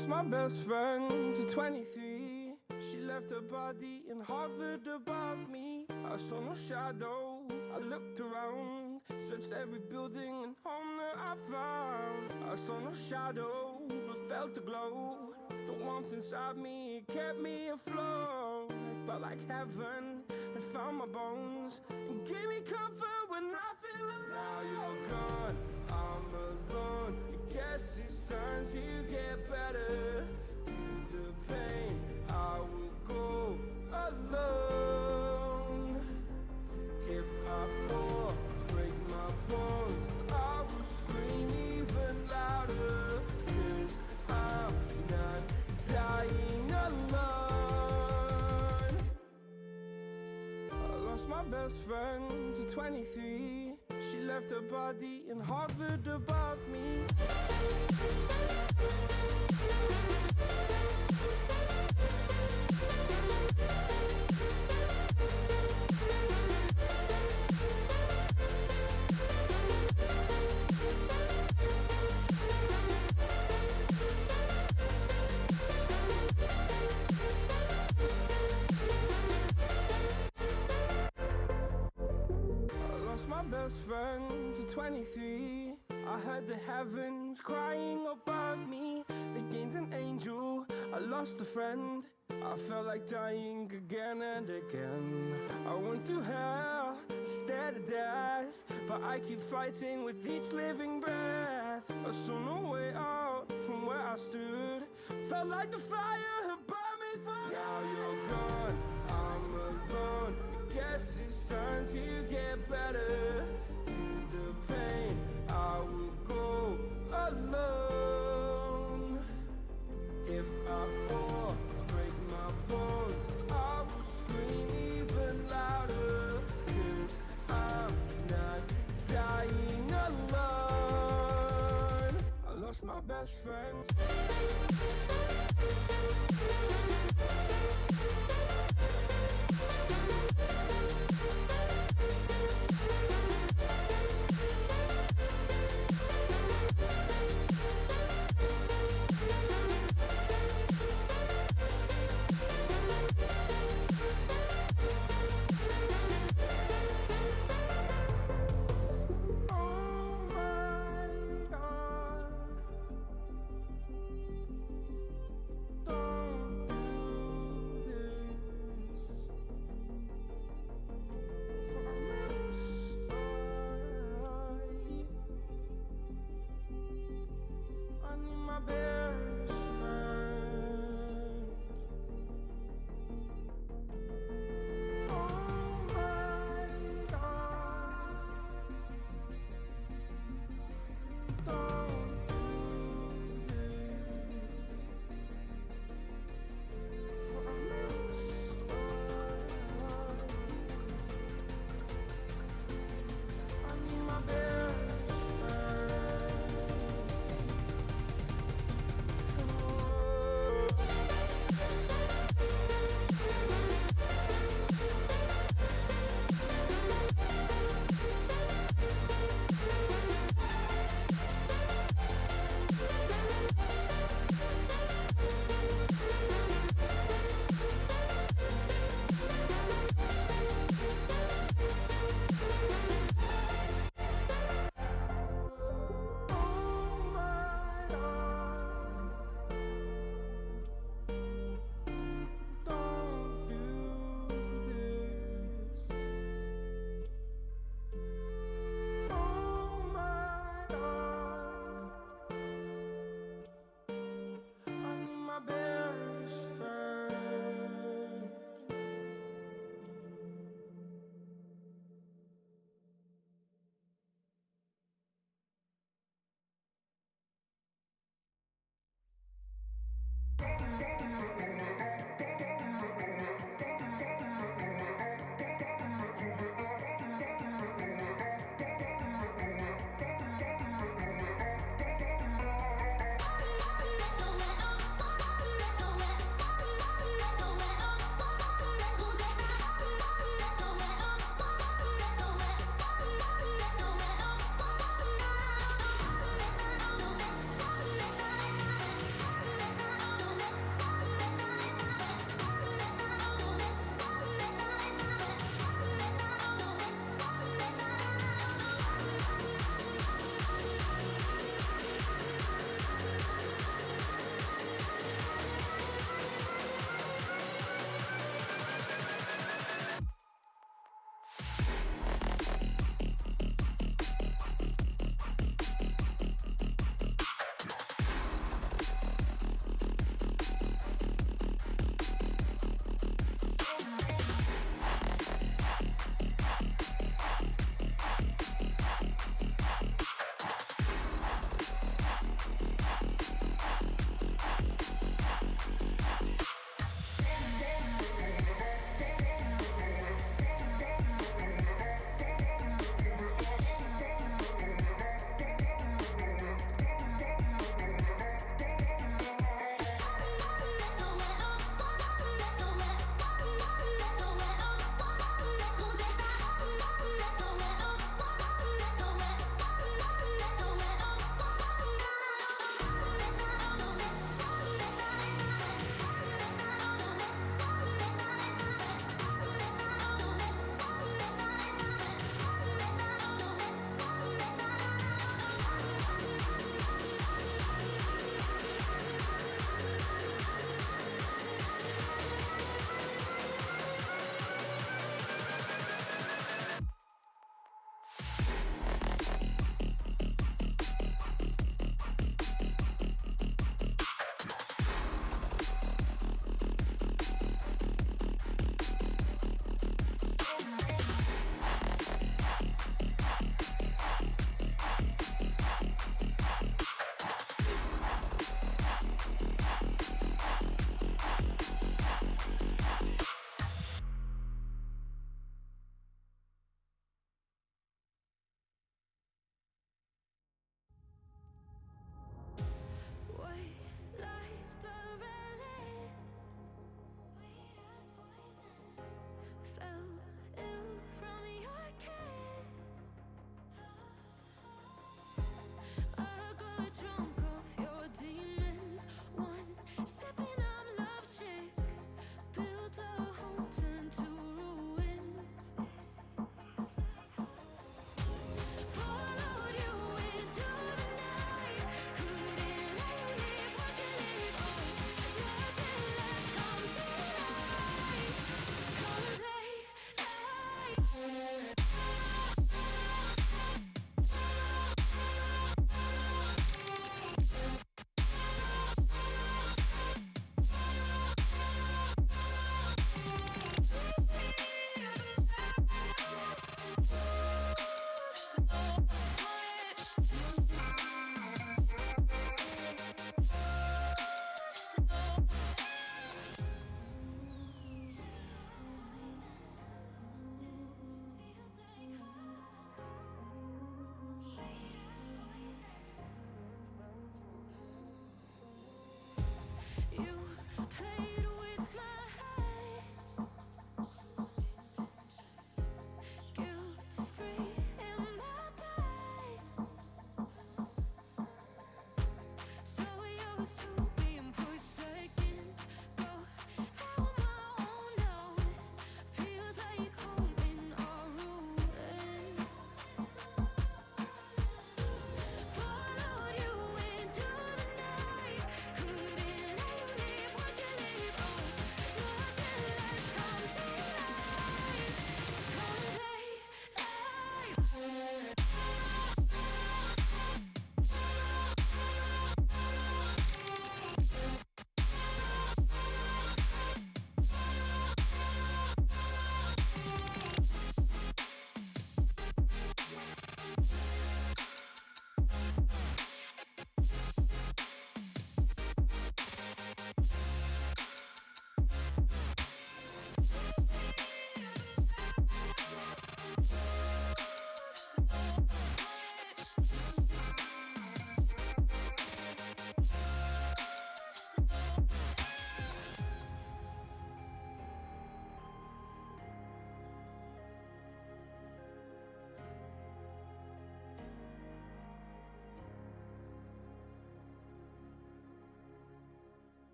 lost my best friend to 23. She left her body and hovered above me. I saw no shadow, I looked around, searched every building and home that I found. I saw no shadow, but felt a glow. The warmth inside me, it kept me afloat. It felt like heaven had found my bones and gave me comfort when I feel alone. Now you're gone, I'm alone. I guess it's time to get better. Through the pain, I will go alone. If I fall, break my bones, I will scream even louder. 'Cause I'm not dying alone. I lost my best friend to 23. She left her body and hovered above me. My best friend to 23. I heard the heavens crying above me. They gained an angel, I lost a friend. I felt like dying again and again. I went through hell, stared at death, but I keep fighting with each living breath. I saw no way out from where I stood. Felt like the fire had burned me through. Now you're gone, I'm alone. I guess it's time to get better. Through the pain, I will go alone. If I fall, break my bones, I will scream even louder. 'Cause I'm not dying alone. I lost my best friend. Guilty free in my bed.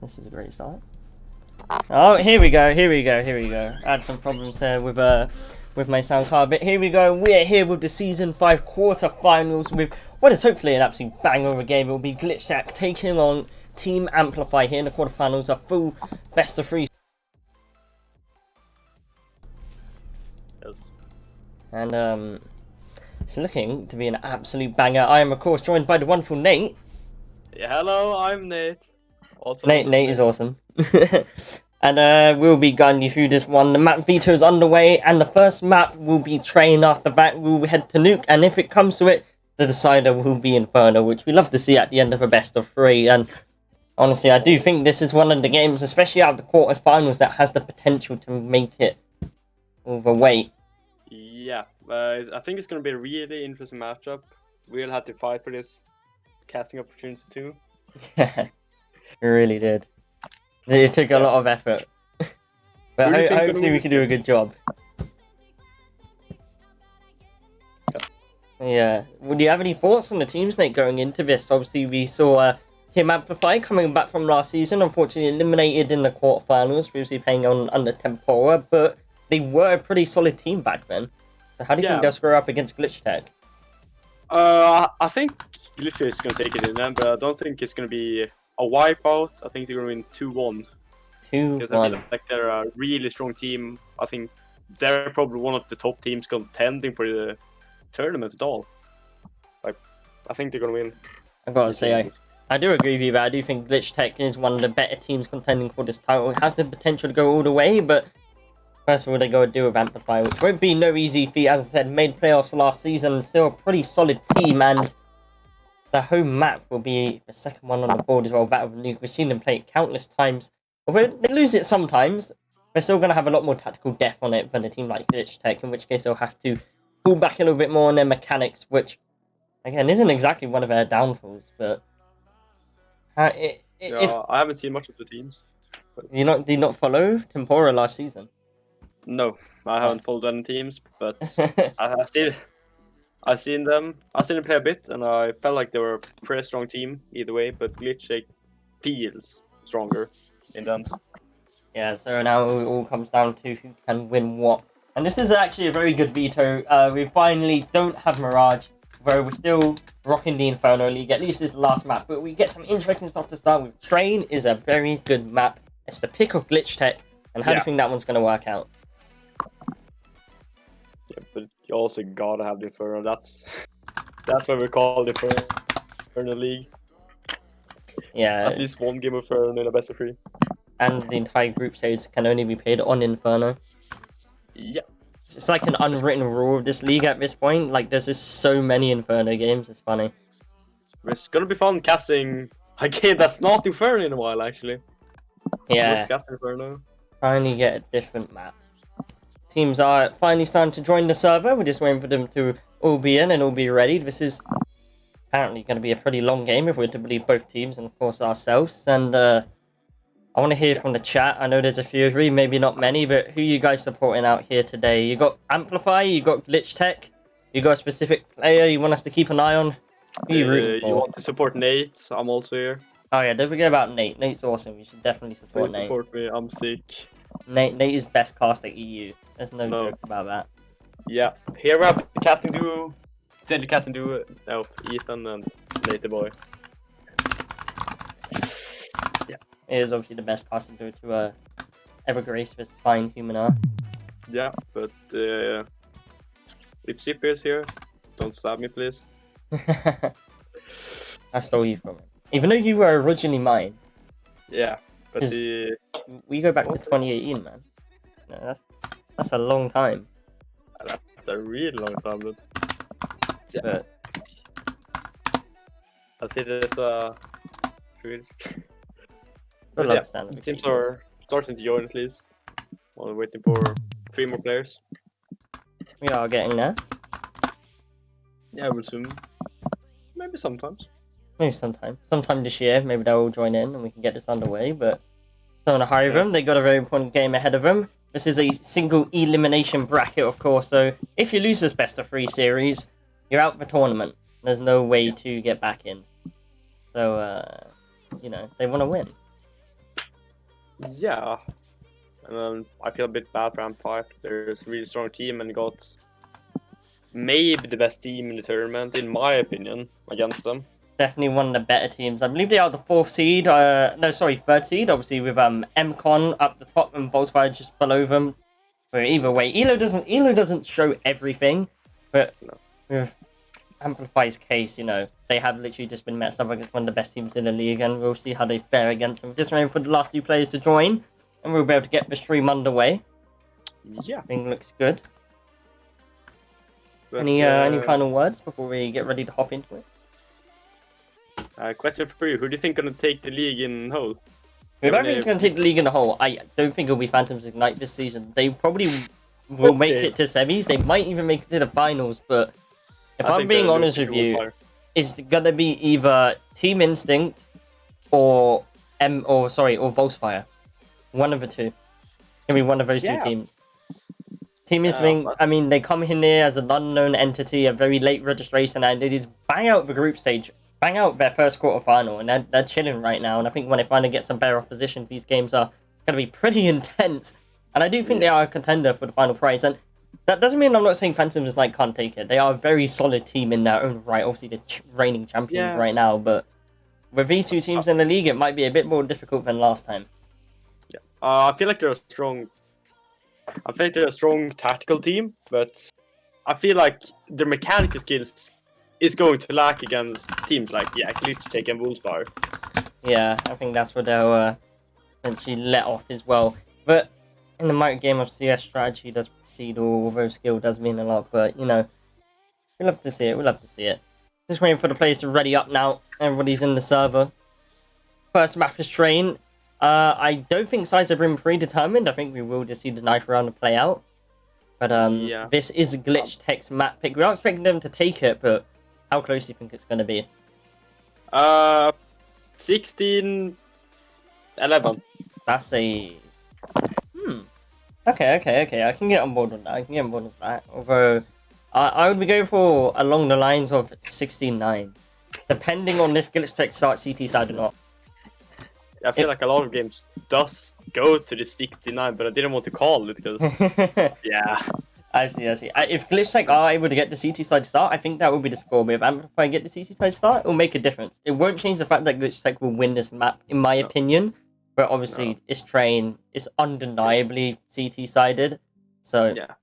This is a great start. Oh, here we go. I had some problems there with my sound card, but here we go. We're here with the Season 5 quarterfinals with what is hopefully an absolute banger of a game. It will be Glitchtech taking on Team Amplify here in the quarterfinals, a full best of 3. Yes. And it's looking to be an absolute banger. I am of course joined by the wonderful Nate. Yeah, hello, I'm Nate. Also Nate is awesome. And we'll be guiding you through this one. The map veto is underway, and the first map will be Train. After that, we'll head to Nuke, and if it comes to it, the decider will be Inferno, which we love to see at the end of a best of 3. And honestly, I do think this is one of the games, especially out of the quarterfinals, that has the potential to make it overweight. Yeah, I think it's going to be a really interesting matchup. We'll have to fight for this casting opportunity too. Yeah, it really did. It took a lot of effort. But hopefully we can do a good job. Yeah. Well, do you have any thoughts on the teams, Nate, going into this? Obviously, we saw Team Amplify coming back from last season, unfortunately eliminated in the quarterfinals, previously playing on under Tempora, but they were a pretty solid team back then. So how do you think they'll square up against Glitchtech? I think Glitchtech is going to take it in them, but I don't think it's going to be a wipeout. I think they're going to win 2-1. 2-1. Because I feel like they're a really strong team. I think they're probably one of the top teams contending for the tournament at all. Like, I think they're going to win. I've got to say, I do agree with you, but I do think Glitchtech is one of the better teams contending for this title. It has the potential to go all the way, but first of all, they got to deal with Amplify, which won't be no easy feat. As I said, made playoffs last season, still a pretty solid team, and the home map will be the second one on the board as well, Battle of Nuke. We've seen them play it countless times. Although they lose it sometimes, they're still going to have a lot more tactical depth on it than a team like Glitchtech, in which case they'll have to pull back a little bit more on their mechanics, which, again, isn't exactly one of their downfalls, but I haven't seen much of the teams. But did you not follow Tempora last season? No, I haven't followed any teams, but I've seen them play a bit, and I felt like they were a pretty strong team either way, but Glitchtech feels stronger in the end. Yeah, so now it all comes down to who can win what. And this is actually a very good veto. We finally don't have Mirage, where we're still rocking the Inferno League. At least this is the last map, but we get some interesting stuff to start with. Train is a very good map. It's the pick of Glitchtech, and how do you think that one's going to work out? Yeah, but you also gotta have the Inferno. That's what we call the Inferno League. Yeah. At least one game of Inferno in a best of 3. And the entire group stage can only be played on Inferno. Yeah. It's like an unwritten rule of this league at this point. Like, there's just so many Inferno games, it's funny. It's gonna be fun casting a game that's not Inferno in a while, actually. Yeah. Inferno. Finally get a different map. Teams are finally starting to join the server. We're just waiting for them to all be in and all be ready. This is apparently going to be a pretty long game if we're to believe both teams and, of course, ourselves. And I want to hear from the chat. I know there's a few of you, maybe not many, but who are you guys supporting out here today? You got Amplify, you got Glitchtech, you got a specific player you want us to keep an eye on? Who are you rooting for? You want to support Nate? I'm also here. Oh yeah, don't forget about Nate. Nate's awesome. You should definitely support Nate. Support me. I'm sick. Nate is best cast at EU. There's no jokes about that. Yeah. Here we have the casting duo. Deadly casting duo. Oh, Ethan and Nate the boy. Yeah. It is obviously the best casting duo to ever grace this fine human art. Yeah, but if Zip is here, don't stab me, please. I stole you from him. Even though you were originally mine. Yeah, but we go back to 2018, man. No, that's a long time. That's a really long time, but I see there's a good the teams are starting to join at least. While waiting for 3 more players. We are getting there. Yeah, we'll soon. Maybe sometimes. Maybe sometime this year, maybe they'll all join in and we can get this underway, but don't want to hurry them. They got a very important game ahead of them. This is a single elimination bracket, of course, so if you lose this best of 3 series, you're out the tournament. There's no way to get back in. So, you know, they want to win. Yeah. And I feel a bit bad for Amplify. There's a really strong team and got maybe the best team in the tournament, in my opinion, against them. Definitely one of the better teams. I believe they are the third seed. Third seed. Obviously with MCon up the top and Volkswagen just below them. But either way, Elo doesn't show everything, but with Amplify's case, you know, they have literally just been matched up against one of the best teams in the league, and we'll see how they fare against them. Just waiting for the last 2 players to join, and we'll be able to get the stream underway. Yeah. Thing looks good. But, any final words before we get ready to hop into it? Question for you: who do you think gonna take the league in whole? I don't think it's going to take the league in the whole. I don't think it'll be Phantoms Ignite this season. They probably will make it to semis. They might even make it to the finals. But if I'm being honest with you, it's going to be either Team Instinct or Volksfire. One of the two. It'll be one of those 2 teams. Team Instinct, I mean, they come in here as an unknown entity, a very late registration, and they just bang out the group stage. Bang out their first quarterfinal, and they're chilling right now. And I think when they finally get some better opposition, these games are going to be pretty intense. And I do think they are a contender for the final prize. And that doesn't mean I'm not saying Phantoms Ignite can't take it. They are a very solid team in their own right. Obviously, the reigning champions right now. But with these 2 teams in the league, it might be a bit more difficult than last time. Yeah, I feel like they're a strong. I feel like they're a strong tactical team, but I feel like their mechanical skills is going to lack against teams like Glitchtech and Wolfsbar. Yeah, I think that's what they'll essentially let off as well. But in the micro game of CS, strategy does proceed, although skill does mean a lot. But you know, we'll love to see it. We'll love to see it. Just waiting for the players to ready up now. Everybody's in the server. First map is Train. I don't think sides have been predetermined. I think we will just see the knife round play out. But this is Glitchtech's map pick. We are expecting them to take it, but how close do you think it's going to be? 16-11. That's a... Okay. I can get on board with that. Although, I would be going for along the lines of 16-9. Depending on if Glitchtech starts CT side or not. I feel like a lot of games does go to the 69, but I didn't want to call it because... yeah. I see. If Glitchtech are able to get the CT side start, I think that will be the score. But if Amplify get the CT side start, it will make a difference. It won't change the fact that Glitchtech will win this map, in my opinion. But obviously, it's Train. It's undeniably CT sided. So, yeah.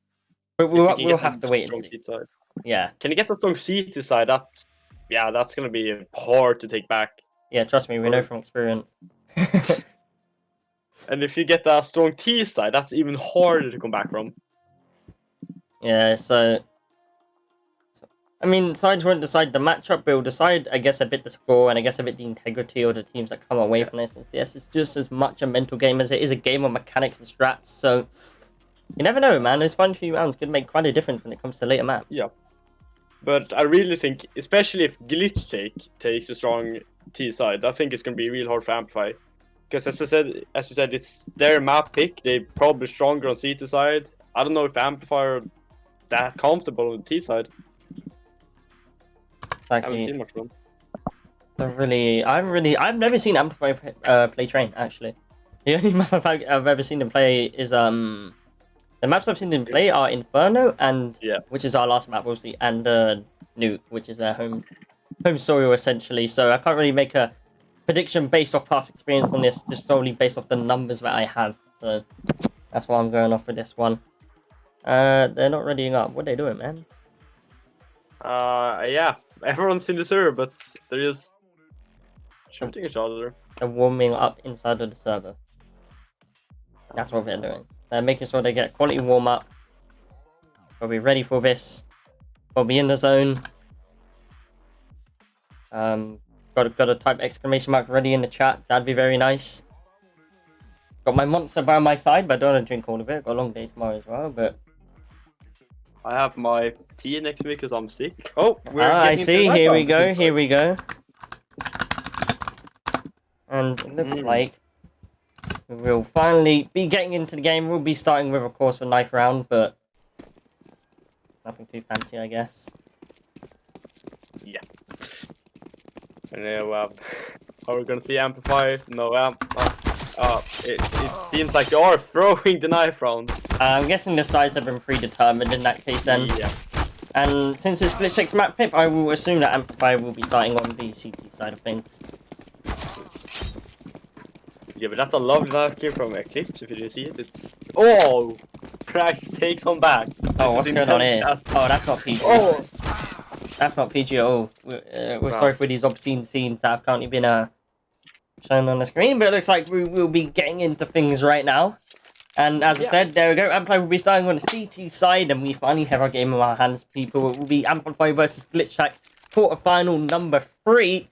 But we'll have to wait and see. Side. Yeah. Can you get the strong CT side? That's going to be hard to take back. Yeah, trust me, we know from experience. And if you get a strong T side, that's even harder to come back from. Yeah, so I mean, sides won't decide the matchup, but will decide, I guess, a bit the score and I guess a bit the integrity of the teams that come away from this. And yes, it's just as much a mental game as it is a game of mechanics and strats. So you never know, man. Those final few rounds could make quite a difference when it comes to later maps. Yeah, but I really think, especially if Glitchtech takes a strong T side, I think it's going to be real hard for Amplify. Because as you said, it's their map pick. They're probably stronger on CT side. I don't know if Amplify are that comfortable on the T side. I haven't seen much of them. I've never seen Amplify play Train, actually. The only map I've ever seen them play is the maps I've seen them play are Inferno and which is our last map, obviously, and Nuke, which is their home soil essentially. So I can't really make a prediction based off past experience on this, just solely based off the numbers that I have. So that's why I'm going off with this one. They're not readying up. What are they doing, man? Yeah. Everyone's in the server, but they're just shooting each other. They're warming up inside of the server. That's what they're doing. They're making sure they get quality warm up. They'll be ready for this. They'll be in the zone. Got to type exclamation mark ready in the chat. That'd be very nice. Got my monster by my side, but I don't want to drink all of it. Got a long day tomorrow as well, but I have my tea next week because I'm sick. Oh, I see. Here we go. And it looks like we'll finally be getting into the game. We'll be starting with, of course, the knife round, but nothing too fancy, I guess. Yeah. And are we gonna see Amplify? No, It seems like they are throwing the knife round. I'm guessing the sides have been predetermined in that case then. Yeah. And since it's Glitchtech's map pip, I will assume that Amplify will be starting on the CT side of things. Yeah, but that's a lovely knife kill from Eclipse. If you didn't see it, it's Christ takes on back. Oh, what's going on here? Oh, that's not PG. Oh, That's not PG at all. We're Wow. sorry for these obscene scenes that have currently been shown on the screen, but it looks like we will be getting into things right now. And as I said, there we go. Amplify will be starting on the CT side, and we finally have our game in our hands, people. It will be Amplify versus Glitchtech, quarterfinal number 3,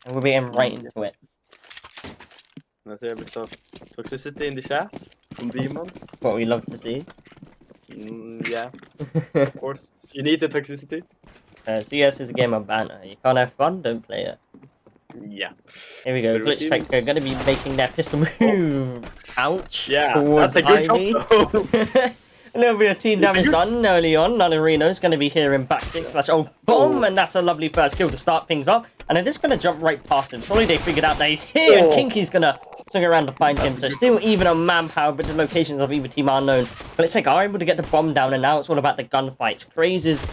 and we'll be getting right into it. let's hear a bit of toxicity in the chat from Demon. What we love to see. Yeah, of course. You need the toxicity. CS is a game of banter. You can't have fun, don't play it. Yeah. Here we go. But Glitchtech are going to be making their pistol move. Ouch. Yeah, Towards that's a good Ivy. shot though. A little bit of team damage done early on. Nunarino is going to be here in back 6 / oh bomb, and that's a lovely first kill to start things off. And they're just going to jump right past him. Surely they figured out that he's here, and Kinky's going to swing around to find him. So still even on manpower, but the locations of either team are unknown. Glitchtech are able to get the bomb down, and now it's all about the gunfights. Craze is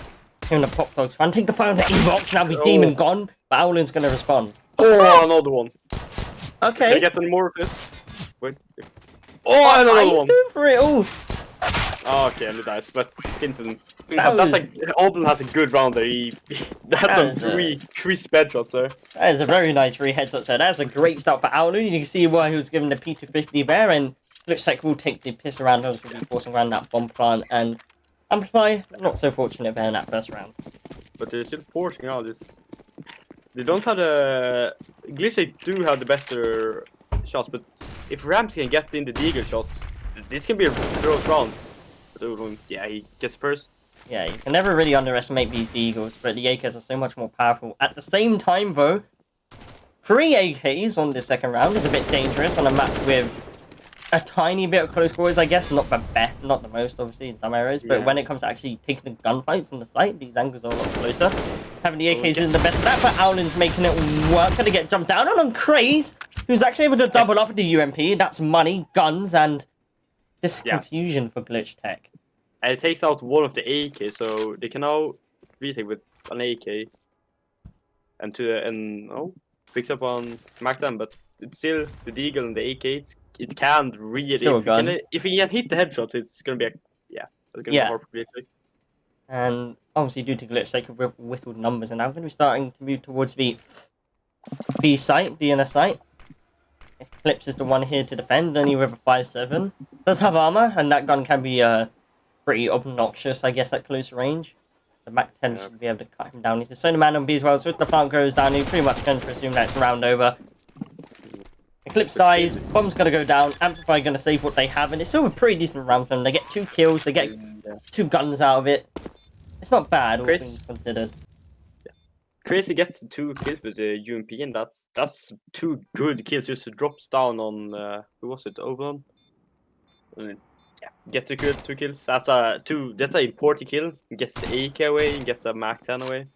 in the pop dogs trying to take the fire onto E-Box. Now be Demon gone, but Owlin's going to respond. Oh, another one. Okay. Can I get any more of this? Wait. Oh, another He's one. going for it. Oh. Oh, okay, and it dies. But Vincent, That that's was- like Oldham has a good round there. That's That a is, crisp headshots there. That is a very nice 3 headshots there. That's a great start for Owlin. You can see why he was given the P250 there, and looks like we'll take the pistol round. Will be forcing around that bomb plant, and Amplify not so fortunate there in that first round. But they're still forcing out this. They don't have the Glitchtech do have the better shots, but if Ramsey can get in the Deagle shots, this can be a close round. But Oldham, yeah, he gets first. Yeah, you can never really underestimate these Deagles, but the AKs are so much more powerful. At the same time, though, 3 AKs on this second round is a bit dangerous on a map with a tiny bit of close quarters, I guess. Not the best, not the most, obviously, in some areas, but Yeah. when it comes to actually taking the gunfights on the site, these angles are a lot closer. Having the AKs isn't the best of that, but Owlin's making it work. Gonna get jumped down on Craze, who's actually able to double up with the UMP. That's money, guns, and this confusion for Glitchtech. And it takes out one of the AK, so they can now retake with an AK. And picks up on Mac them, but it's still the Deagle and the AK. It can't really. Still a gun. If he can hit the headshots, it's gonna be be hard for Glitchtech. And obviously, due to Glitchtech, we've whittled numbers, and now we're going to be starting to move towards the B site, the inner site. Eclipse is the one here to defend, only with a 5.7. Does have armor, and that gun can be pretty obnoxious, I guess, at close range. The Mac 10 should be able to cut him down. He's a Sonar Man on B as well, so if the plant goes down, he's pretty much going to assume that it's round over. Eclipse dies, bomb's going to go down, Amplify going to save what they have, and it's still a pretty decent round for them. They get 2 kills, they get 2 guns out of it. It's not bad, all things considered. Crazy gets 2 kills with the UMP, and that's 2 good kills. Just drops down on who was it? Oldham. Gets a good 2 kills. That's an important kill. Gets the AK away, and gets a Mac 10 away.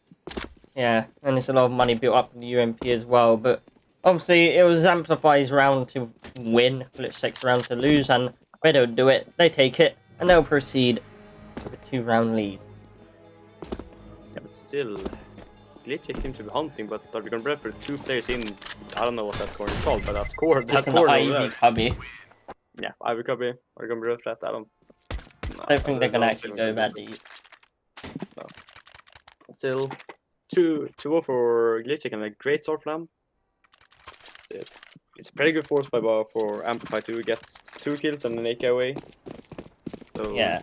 Yeah, and it's a lot of money built up from the UMP as well, but obviously it was Amplify's round to win, Glitchtech's round to lose, and they don't do it. They take it, and they'll proceed with a 2-round lead. Yeah, but still, Glitchtech seems to be hunting, but are we going to breath for 2 players in? I don't know what that corner is called, but that's core. Just That an corner Ivy over there. cubby. Yeah, Ivy Cubby. Are we going to breath that? I don't think they're going to actually go that deep. No. Still, 2-0 for Glitchtech and a great start for them. It's a pretty good force by for Amplify too. He gets 2 kills and an AK away. So, Yeah.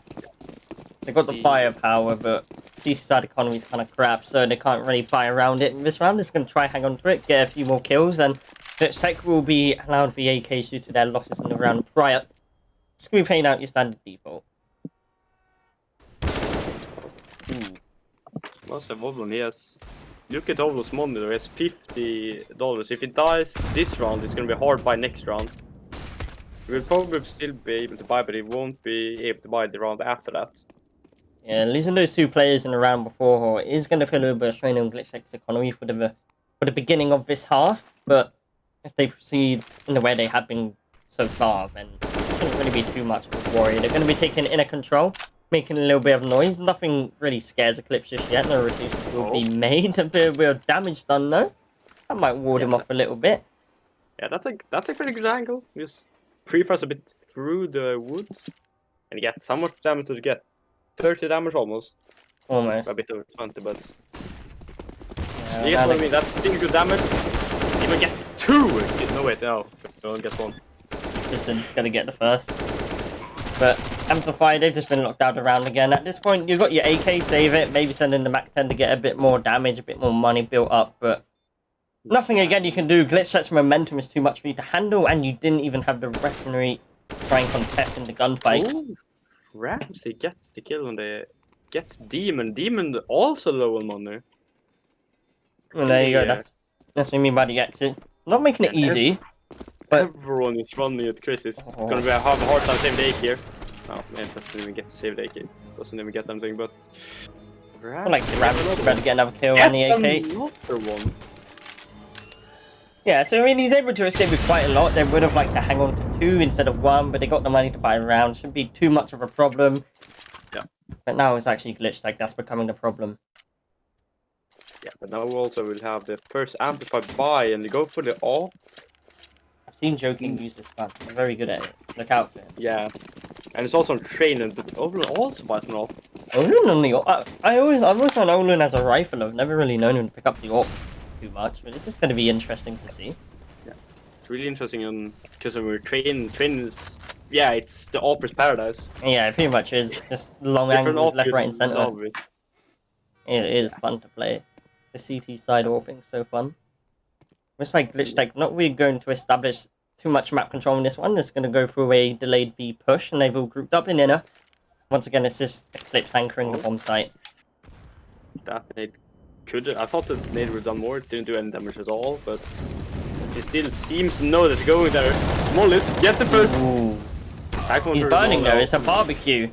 They got the firepower, but CC side economy is kind of crap, so they can't really buy around it. In this round, just going to try hang on to it, get a few more kills, and Glitchtech will be allowed the AKs due to their losses in the round prior. Just going to be paying out your standard default. Must have Oblon. He has. Look at Oblon's money there. He has $50. If he dies this round, it's going to be hard by next round. He will probably still be able to buy, but he won't be able to buy the round after that. Yeah, losing those 2 players in the round before is going to put a little bit of strain on Glitchtech's economy for the beginning of this half, but if they proceed in the way they have been so far, then it shouldn't really be too much of a worry. They're going to be taking inner control, making a little bit of noise. Nothing really scares Eclipse just yet. No rotations will be made. A bit of damage done though. That might ward him off a little bit. Yeah, that's a pretty good angle. Just pre-fires a bit through the woods, and get somewhat damage to get 30 damage almost. Almost. A bit over 20, but Yeah, you get what I mean. That's still good damage. Even get 2. No wait, no, don't get 1. Just gonna get the first. But Amplify, they've just been locked out around again. At this point, you've got your AK, save it. Maybe send in the Mac 10 to get a bit more damage, a bit more money built up, but nothing again you can do. Glitchtech's momentum is too much for you to handle, and you didn't even have the weaponry to try and contest in the gunfights. Ooh, Ramsey gets the kill on the gets Demon. Demon also low on money. Well, there you go. That's what I mean by the exit. Not making it easy. But everyone is running at Chris. It's gonna have a hard time saving the AK here. Oh man, doesn't even get to save the AK. Doesn't even get anything, but I like the Rabbit's about to get another kill on the AK. Another one. Yeah, so I mean, he's able to escape with quite a lot. They would have liked to hang on to 2 instead of 1, but they got the money to buy a round. Shouldn't be too much of a problem. Yeah. But now it's actually Glitchtech that's becoming the problem. Yeah, but now we also will have the first Amplify buy, and they go for the AWP. I've seen Joking use this gun. They're very good at it. Look out for him. Yeah. And it's also on training, but Olin also buys an AWP. Olin on the AWP. I've always known Olin as a rifle. I've never really known him to pick up the AWP too much, but it's just going to be interesting to see. Yeah, it's really interesting because when we're training is it's the AWPer's paradise. Yeah, it pretty much is. Just long angles, left, right, and center. It is fun to play. The CT side AWPing so fun. Looks like Glitchtech not really going to establish too much map control in this one. It's going to go through a delayed B push, and they've all grouped up in inner. Once again, it's just Eclipse anchoring the bomb site. That nade I thought the nade would have done more. It didn't do any damage at all, but he still seems to know that it's going there. Mollis, get the first. Ooh. He's burning though. It's a barbecue.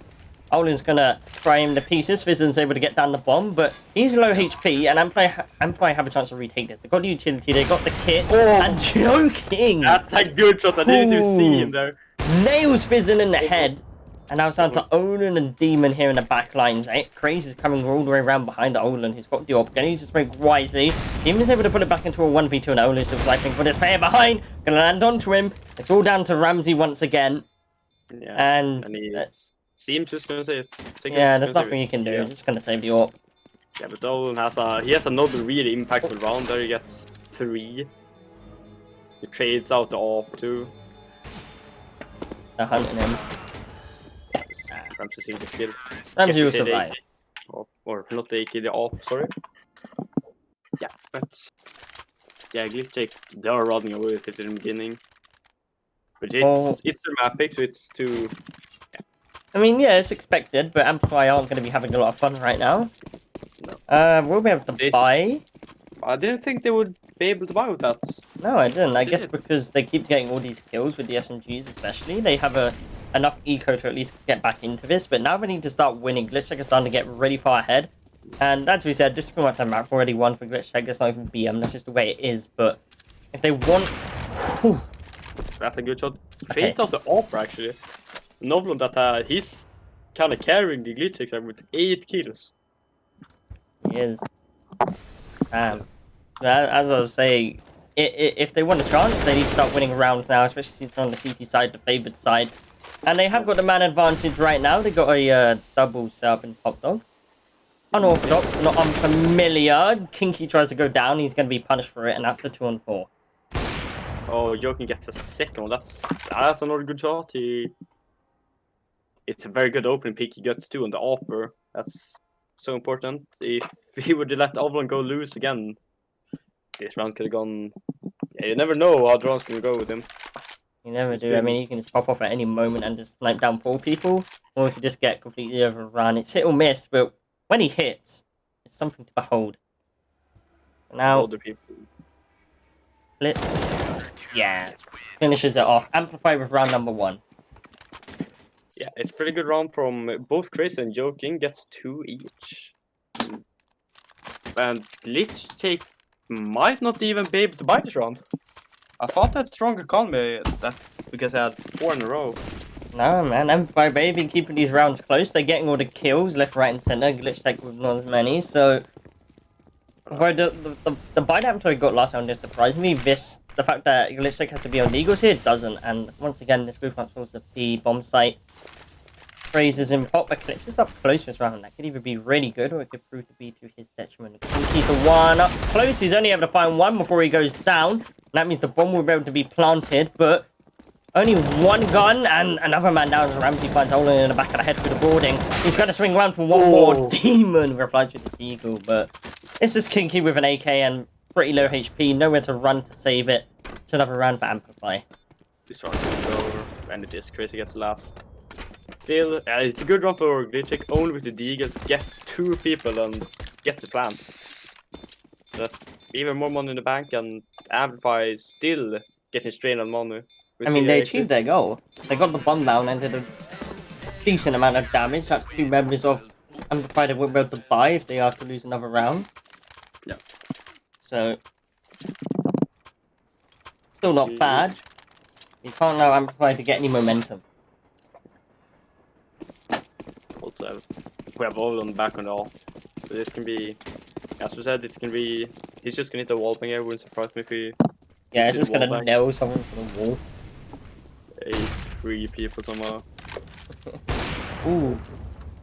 Olin's gonna fry him to pieces. Fizzon's able to get down the bomb, but he's low HP, and Amplify have a chance to retake this. They've got the utility, they got the kit, and Joking! That's a good shot. I didn't even see him there. Nails Fizzon in the head. And now it's down to Olin and Demon here in the back lines. Crazy's coming all the way around behind Olin, who's got the AWP. Gonna use his smoke wisely. Demon's able to put it back into a 1v2, and Olin still sniping for this player behind. Gonna land onto him. It's all down to Ramsey once again. Yeah, and he seems just gonna save it. Yeah, there's nothing he can do. He's just gonna save the AWP. Yeah, but Olin has another really impactful round there. He gets 3. He trades out the AWP too. They're hunting him. Ramsey seems to kill. Ramsey will survive. Or not the AK, the AWP, sorry. Yeah, but yeah, Glitchtech, they are running away with it in the beginning. But it's their map pick, so it's too. Yeah. I mean, yeah, it's expected, but Amplify aren't going to be having a lot of fun right now. No. We'll be able to buy. I didn't think they would be able to buy with that. No, I didn't. I guess because they keep getting all these kills with the SMGs, especially. They have enough eco to at least get back into this, but now they need to start winning. Glitchtech is starting to get really far ahead. And as we said, this is pretty much a map already won for Glitchtech. It's not even BM, that's just the way it is. But if they want. Whew. That's a good shot. Trades out the AWP actually. Novel that he's kind of carrying the Glitchtech with 8 kills. He is. As I was saying, if they want a chance, they need to start winning rounds now, especially since they're on the CT side, the favoured side. And they have got the man advantage right now. They got a double setup in Pop Dog. Unorthodox, not unfamiliar. Kinky tries to go down. He's going to be punished for it, and that's a 2-on-4. Oh, Joking gets a second one. That's another good shot. It's a very good opening pick. He gets 2 on the AWPer. That's so important. If he would let Oblong go loose again, this round could have gone. Yeah, you never know how the round's going to go with him. You never do. I mean, he can just pop off at any moment and just snipe down 4 people, or he could just get completely overrun. It's hit or miss, but when he hits, it's something to behold. Now, Blitz, yeah, finishes it off. Amplify with round number 1. Yeah, it's a pretty good round from both Chris and Joking. Gets 2 each. And Glitchtech might not even be able to buy this round. I thought that stronger economy that because I had 4 in a row. No, man, Amplify, they've been keeping these rounds close. They're getting all the kills left, right, and center. Glitchtech with not as many, so... Although the buy that Amplify got last round did surprise me. The fact that Glitchtech has to be on the Eagles here doesn't. And once again, this group up towards the P bomb site. Phrases in pop Eclipse just up close this round. That could either be really good or it could prove to be to his detriment. Keep the one up close. He's only able to find one before he goes down. That means the bomb will be able to be planted, but only one gun and another man down as Ramsey finds Olin in the back of the head through the boarding. He's going to swing around for one more. Demon replies with the Eagle, but it's just kinky with an AK and pretty low HP. Nowhere to run to save it. It's another round for Amplify. This round is over, and it is crazy gets last. Still, it's a good run for Glitchtech, only with the Eagles, gets 2 people and gets the plant. That's even more money in the bank, and Amplify still getting strained on money. I mean, they achieved their goal. They got the bomb down and did a decent amount of damage. That's 2 members of Amplify they won't be able to buy if they are to lose another round. Yeah. So, still not bad. You can't allow Amplify to get any momentum. Also, we have all on the back on all. So this can be, as we said, it can be. He's just gonna hit the wall thing. It wouldn't surprise me if he. Yeah, it's just gonna nail someone to the wall. 3 people somehow. Ooh.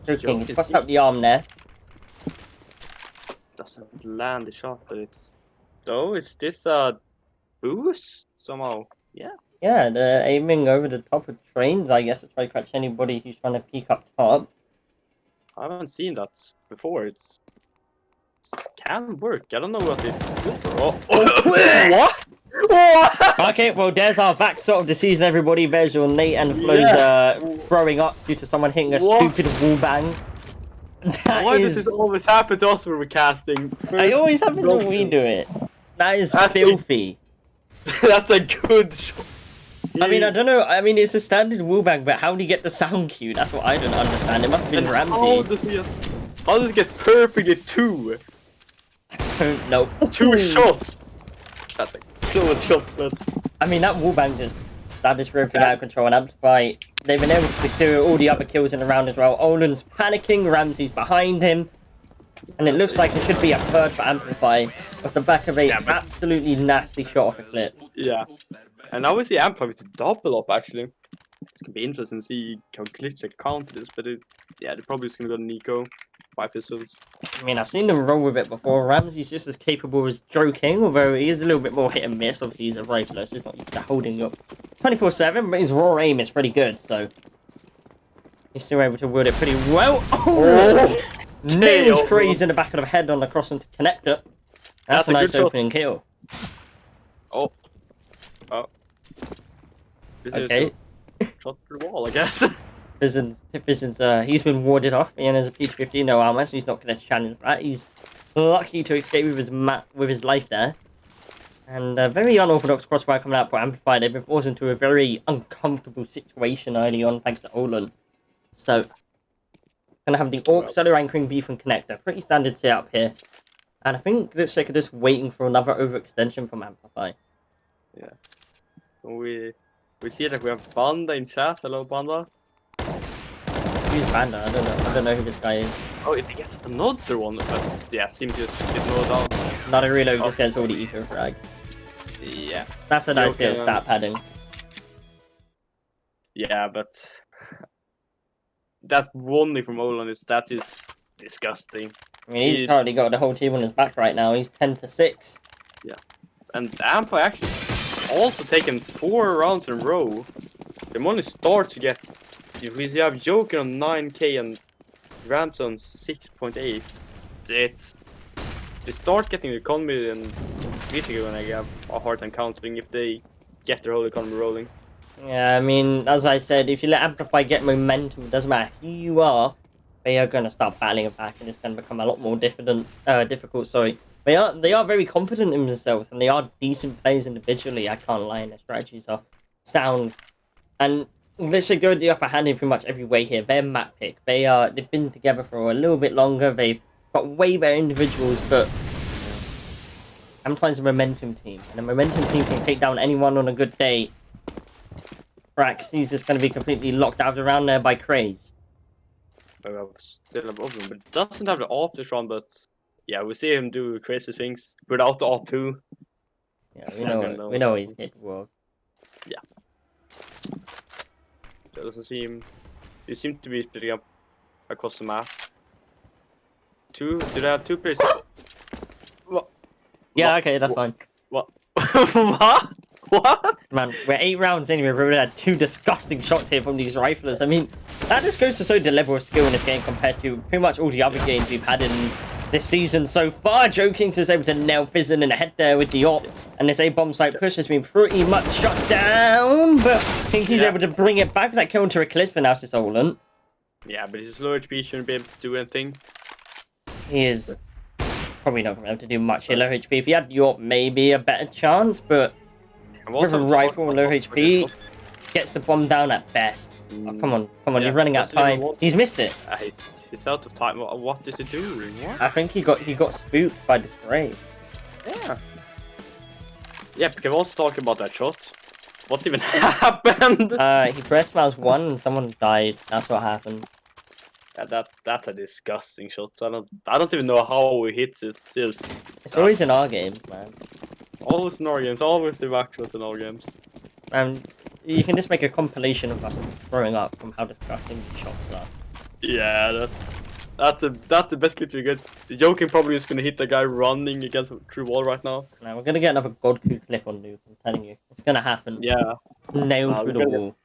Joking, he's bust out the arm there. Doesn't land the shot, but it's. Oh, it's this boost somehow. Yeah. Yeah, they're aiming over the top of trains, I guess, to try to catch anybody who's trying to peek up top. I haven't seen that before. It can work. I don't know what it's good for. What? What? Okay, well, there's our back sort of the season, everybody. There's your Nate and Flo's throwing up due to someone hitting a stupid wall bang. Why does this always happen to us when we're casting? It always happens when we do it. That is filthy. That's a good shot. I mean, I don't know. I mean, it's a standard wall bang, but how do you get the sound cue? That's what I don't understand. It must have been Ramsey. How does he get perfectly 2? I don't know. 2 shots. That's a good shot, but I mean, that wall bang just threw everything out of control. And Amplify, they've been able to secure all the other kills in the round as well. Olin's panicking, Ramsey's behind him, and it looks like it should be a third for Amplify off the back of a absolutely nasty shot off a clip. Yeah, and now we see Amplify with a double up actually. It's gonna be interesting to see how Glitchtech counter this, but they're probably just gonna go to Nico. 5 pistols. I mean, I've seen them roll with it before. Ramsey's just as capable as Joe King, although he is a little bit more hit and miss. Obviously, he's a rifler, so he's not used to holding up 24/7, but his raw aim is pretty good, so he's still able to wield it pretty well. Oh! Nails crazy in the back of the head on the cross into connector. That's a nice opening kill. Oh. Okay. Shot through the wall, I guess. Vision's, he's been warded off, and as a P250, no armor, so he's not going to challenge that. He's lucky to escape with his life there. And a very unorthodox crossfire coming out for Amplify. They've been forced into a very uncomfortable situation early on, thanks to Olin. So, gonna have the Orc, solo anchoring beef and connector. Pretty standard setup here. And I think Glitchtech are just waiting for another overextension from Amplify. Yeah. We see that we have Banda in chat. Hello, Banda. Who's Banda? I don't know who this guy is. Oh, if he gets another one, but yeah, seems to get no down. Not a reload, just gets all the eco frags. Yeah. That's a nice bit of stat padding. Yeah, but that one from Olin that is disgusting. I mean, he's currently got the whole team on his back right now. He's 10-6. Yeah. And Amplify actually also taken 4 rounds in a row. The money starts to get. If we have Joker on 9k and Rams on 6.8, they start getting the economy, and Glitchtech are gonna have a hard time countering if they get their whole economy rolling. Yeah, I mean, as I said, if you let Amplify get momentum, it doesn't matter who you are, they are going to start battling it back, and it's going to become a lot more difficult. Sorry, they are very confident in themselves, and they are decent players individually. I can't lie, and their strategies are sound, and they should go the upper hand in pretty much every way here. They're map pick. They've been together for a little bit longer. They've got way better individuals, but Amplify's a momentum team, and a momentum team can take down anyone on a good day. Brax, he's just going to be completely locked out around there by Craze. Still have open, but doesn't have the AWP this round, but yeah, we see him do crazy things without the AWP too. Yeah, we know he's capable of. Yeah. That doesn't seem... They seem to be splitting up across the map. Do they have 2 players? What? Yeah, What? okay, that's fine. What? What? What? Man, we're 8 rounds in, we've already had 2 disgusting shots here from these riflers. I mean, that just goes to show the level of skill in this game compared to pretty much all the other games we've had in this season so far. Joe Kings is able to nail Fizzin in the head there with the AWP, and this A-bomb site push has been pretty much shut down, but I think he's able to bring it back with that counter eclipse, but now it's Olin. Yeah, but his low HP shouldn't be able to do anything. He is probably not going to be able to do much here, low HP. If he had York, maybe a better chance, but with a rifle and low HP, gets the bomb down at best. Oh, come on, Yeah, he's running out of time. He's missed it. It's out of time. What is it doing? What? I think he got spooked by the spray. Yeah. Yeah, we can also talk about that shot. What even happened? He pressed mouse 1 and someone died. That's what happened. Yeah, that's a disgusting shot. I don't even know how he hits it. It's always in our games, man. Always in our games. Always the back shots in our games. You can just make a compilation of us throwing up from how disgusting these shots are. Yeah, that's the best clip you get. The joking probably is gonna hit the guy running against through wall right now. Now we're gonna get another God Coup clip on Nuke. I'm telling you, it's gonna happen. Yeah. Nailed through the wall.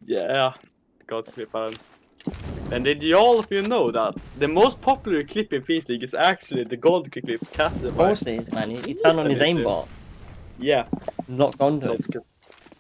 Yeah. God clip on. And did all of you know that the most popular clip in Fiends League is actually the gold clip casted? Of course it is, man. He turned on his aimbot. Yeah. Locked onto it.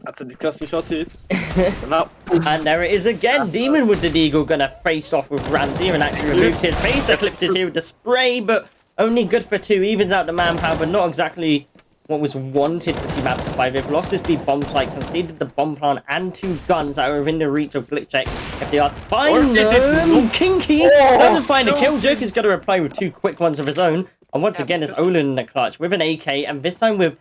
That's a disgusting shot hits. And there it is again. Demon with the Deagle gonna face off with Ramsey and actually removes his face. Eclipses here with the spray, but only good for 2. Evens out the manpower, but not exactly what was wanted for Team Amplify. They've lost this big bomb site, conceded the bomb plant and 2 guns that are within the reach of Glitchtech. If they are to find them, Kinky doesn't find a kill. Joker's gonna reply with 2 quick ones of his own. And once again, it's Olin in the clutch with an AK, and this time with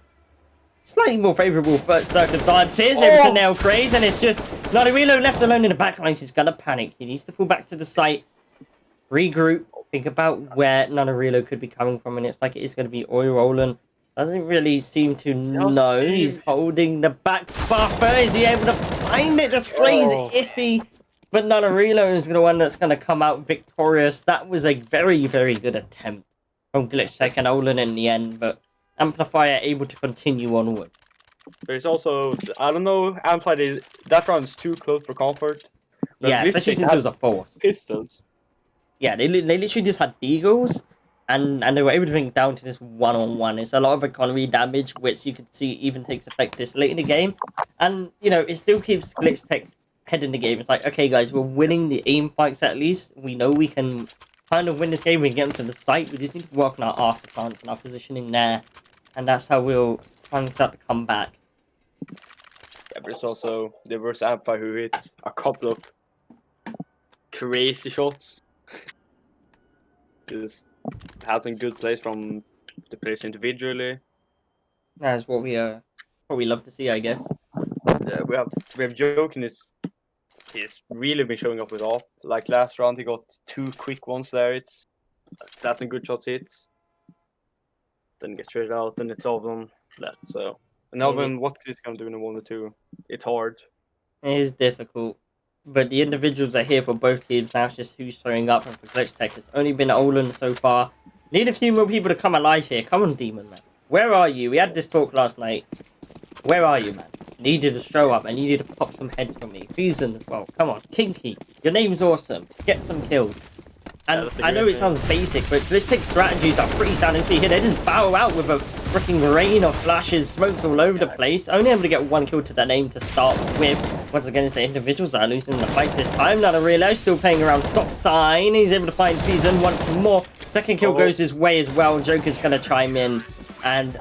slightly more favourable circumstances, able to nail Craze, and it's just Naruhilo left alone in the backlines. He's gonna panic. He needs to fall back to the site, regroup, think about where Naruhilo could be coming from, and it's like it is gonna be Olin. Doesn't really seem to know. He's holding the back buffer. Is he able to find it? The spray's iffy, but Naruhilo is the one that's gonna come out victorious. That was a very, very good attempt from Glitchtech and Olin in the end, but Amplify are able to continue onward. There's also, I don't know, Amplify, that round is too close for comfort. Yeah, especially since it was a force. Pistols. Yeah, they literally just had Deagles, and they were able to bring it down to this one-on-one. It's a lot of economy damage, which you could see even takes effect this late in the game. And, you know, it still keeps Glitchtech head in the game. It's like, okay, guys, we're winning the aim fights at least. We know we can kind of win this game. We can get them to the site. We just need to work on our after plants and our positioning there. And that's how we'll try and start to come back. Yeah, but it's also the versus Amplify who hits a couple of crazy shots. Just having good plays from the players individually. That's what we love to see, I guess. Yeah, we have Jokin he's really been showing up with all. Like last round he got 2 quick ones there. That's a good shots hits. Then get straight out, and it's all of them left. So, and Alvin, what he's gonna do in a 1-2? It's hard. It is difficult, but the individuals are here for both teams. Now it's just who's showing up, and for Glitchtech, it's only been Olin so far. Need a few more people to come alive here. Come on, Demon man. Where are you? We had this talk last night. Where are you, man? Needed to show up. I needed to pop some heads for me. Feason as well. Come on, Kinky. Your name's awesome. Get some kills. And I know it sounds basic, but Glitchtech strategies are pretty sound and see here. They just bow out with a freaking rain of flashes, smokes all over the place. Only able to get 1 kill to their name to start with. Once again, it's the individuals that are losing the fight this time. Naruhilo still playing around stop sign. He's able to find Feason once more. Second kill goes his way as well. Joker's going to chime in. And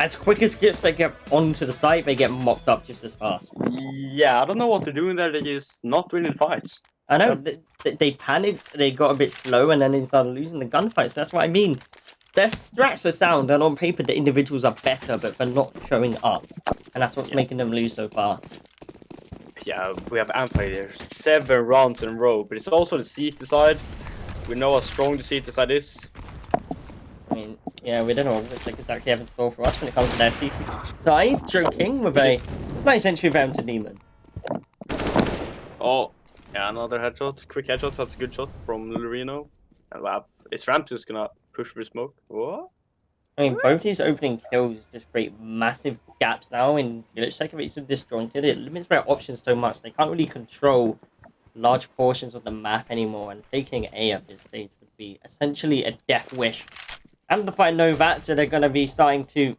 as quick as Glitchtech get onto the site, they get mocked up just as fast. Yeah, I don't know what they're doing there. They're just not winning fights. I know, they panicked, they got a bit slow, and then they started losing the gunfights. That's what I mean. their strats are sound, and on paper the individuals are better, but they're not showing up, and that's what's making them lose so far. Yeah, we have Amplify there 7 rounds in a row, but it's also the CT side. We know how strong the CT side is. I mean, yeah, we don't know what Glitchtech exactly have in store for us when it comes to their CT side. Joking with a nice entry round to Demon. Oh, yeah, another headshot. Quick headshot. That's a good shot from Lurino. And wow, is Ramses gonna push for smoke? What? I mean, both these opening kills just create massive gaps now in Glitchtech. If it's so disjointed, it limits their options so much. They can't really control large portions of the map anymore, and taking A at this stage would be essentially a death wish. Amplify know that, so they're going to be starting to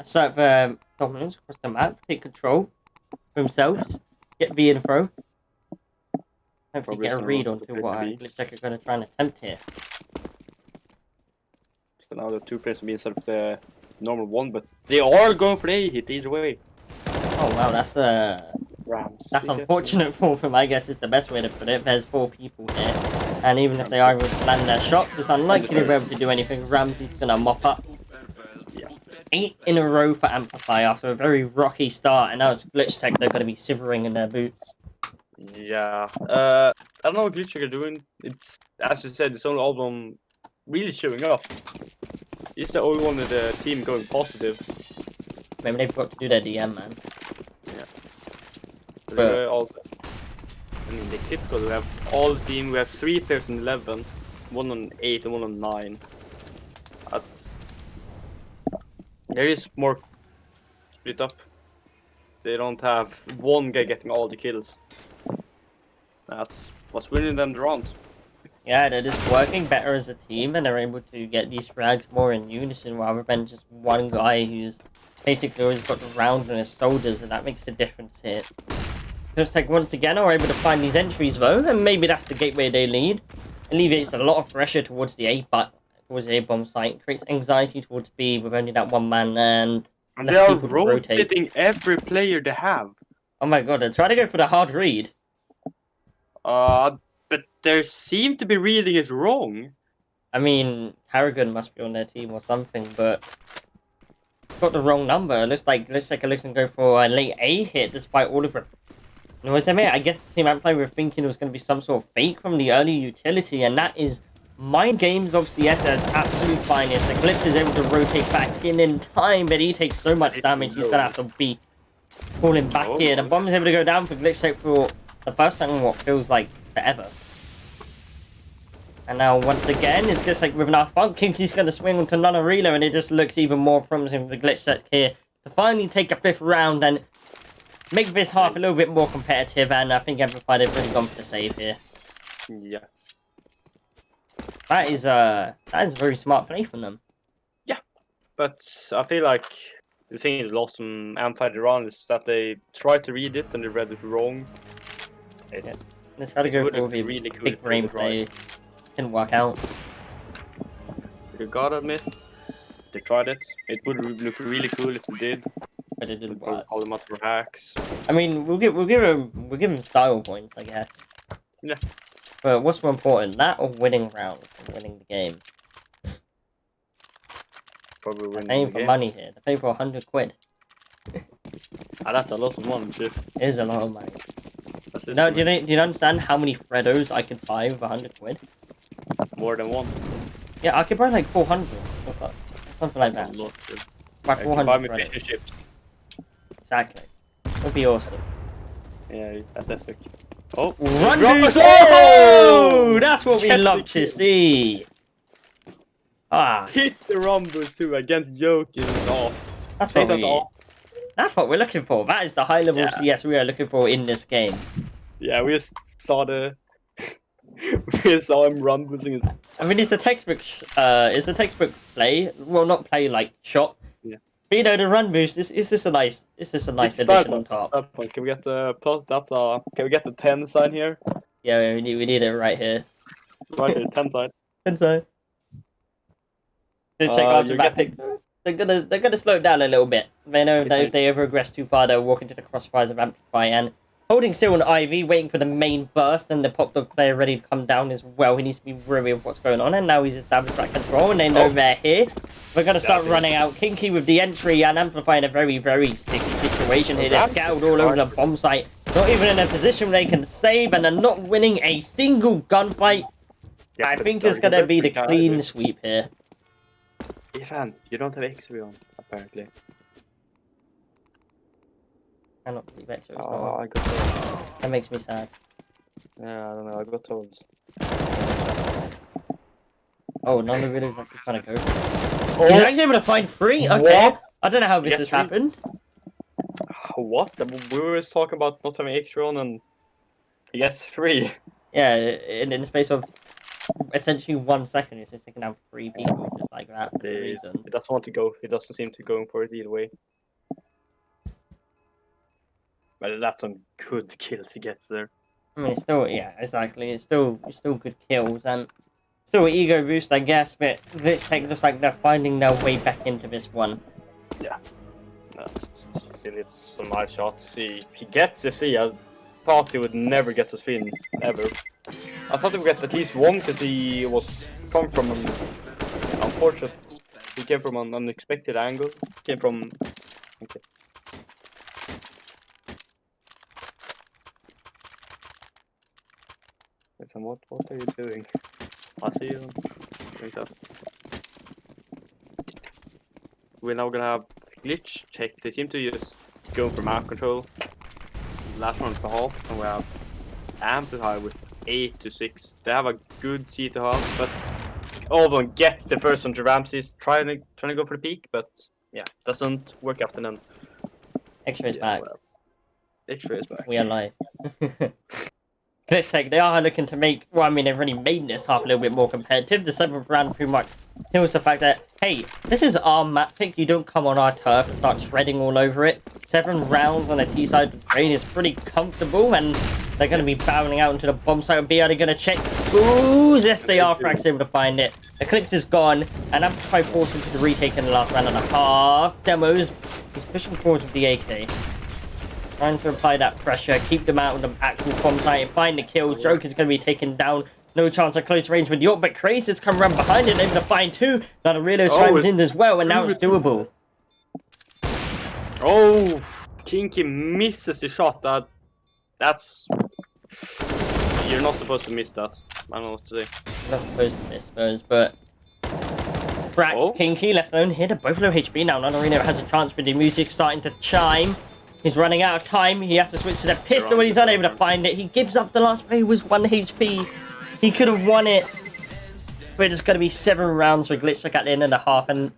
assert their dominance across the map, take control for themselves, get the info, hopefully get a read onto what Glitchtech are going to try and attempt here. So now the 2 players will be instead of the normal 1, but they are going for A hit either way. Oh wow, that's Rams. that's unfortunate for them, I guess is the best way to put it. There's 4 people here, and even if they are able to land their shots, it's unlikely they'll be able to do anything. Ramsey's gonna mop up. Yeah. 8 in a row for Amplify after a very rocky start, and now it's Glitchtech they're gonna be shivering in their boots. Yeah. I don't know what Glitchtech are doing. It's, as you said, it's only album really showing up. He's the only one in the team going positive. Maybe they forgot to do their DM, man. But I mean, the typical, we have all the team, we have 3 players in 11, 1 on 8 and 1 on 9. That's... There is more split up. They don't have one guy getting all the kills. That's what's winning them the rounds. Yeah, they're just working better as a team, and they're able to get these frags more in unison rather than just one guy who's basically always got the round on his shoulders, and that makes a difference here. Glitchtech once again are able to find these entries though, and maybe that's the gateway they lead. Alleviates a lot of pressure towards the A-bomb site, creates anxiety towards B with only that one man, and they are rotating every player they have. Oh my god, they're trying to go for the hard read. But they seem to be reading it wrong. I mean, Harrigan must be on their team or something, but got the wrong number. It looks like Glitchtech are looking to go for a late A hit despite all of it. I guess Team Amplify were thinking it was going to be some sort of fake from the early utility, and that is mind games of CS as absolute finest. The Glitch is able to rotate back in time, but he takes so much damage, he's going to have to be falling back here. The bomb is able to go down for Glitchtech for the first time in what feels like forever. And now, once again, it's just like with enough bunk, he's going to swing onto Nonarilo, and it just looks even more promising for Glitchtech here to finally take a 5th round and make this half a little bit more competitive, and I think Amplify have really gone for the save here. Yeah. That is a very smart play from them. Yeah, but I feel like the thing that lost from Amplify around is that they tried to read it and they read it wrong. Yeah. Let's try to go for the really big brain play. Didn't work out. You gotta admit, they tried it. It would look really cool if they did. But it didn't work. Call them out for hacks. I mean, we'll give him style points, I guess. Yeah. But what's more important, that or winning round, or winning the game? Probably winning. They're paying for money here. They're paying for 100 quid. That's a lot of money, shit. It is a lot of money. No, do you understand how many Freddos I could buy with 100 quid? More than one. Yeah, I could buy like 400 or something like that. A lot, buy 400 buy me Freddos. fish chips. Exactly. Would be awesome. Yeah, that's epic. Oh, run boost! Oh, that's what we love to see. Hit the run boost too against Joking. That's what we're looking for. That is the high level CS we are looking for in this game. Yeah, we just saw we saw him run boosting his. I mean, it's a textbook. Play. Well, not play like shot. Yeah. But you know, the run boost is just a nice. It's just a nice addition on top. Can we get the plus? Can we get the 10 sign here? Yeah, we need it right here. Right here, 10 sign. 10 sign. To check out the map pick. They're gonna slow it down a little bit. They know that if they over aggress too far, they'll walk into the crossfires of Amplify, and Holding still on Ivy, waiting for the main burst, and the Pop Dog player ready to come down as well. He needs to be wary of what's going on, and now he's established that control, and they know they're here. We're going to start running out. Kinky with the entry and Amplify in a very, very sticky situation here. They're scattered all over the bomb site. Not even in a position where they can save, and they're not winning a single gunfight. Yeah, I think it's going to be the clean sweep here. Ethan, you don't have X-ray on, apparently. I cannot believe it. Oh, I got told. That makes me sad. Yeah, I don't know, I got told. Oh, none of the videos actually trying to go. Oh. He's actually able to find 3? Okay. What? I don't know how this has happened. What? We were talking about not having X-ray on and he gets 3. Yeah, in the space of essentially 1 second, it's just taking out 3 people just like that for no reason. He doesn't want to go. He doesn't seem to going for it either way. But that's some good kills he gets there. I mean, it's still, yeah, exactly. It's still good kills and still an ego boost, I guess. But Glitchtech looks like they're finding their way back into this one. Yeah, that's still it's some nice shots. He gets the 3. I thought he would never get to spin ever. I thought he would get at least 1 because he was come from an unfortunate. He came from an unexpected angle. Came from. Okay. Listen, what are you doing? I see you. We're now gonna have Glitchtech. They seem to just go for map control. Last one for half, and we have Amplify with 8 to 6. They have a good C to half, but all of them get the first one to Ramses, trying to go for the peak, but yeah, doesn't work out. And then X-ray's back. Well, X-ray is back. We are live. Glitchtech, they are looking to make, well, I mean, they've already made this half a little bit more competitive. The 7th round pretty much tells the fact that, hey, this is our map pick. You don't come on our turf and start shredding all over it. 7 rounds on the T side of the train is pretty comfortable, and they're going to be barreling out into the bomb site. And are they going to check schools? Yes, they are. Frank's able to find it. Eclipse is gone, and Amplify forced into the retake in the last round and a half. Demos, he's pushing forward with the AK. Trying to apply that pressure, keep them out of the actual bomb site and find the kills. Joker's going to be taken down. No chance of close range with York, but Craze has come around behind it, able to find 2. Now the Realo chimes in as well, and now it's doable. Oh, Kinky misses the shot. That's... You're not supposed to miss that. I don't know what to say. Not supposed to miss those, but... Brax, Kinky, left alone here. They're both low HP now. Nanarino has a chance with the music starting to chime. He's running out of time. He has to switch to the pistol when he's unable to find it. He gives up. The last play was 1 HP. He could have won it. But it's going to be 7 rounds for Glitchtech at the end of the half. And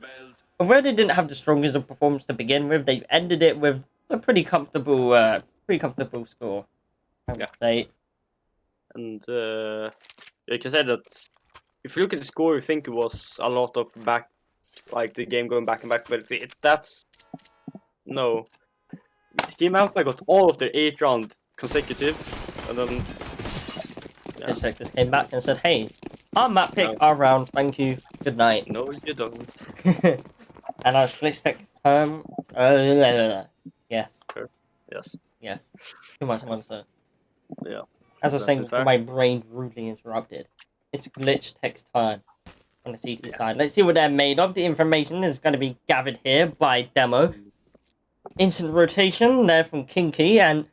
although they didn't have the strongest of performance to begin with, they've ended it with a pretty comfortable score, I would say. And like I said, that if you look at the score, you think it was a lot of back, like the game going back and back. But that's no. Team Alpha got all of their 8 rounds consecutive, and then Glitchtech just came back and said, "Hey, our map pick, our rounds. Thank you. Good night." No, you don't. And as Glitchtech's turn, yes, Sure. Yes. Yes. Too much answer. Yeah. As I was saying, before my brain rudely interrupted. It's Glitchtech's turn on the CT side. Let's see what they're made of. The information is going to be gathered here by Demo. Instant rotation there from Kinky, and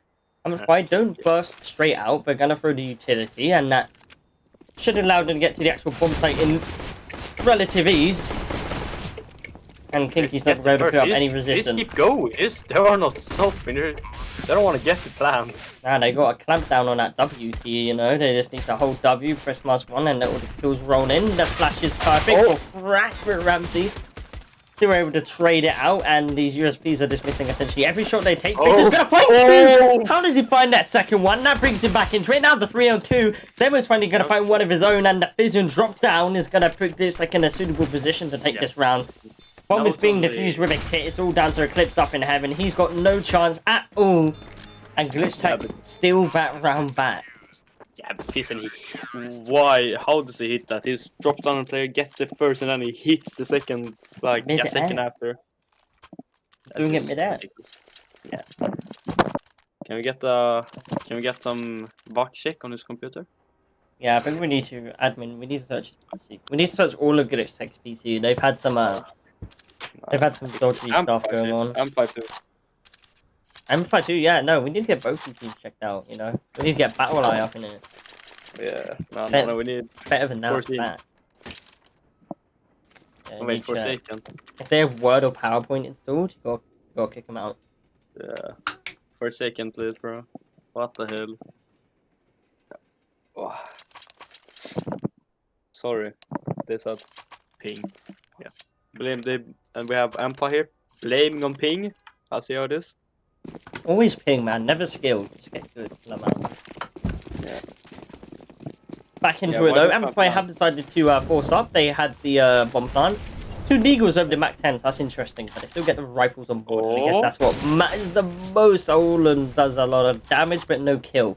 Amplify don't burst straight out. They're going to throw the utility, and that should allow them to get to the actual bomb site in relative ease. And Kinky's not going to put up any resistance. Keep going. They are not stopping. They don't want to get the plant. Nah, they got a clamp down on that W key, you know. They just need to hold W, press Mars 1, and let all the kills roll in. The flash is perfect for Frack with Ramsey. Still able to trade it out, and these USPs are dismissing essentially every shot they take. Victor's gonna find 2! How does he find that second one? That brings him back into it. Now the 3-on-2. Demo's finally gonna find one of his own, and the Fizzon drop down is gonna put this like in a suitable position to take this round. Bomb is being defused with a kit. It's all down to Eclipse up in heaven. He's got no chance at all. And Glitchtech still that round back. Yeah, but Fizzon, why? How does he hit that? He's dropped down and player gets the first, and then he hits the second, like a second after. He's doing it mid-air. Yeah. Can we get some box check on his computer? Yeah, I think we need to admin. We need to search his PC. We need to search all of Glitchtech's PC. They've had some dodgy stuff going on. Amplify too. Amplify too. Yeah, no, we need to get both PCs checked out. You know, we need to get Battle Eye up in it. Yeah. No. We need Better than that. 14. That. Yeah, wait for a second. If they have Word or PowerPoint installed, you gotta kick them out. Yeah. For a second, please, bro. What the hell? Oh. Sorry. They said ping. Yeah. And we have Ampa here. Blaming on ping. I'll see how it is. Always ping, man. Never skill. Just get good. Yeah. Back into it though. Amplify have decided to force up. They had the bomb plant. 2 Deagles over the Mac 10s. That's interesting, but they still get the rifles on board. And I guess that's what matters the most. Olin does a lot of damage, but no kill.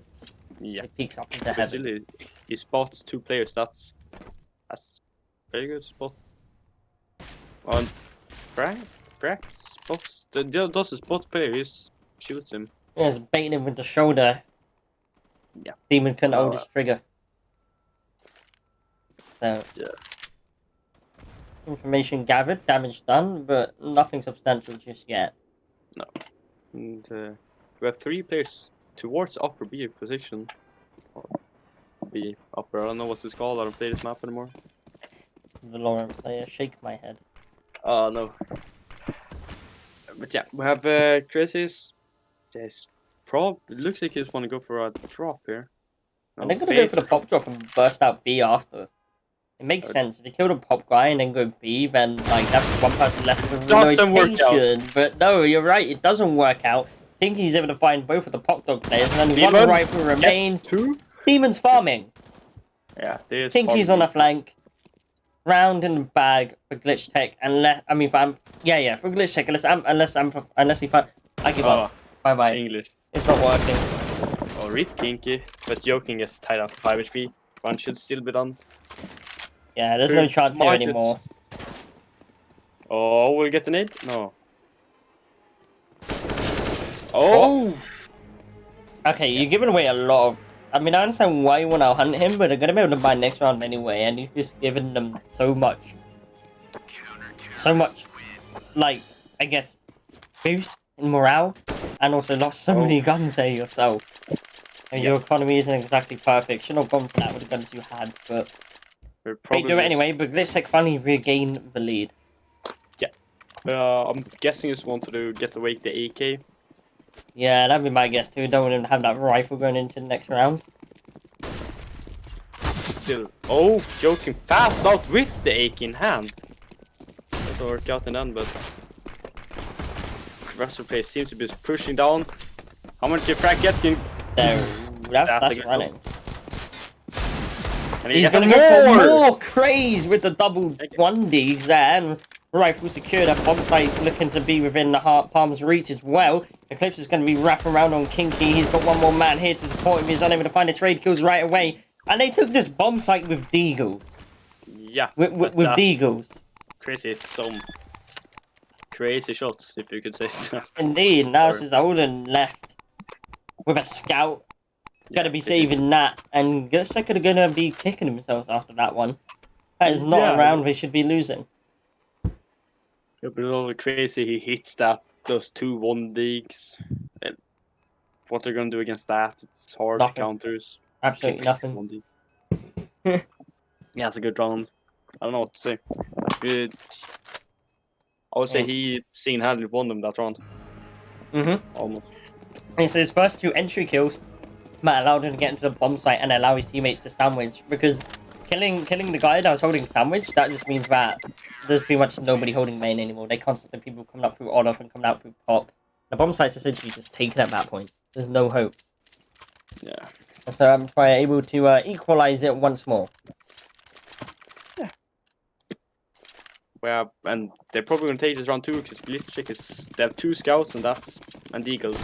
Yeah. He peeks up into heaven. Still, he spots 2 players. That's very good spot. On Frank spots does the spots player. He shoots him. Yeah, he's baiting him with the shoulder. Yeah. Demon couldn't hold his trigger. So yeah. Information gathered, damage done, but nothing substantial just yet. No. And we have 3 players towards upper B position. Or B upper. I don't know what it's called. I don't play this map anymore. The Lauren player, shake my head. Oh no. But yeah, we have Crazy's. Yes, it looks like he just want to go for a drop here. No, And they're gonna go for the pop drop and burst out B after. It makes sense. If you kill the pop guy and then go B, then like that's one person less of a rotation. But no, you're right. It doesn't work out. Pinky's able to find both of the pop dog players, and only one rifle remains. Demon's farming. Yeah, there's Pinky's on the flank. Round in the bag for Glitchtech, unless for Glitchtech, unless he finds. I give up. Bye bye. English. It's not working. Oh, rip Kinky, but joking gets tied up 5 HP. One should still be done. Yeah, there's no chance here anymore. Oh, we'll get the nade? No. Oh! Okay, you're giving away a lot of... I mean, I understand why you want to hunt him, but they're going to be able to buy next round anyway, and you've just given them so much... like, I guess, boost in morale, and also lost so many guns there yourself. And your economy isn't exactly perfect. Should not have gone for that with the guns you had, but... They do it anyway, but Glitchtech finally regained the lead. Yeah. I'm guessing just wanted to get away the AK. Yeah, that'd be my guess too. Don't want him to have that rifle going into the next round. Still. Oh, joking fast out with the AK in hand. Doesn't work out in the end, but... Rest of the place seems to be pushing down. How much did Frank get? There, that's running. And he's gonna go for more craze with the double 1Ds there, and rifle secured. That bomb site's looking to be within the palm's reach as well. Eclipse is going to be wrapping around on Kinky. He's got one more man here to support him. He's unable to find the trade kills right away, and they took this bomb site with Deagles. Yeah, with Deagles. Crazy, some crazy shots, if you could say so. Indeed. Now it's Olin left with a scout. Gotta be saving that, and Glitchtech are gonna be kicking themselves after that one. That is not a round they should be losing. It'll be a little crazy. He hits those 2 1-digs. And what they're gonna do against that? It's hard counters. Absolutely nothing. Yeah, it's a good round. I don't know what to say. Good. I would say he single-handedly won them that round. Almost. It's his first 2 entry kills. That allowed him to get into the bomb site and allow his teammates to sandwich, because killing the guy that was holding sandwich, that just means that there's pretty much nobody holding main anymore. They constantly people coming up through Olaf and coming out through pop. The bomb site's essentially just taken at that point. There's no hope. Yeah. So I'm able to equalize it once more. Yeah. Well, and they're probably gonna take this round too, because Glitchtech they have 2 scouts and Eagles.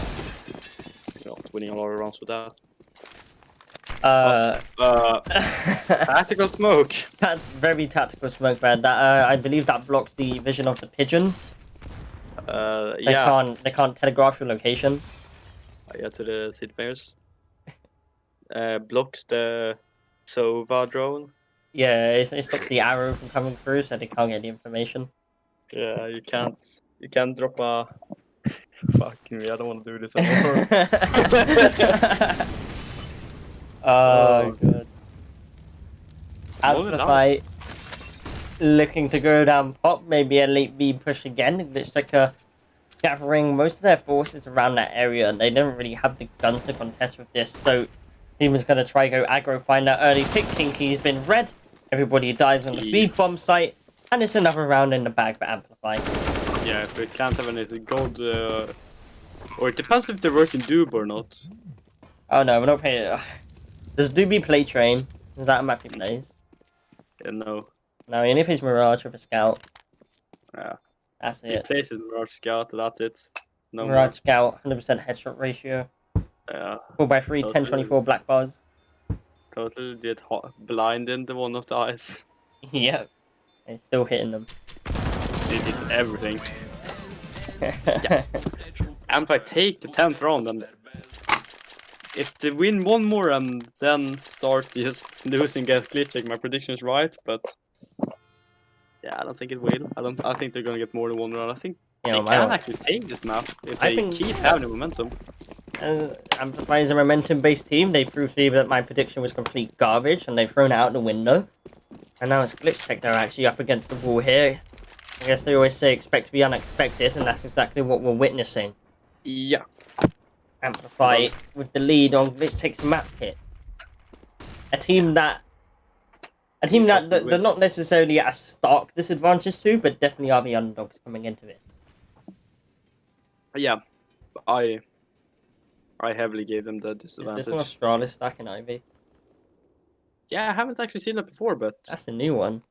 Not winning a lot of rounds with that. Tactical smoke. That's very tactical smoke, man. That I believe that blocks the vision of the pigeons. They can't telegraph your location. Yeah, to the city players. Blocks the Sova drone. Yeah, it stops the arrow from coming through, so they can't get the information. Yeah, you can't drop a. Fucking me, I don't want to do this anymore. Oh, good. More than Amplify looking to go down pop, maybe a late B push again. Glitchtech gathering most of their forces around that area, and they don't really have the guns to contest with this, so team is going to try go aggro, find that early pick. Kinky's been red, everybody dies on the B bomb site, and it's another round in the bag for Amplify. Yeah, if we can't have any gold, or it depends if they're working Doob or not. Oh no, we're not playing. Does Doobie play Train? Is that a map he plays? Yeah, no. No, he only plays Mirage with a Scout. Yeah. That's He it. plays in Mirage Scout, that's it. No Mirage more. Scout, 100% headshot ratio. Yeah. 4x3, Totally. 1024 black bars. Totally get blind in the one of the eyes. Yep. And still hitting them. It is everything. Yeah. Amplify take the 10th round, and if they win one more and then start just losing against Glitchtech, my prediction is right, but yeah, I don't think it will. I think they're gonna get more than one round. I think Yeah, they can actually take this map if I they think- keep having the momentum. Amplify is a momentum-based team. They proved to me that my prediction was complete garbage, and they've thrown it out the window. And now it's Glitchtech they're actually up against the wall here. I guess they always say expect to be unexpected, and that's exactly what we're witnessing. Yeah. Amplify with the lead on Glitchtech's map hit. A team that they're not necessarily at a stark disadvantage to, but definitely are the underdogs coming into it. Yeah. I heavily gave them the Is disadvantage. this an Australis stack in Ivy? Yeah, I haven't actually seen that before, but That's the new one.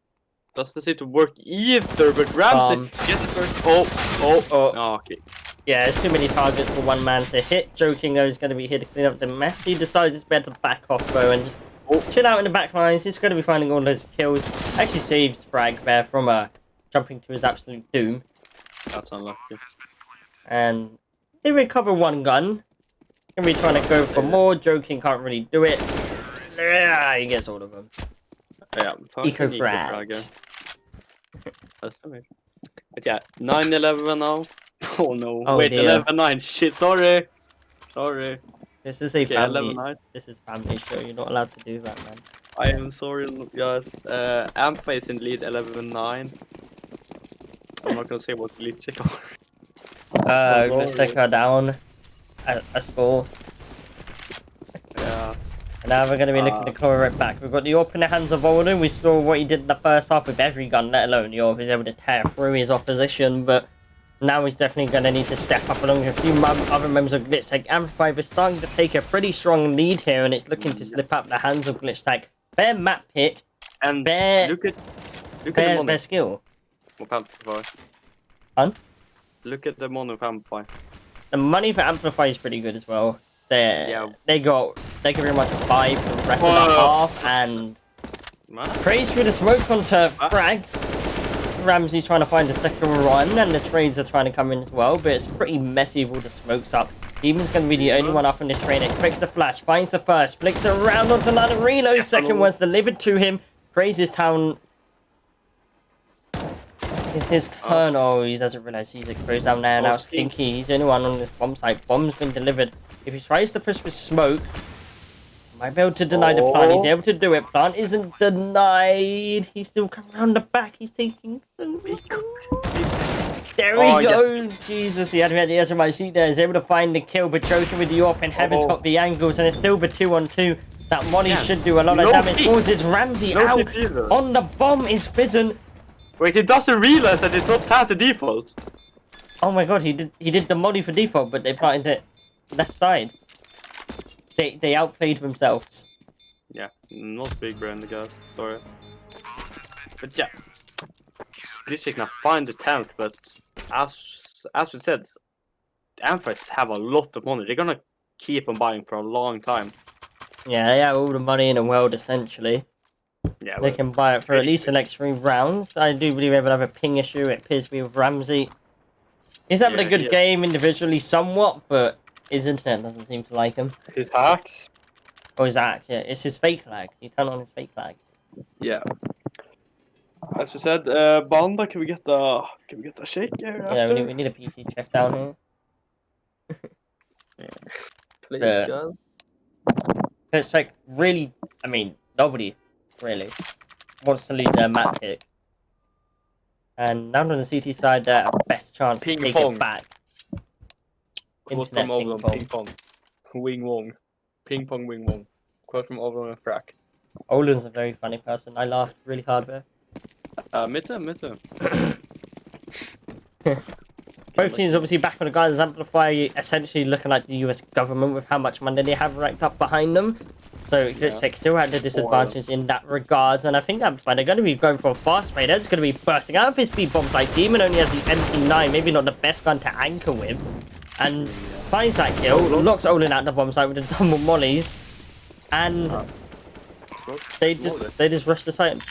doesn't seem to work either. But Ramsey get the first. Oh, okay. Yeah, there's too many targets for one man to hit. Joking though, he's going to be here to clean up the mess. He decides it's better to back off though and just chill out in the back lines. He's going to be finding all those kills. Actually saves Frag there from jumping to his absolute doom. That's unlucky. And they recover one gun. Gonna be trying to go for more. Joking can't really do it. Yeah, he gets all of them. Yeah, Eco fucking frags. That's amazing. But yeah, 9-11 now. Oh no, Oh, wait, dear. 11-9. Shit, sorry. Sorry. This is a Okay, family. 11-9. This is family show. You're not allowed to do that, man. I am sorry, guys. Ampa is in lead 11-9. I'm not gonna say what Glitchtech are. Let's take her down. A score. Yeah. And now we're going to be looking to cover it back. We've got the AWP in the hands of Olden. We saw what he did in the first half with every gun, let alone the AWP. He's able to tear through his opposition, but now he's definitely going to need to step up along with a few other members of Glitchtech. Amplify is starting to take a pretty strong lead here, and it's looking to slip out the hands of Glitchtech. Their map pick, And their, look at the money their skill. of Amplify. Hun? Look at the money of Amplify. The money for Amplify is pretty good as well. They can pretty much 5 for the rest of the half, and Man. praise through the smoke onto frags. Ramsey's trying to find a second run, and the trades are trying to come in as well, but it's pretty messy with all the smokes up. Demon's going to be the only one up on this train. Expects the flash, finds the first, flicks around onto another reload. Second one's delivered to him. Praises town. It's his turn. Oh, he doesn't realize he's exposed down there. Now Stinky, he's the only one on this bomb site. Bomb's been delivered. If he tries to push with smoke, might be able to deny the plant. He's able to do it. Plant isn't denied. He's still coming around the back. He's taking so much. There we go. Yeah. Jesus, he has a right seat there. He's able to find the kill, but joking with the AWP, and Heaven's got the angles, and it's still the 2-on-2. That Molly should do a lot of damage. Causes Ramsey out on the bomb. Is Fizzin. Wait, he doesn't realize that it's not planted default. Oh my god, he did the Molly for default, but they planted it left side. They outplayed themselves. Yeah, not big brain, the guys. Sorry. But yeah, Glitchtech now find the 10th, but as we said, Amphis have a lot of money. They're gonna keep on buying for a long time. Yeah, they have all the money in the world essentially. Yeah, they can buy it for at least the next 3 rounds. I do believe they will have a ping issue. It appears to be with Ramsey. He's having a good game individually somewhat, but His internet doesn't seem to like him. His hacks. Or his act, yeah. It's his fake lag. You turn on his fake lag. Yeah. As you said, Banda, can we get the shake here Yeah, after? we need a PC check down here. Please, Yeah. guys. It's like, really, I mean, nobody, really, wants to lose their map pick. And now on the CT side, our best chance Ping to take pong. it back. Quote Internet from Oblong, ping-pong. ping pong. Wing Wong. Ping pong, wing Wong. Quote from Oblong and Frack. Olin's a very funny person. I laughed really hard there. Me too. Both teams obviously back on the guys. Amplify essentially looking like the US government with how much money they have racked up behind them. So Glitchtech still at the disadvantage in that regards. And I think Amplify, they're going to be going for a fast play. They're just going to be bursting out of his speed bombs. Like Demon only has the MP9, maybe not the best gun to anchor with. And finds that kill, locks Olin out the bomb site with the double mollies. And they just rushed the site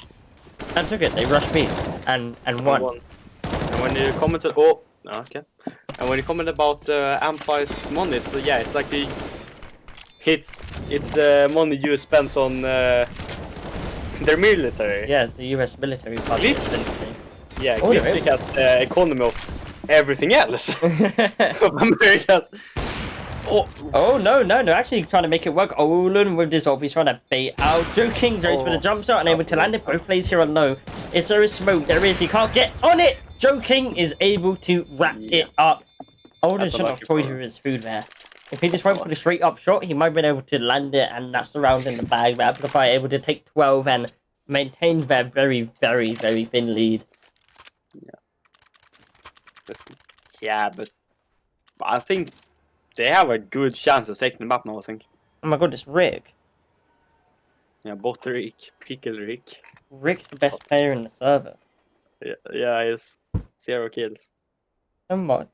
and took it. They rushed B and won. And when you commented, okay. And when you comment about Amplify's money, so yeah, it's like it's the money you spend on their military. Yeah, it's the US military budget. Yeah, Glitchtech has the economy of everything else of America's. Oh no, actually trying to make it work. Olin with this ult, he's trying to bait out. Joking, goes for the jump shot, unable to land it. Both plays here on low. Is there a smoke? There is, he can't get on it! Joking is able to wrap it up. Olin should have toyed with his food there. If he just went for the straight up shot, he might have been able to land it, and that's the round in the bag. But Amplify able to take 12 and maintain their very, very, very thin lead. But I think they have a good chance of taking the map now, I think. Oh my god, it's Rick. Yeah, both Rick. Pick is Rick. Rick's the best player in the server. Yeah, he's 0 kills. Don't mock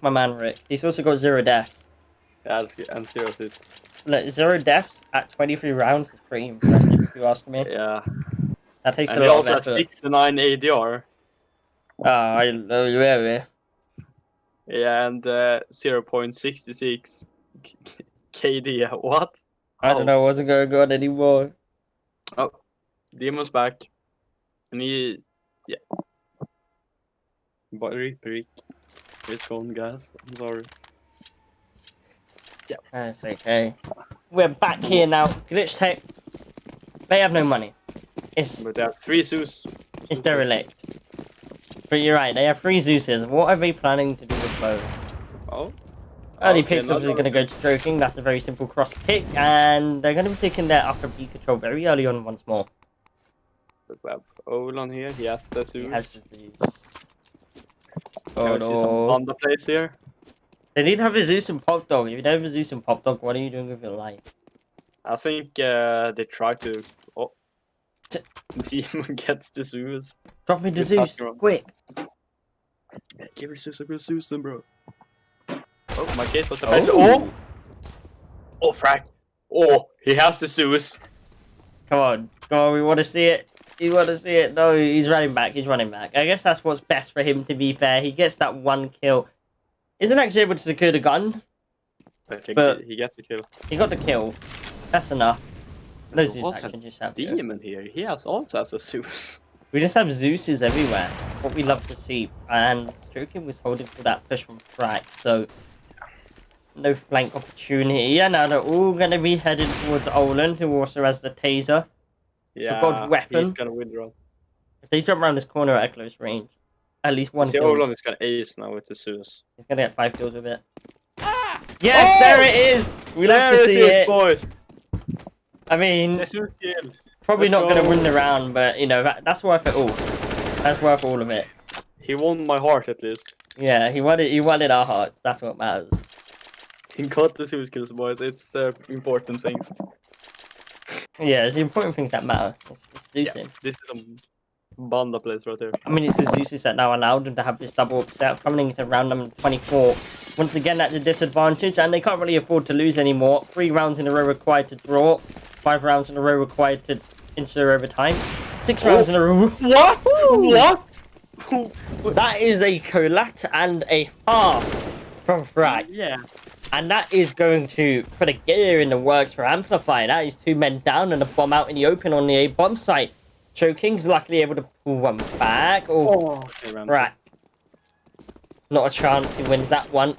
my man Rick. He's also got 0 deaths. Yeah, and 0 assists. Look, 0 deaths at 23 rounds is pretty impressive, if you ask me. Yeah. That takes And a he lot also of has effort. 69 ADR. Yeah. Yeah, and 0.66 KD. What? I don't know what's going on anymore. Oh, Demon's back. And he... Yeah. But Rick. It's gone, guys. I'm sorry. Yeah. That's okay. We're back here now. Glitchtech. They have no money. But they have 3 Zeus. It's derelict. But you're right, they have 3 Zeuses. What are they planning to do with those? Oh. Early Okay, picks obviously going to go to Joking. That's a very simple cross pick. And they're going to be taking their upper B control very early on once more. But we have Olan here. He has the Zeus. He has the Zeus. Can we see some Panda plays here? They need to have a Zeus and Pop Dog. If you don't have a Zeus and Pop Dog, what are you doing with your life? I think they try to... Oh. Demon gets the Zeus. Drop me the Good Zeus, pass, quick! Yeah, give her Zeus a good Zeus then, bro. Oh, my case was a Oh, frack. Oh, he has the Zeus. Come on, we want to see it. You want to see it? No, he's running back. I guess that's what's best for him, to be fair. He gets that 1 kill. Isn't actually able to secure the gun, I think but he gets the kill. he got the kill. That's enough. No Zeus action, just have to. Demon here. He also has a Zeus. We just have Zeuses everywhere. What we love to see. And Joking was holding for that push from Frack, so no flank opportunity. Yeah, now they're all going to be headed towards Olin, who also has the taser. Yeah, god weapon. he's gonna withdraw. If they jump around this corner at close range, at least 1 See, kill. Olan is gonna ace now with the Zeus. He's going to get 5 kills with it. Yes, there it is! We love to see it. Boys. I mean, The Zeus kill. probably Let's not going to go. win the round, but, you know, that's worth it all. That's worth all of it. He won my heart at least. Yeah, he won it our hearts. That's what matters. He got the Zeus kills, boys. It's the important things. Yeah, it's the important things that matter. It's Zeus. Yeah, this is some Banda plays right there. I mean, it's the Zeus that now allowed them to have this double upset coming into round number 24. Once again, at a disadvantage, and they can't really afford to lose anymore. 3 rounds in a row required to draw. 5 rounds in a row required to ensure overtime. 6 rounds in a row. What? What? That is a collat and a half from Frack. Yeah. And that is going to put a gear in the works for Amplify. That is 2 men down and a bomb out in the open on the A bomb site. Choking's luckily able to pull one back. Oh, right. Not a chance. He wins that one.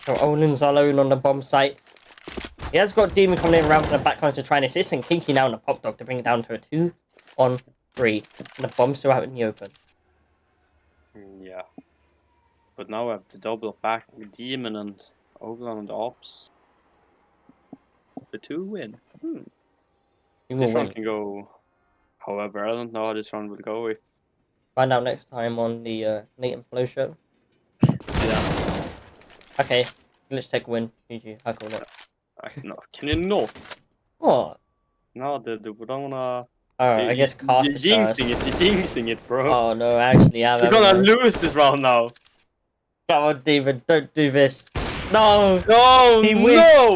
So Olin's alone on the bomb site. He has got Demon coming in around from the backline to try and assist. And Kinky now on the pop dog to bring it down to a 2-on-3. And the bomb's still out in the open. Yeah. But now I have to double back with Demon and Olin on the ops. The 2 win. This round can go however. I don't know how this round will go. If... Find out next time on the Nate and Flo show. Yeah. Okay. Glitchtech win. GG. I call it. No, can you not? What? No, we don't wanna... Oh, I guess cast it first. You're jinxing it, bro. Oh no, actually, You're gonna lose this round now. Come on, Demon, don't do this. No! No! He wins. No!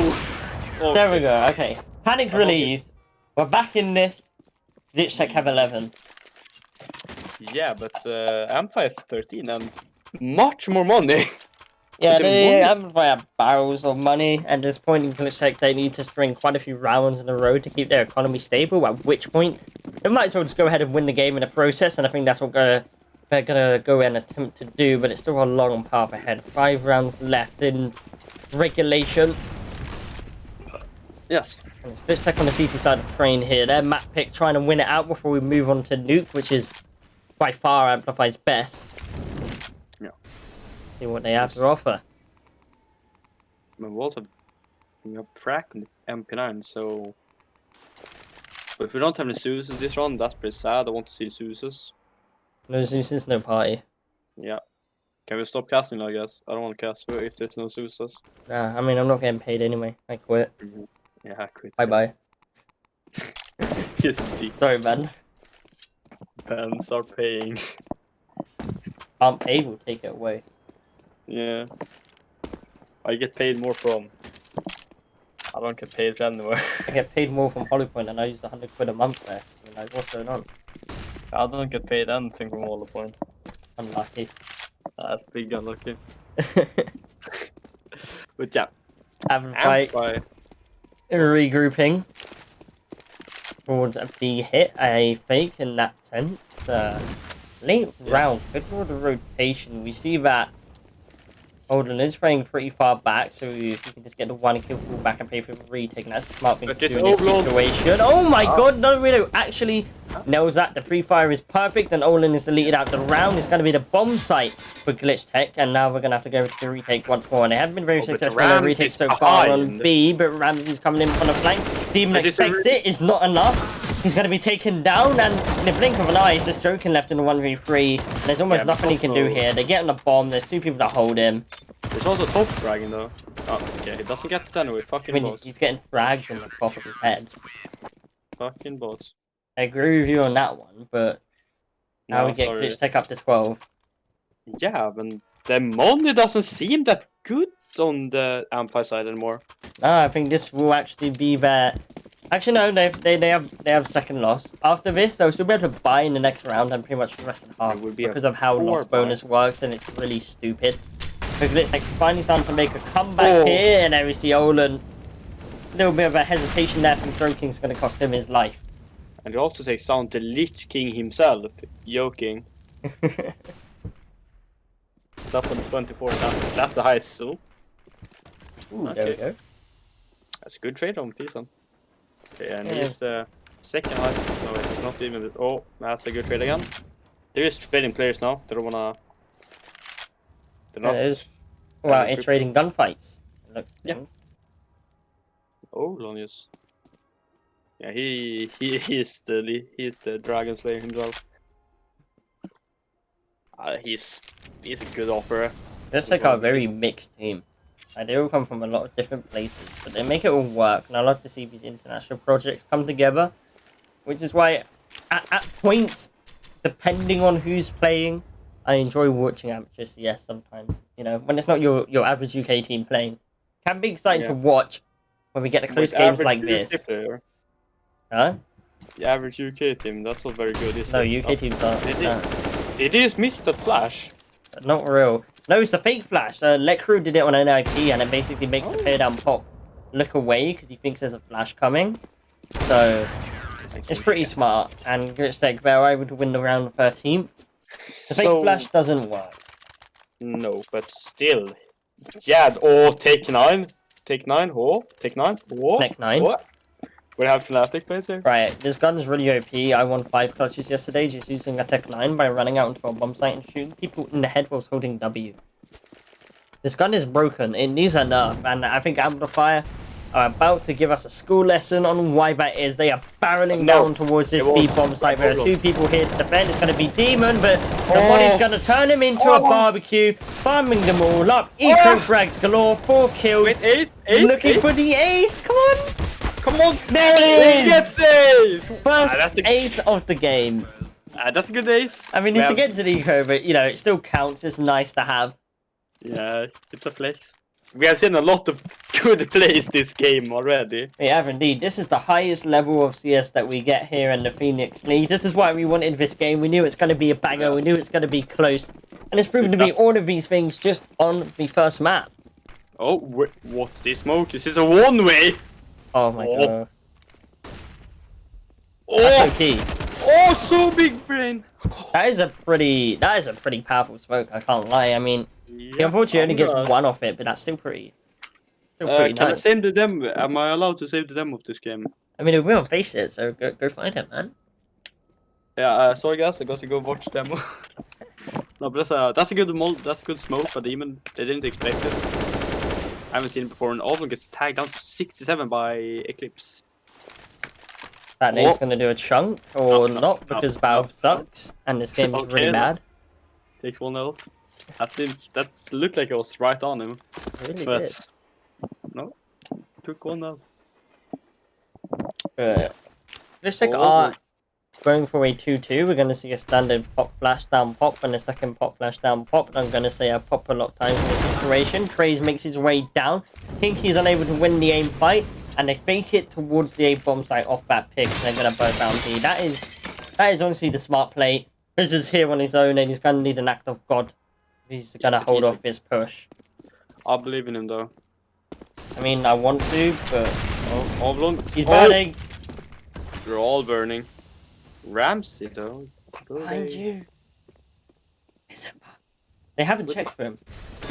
Okay. There we go, okay. Panic relieved. We're back in this. Glitchtech have 11. Yeah, but Amplify have 13 and much more money. Yeah, they have barrels of money. At this point in Glitchtech, they need to string quite a few rounds in a row to keep their economy stable, at which point they might as well just go ahead and win the game in the process, and I think that's what they're gonna go and attempt to do, but it's still a long path ahead. 5 rounds left in regulation. Yes. And it's Glitchtech on the CT side of the train here. Their map pick trying to win it out before we move on to Nuke, which is by far Amplify's best. Yeah. See what they have to offer. We also have Frack on the MP9, so... But if we don't have any Zeus's this round, that's pretty sad. I want to see Zeus's. No Zeus's, no party. Yeah. Can we stop casting now, I guess? I don't want to cast if there's no Zeus's. Nah, I mean, I'm not getting paid anyway. I quit. Yeah, I quit. Bye-bye. Just deep. Sorry, man. And start paying. Can't pay, we'll take it away. Yeah. I get paid more from... I don't get paid anywhere. I get paid more from Hollypoint and I use 100 quid a month there. I mean, like, what's going on? I don't get paid anything from Hollypoint. Unlucky. That's big unlucky. But yeah. Amplify. Regrouping. Towards a B hit, a fake in that sense. Late round, good for the rotation. We see that Holden is playing pretty far back, so if you can just get the 1 kill pull back and pay for the retake, and that's a smart thing to do in this situation. Oh my god, no, Widow actually nails that. The pre-fire is perfect, and Olin is deleted out the round. It's going to be the bomb site for Glitchtech, and now we're going to have to go to the retake once more. And they haven't been very successful in the retake so far on B, but Ramsey's coming in from the flank. Demon expects it, it's not enough. He's going to be taken down, and in the blink of an eye, he's just joking left in the 1v3. There's almost nothing he can do here. They get on the bomb, there's 2 people that hold him. There's also top fragging though. Oh, okay, he doesn't get it anyway. Fucking bots. He's getting fragged in the top of his head. Fucking bots. I agree with you on that one, but now we get Glitchtech up to 12. Yeah, but the money doesn't seem that good on the Amplify side anymore. No, I think this will actually be their... Actually, no, they have second loss. After this, they'll still be able to buy in the next round and pretty much the rest of the half because of how loss bonus works, and it's really stupid. So Glitchtech's finally starting to make a comeback here, and there we see Olin. A little bit of a hesitation there from Droking's going to cost him his life. And it also takes down the Lich King himself, joking. It's up on 24 now. That's the highest, so. Ooh, okay. There we go. That's a good trade on Pison. Okay, and he's the second highest. No, it's not even. Oh, that's a good trade again. They're just trading players now. They don't wanna. They're not. It is. Well, it's trading gunfights. It looks Oh, Lonius. Yeah, he's the Dragon Slayer himself. He's a good offer. It's like a very mixed team. They all come from a lot of different places, but they make it all work, and I love to see these international projects come together, which is why, at points, depending on who's playing, I enjoy watching amateur CS sometimes. You know, when it's not your average UK team playing, it can be exciting to watch when we get the close games like this. Huh? The average UK team, that's not very good, is it? No, UK teams aren't. Did he just miss the flash? Not real. No, it's a fake flash. Lekru did it on NIP, and it basically makes the player down pop look away because he thinks there's a flash coming. So it's pretty smart, and Glitchtech, they're able to win the round 13th. The fake flash doesn't work. No, but still. Yeah, or take 9. Take 9, or take 9, or Next 9. What? We have Fnatic plays here. Right, this gun's really OP. I won 5 clutches yesterday just using a Tech 9 by running out into a bomb site and shooting people in the head whilst holding W. This gun is broken. It needs a nerf, and I think Amplify are about to give us a school lesson on why that is. They are barreling down towards this B bomb site. There are 2 people here to defend. It's going to be Demon, but the body's going to turn him into a barbecue, farming them all up. Eco frags galore, 4 kills. Wait, ace, looking for the ace. Come on. Come on! There it is! Yes, ace! First that's the ace of the game. That's a good ace. I mean, it's against an eco, but, you know, it still counts. It's nice to have. Yeah, it's a flex. We have seen a lot of good plays this game already. We have indeed. This is the highest level of CS that we get here in the Phoenix League. This is why we wanted this game. We knew it's going to be a banger. We knew it's going to be close. And it's proven to be all of these things just on the first map. Oh, what's this smoke? This is a one-way! Oh my god. Oh! That's OP. Oh, so big brain! That is a pretty powerful smoke, I can't lie. I mean, he unfortunately only gets 1 off it, but that's still pretty Can nice. I save the demo? Am I allowed to save the demo of this game? I mean, we won't face it, so go find it, man. Yeah, sorry guys, I got to go watch demo. No, but that's a good mold, that's a good smoke, but even they didn't expect it. I haven't seen it before, and Alvin gets tagged down to 67 by Eclipse. That nade's gonna do a chunk, or not, because Valve sucks, and this game is really bad. Takes 1 health. That looked like it was right on him. Really but did. no, took 1 health. Glitchtech are going for a 2-2. We're gonna see a standard pop flash down pop and a second pop flash down pop. And I'm gonna say a pop a lot of times in this situation. Craze makes his way down. Kinky's unable to win the aim fight, and they fake it towards the A bomb site off that pick, and they're gonna both bounty. That is honestly the smart play. Chris is here on his own, and he's gonna need an act of God. He's gonna hold off his push. I believe in him though. I mean, I want to, but he's burning. They're all burning. Ramsey though. Behind you. They haven't checked for him.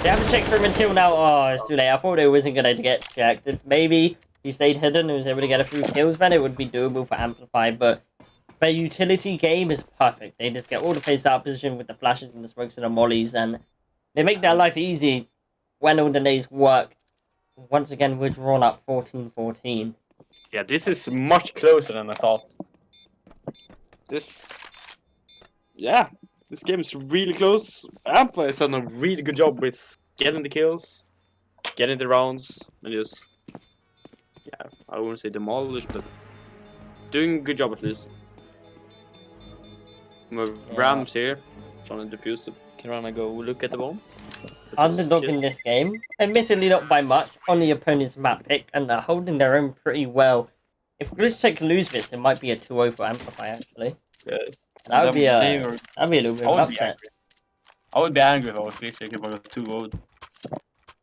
They haven't checked for him until now. Oh, it's too late. I thought it wasn't going to get checked. If maybe he stayed hidden and was able to get a few kills, then it would be doable for Amplify. But their utility game is perfect. They just get all the plays out of position with the flashes and the smokes and the mollies, and they make their life easy when all the days work. Once again, we're drawn up 14-14. Yeah, this is much closer than I thought. This game is really close. Amplify has done a really good job with getting the kills, getting the rounds, and just, yeah, I wouldn't say demolish, but doing a good job at least. Rams here, trying to defuse the. Can I go look at the bomb? Underdog in this game, admittedly not by much, on the opponent's map pick, and they're holding their own pretty well. If Glitchtech lose this, it might be a 2-0 for Amplify, actually. Yeah. That would be a little bit of an upset. I would be angry if I was Glitchtech if I got 2-0.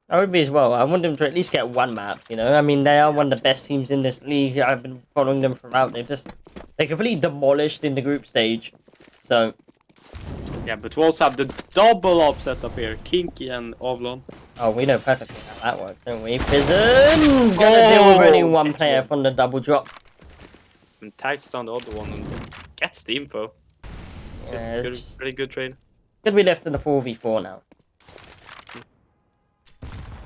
I would be as well. I want them to at least get 1 map, you know? I mean, they are one of the best teams in this league. I've been following them throughout. They completely demolished in the group stage. So... yeah, but we also have the double up setup here. Kinky and Ovlon. oh, we know perfectly how that works, don't we? Prison! Gonna deal with only 1 player from the double drop. And tags down the other one and gets the info. Yeah, Good, pretty good trade. Gonna be left in the 4v4 now.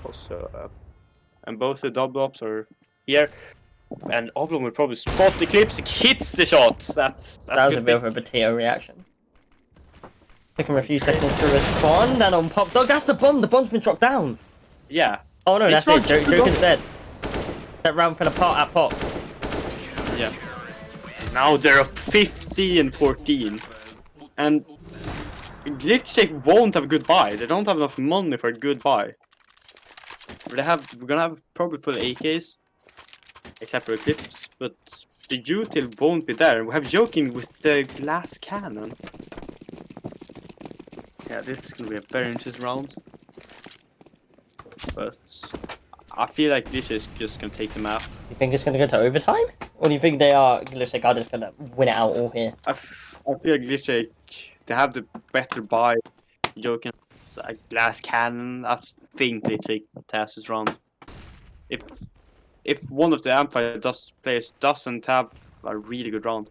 Also, and both the double ups are here. And Ovlon will probably spot the clips. Hits the shot. That was a bit of a potato reaction. Took him a few seconds to respond, and on pop dog, that's the bomb. The bomb's been dropped down. Yeah. Oh no, that's it. Joke instead. That round fell apart at pop. Yeah. Now they're up 50 and 14, and Glitchtech won't have a good buy. They don't have enough money for a good buy. We're gonna have probably full AKs, except for Eclipse, but the util won't be there. We have Joking with the glass cannon. Yeah, this is gonna be a very interesting round. but I feel like Glitchtech is just gonna take the map. You think it's gonna go to overtime, or do you think Glitchtech are just gonna win it out all here? I feel like Glitchtech, they have the better buy. Joking, glass cannon. I think they take Taz this round. If one of the Amplify players doesn't have a really good round,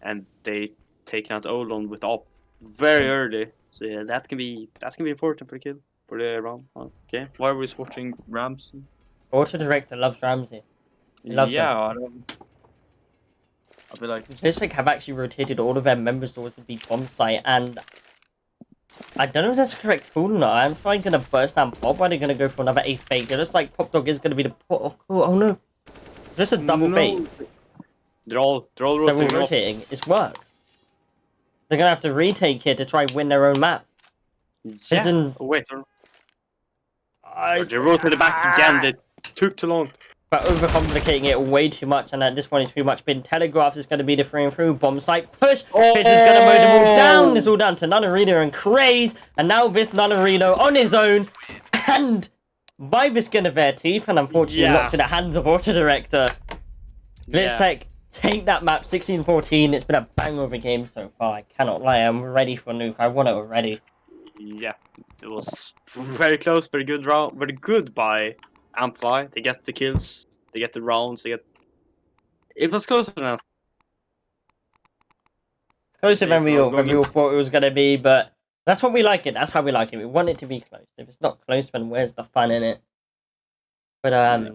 and they take out Olon with op very early, so yeah, that can be important for the kill for the round. Okay, why are we watching Rams? Auto director loves Ramsey. He loves him. I feel like Glitchtech have actually rotated all of their member stores to be bomb site, and I don't know if that's the correct call or not. I'm probably gonna burst down Pop. Why are they gonna go for another 8 fake? It looks like Pop Dog is gonna be the oh no. Is this a double fake? They're all rotating. It's worked. They're gonna have to retake here to try and win their own map. Yeah. Wait. They rotated back again. They took too long. But overcomplicating it way too much, and at this point it's pretty much been telegraphed. It's going to be the through and through bomb site push. Fish is going to mow them all down. It's all down to Nanarino and Craze, and now this Nanarino on his own, and by this Teeth, and unfortunately locked to the hands of Auto Director. Glitchtech take that map 16-14. It's been a bang of a game so far. I cannot lie. I'm ready for nuke. I want it already. Yeah, it was very close. Very good round. Very good by Amplify. They get the kills, they get the rounds, it was close enough. Closer than we all thought it was going to be, but that's what we like it. That's how we like it. We want it to be close. If it's not close, then where's the fun in it? But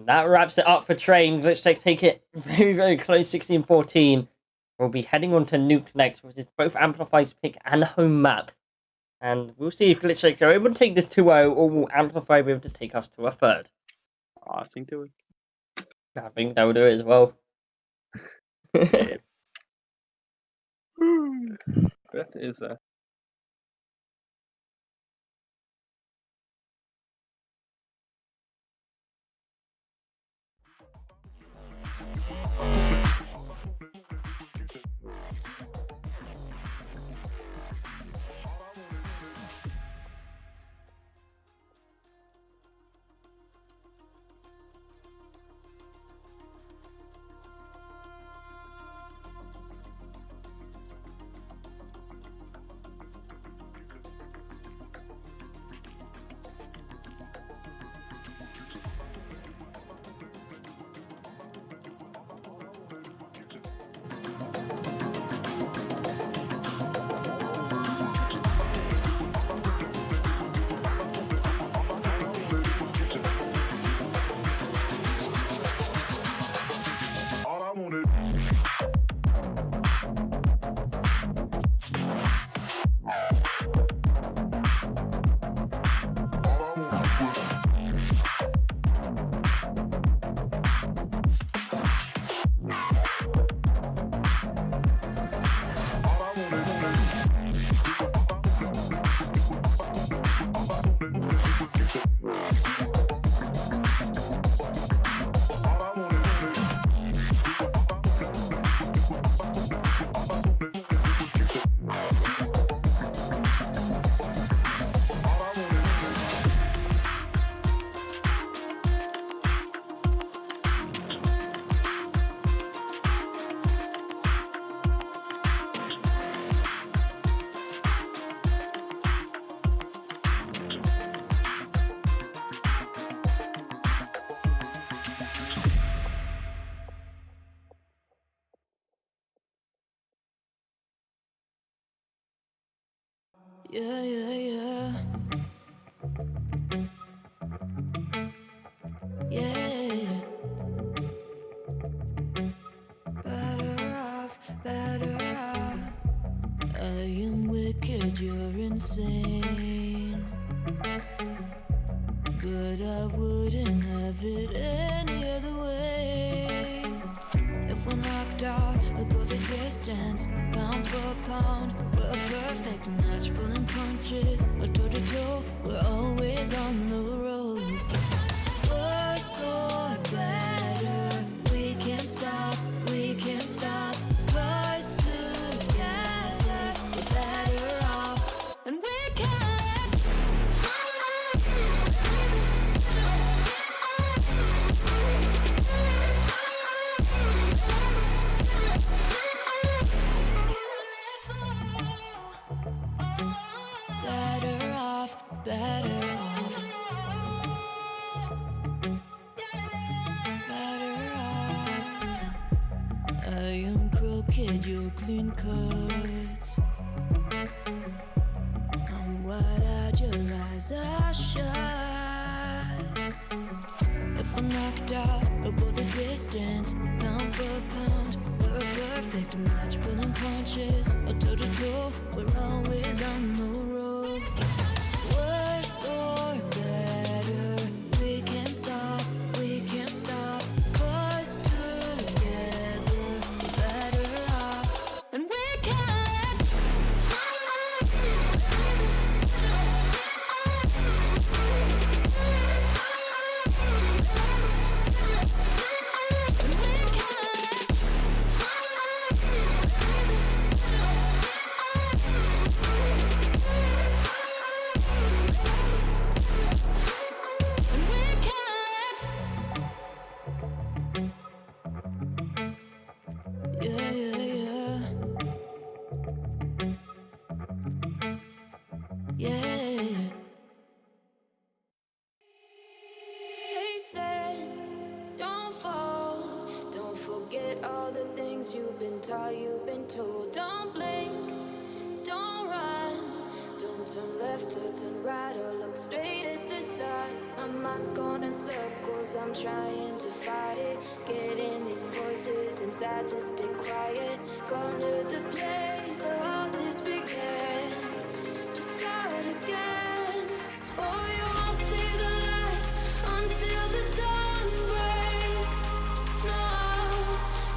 that wraps it up for Train. Glitchtech take it very, very close, 16-14. We'll be heading on to Nuke next, which is both Amplify's pick and home map. And we'll see if Glitchtech are able to take this 2-0, or will Amplify be able to take us to a third. I think they will. I think they'll do it as well. That is a... Yeah, yeah, yeah. Yeah. Better off. I am wicked, you're insane. But I wouldn't have it any other way. If we're knocked out, we'll go the distance. Pound for pound, we're a perfect match. Pulling punches, but toe to toe, we're always on the road. Worse or better, we can't stop, we can't stop. Rise together, we're better off, and we can. I am crooked, you're clean cut. I'm wide-eyed, your eyes are shut. If I'm knocked out, I'll go the distance. Pound for pound, we're a perfect match. Pulling punches, or toe-to-toe, we're always on the road. Worse or better, we can't stop, we can't stop. 'Cause together, we're better off. And we can't. Yeah, yeah, yeah. Yeah. They said, don't fall. Don't forget all the things you've been taught, you've been told. Don't blink, don't run. Don't turn left or turn right or look straight at the sun. My mind's going in circles, I'm trying to fight it. Getting these voices inside to stay quiet. Gone to the place where all this began. Just start again. Oh, you won't see the light until the dawn breaks. No,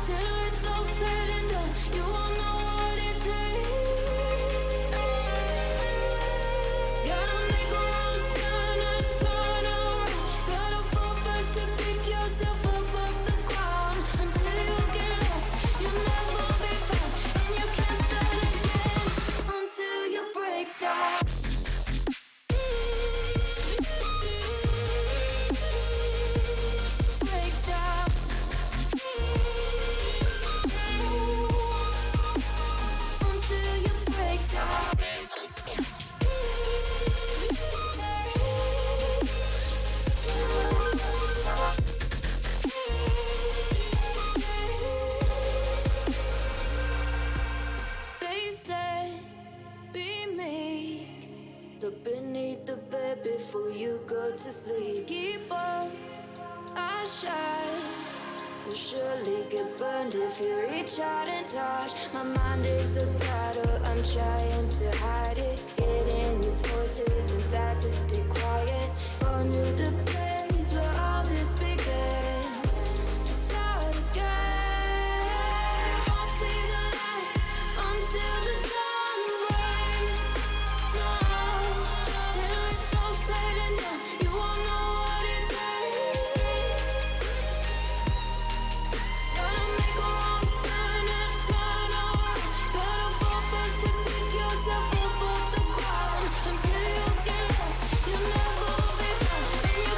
till it's all said and done, you won't know what it takes. Gotta make a wrong turn and turn around. Gotta fall fast to pick yourself up off the ground. Until you get lost, you'll never be found. And you can't start again until you break down. Break down. Until you break down. They said, be meek. Look beneath the bed before you go to sleep. Keep on, I shine. You'll surely get burned if you reach out and touch. My mind is a battle, I'm trying to hide it. Getting these voices inside to stay quiet. Gone to the place where all this began. Just start again. You won't see the light until the dawn breaks. No, till it's all said and done, you won't know what it takes. Gotta make a wrong turn and turn around. Gotta fall fast to pick yourself up off the ground. Until you get lost, you'll never be found. And you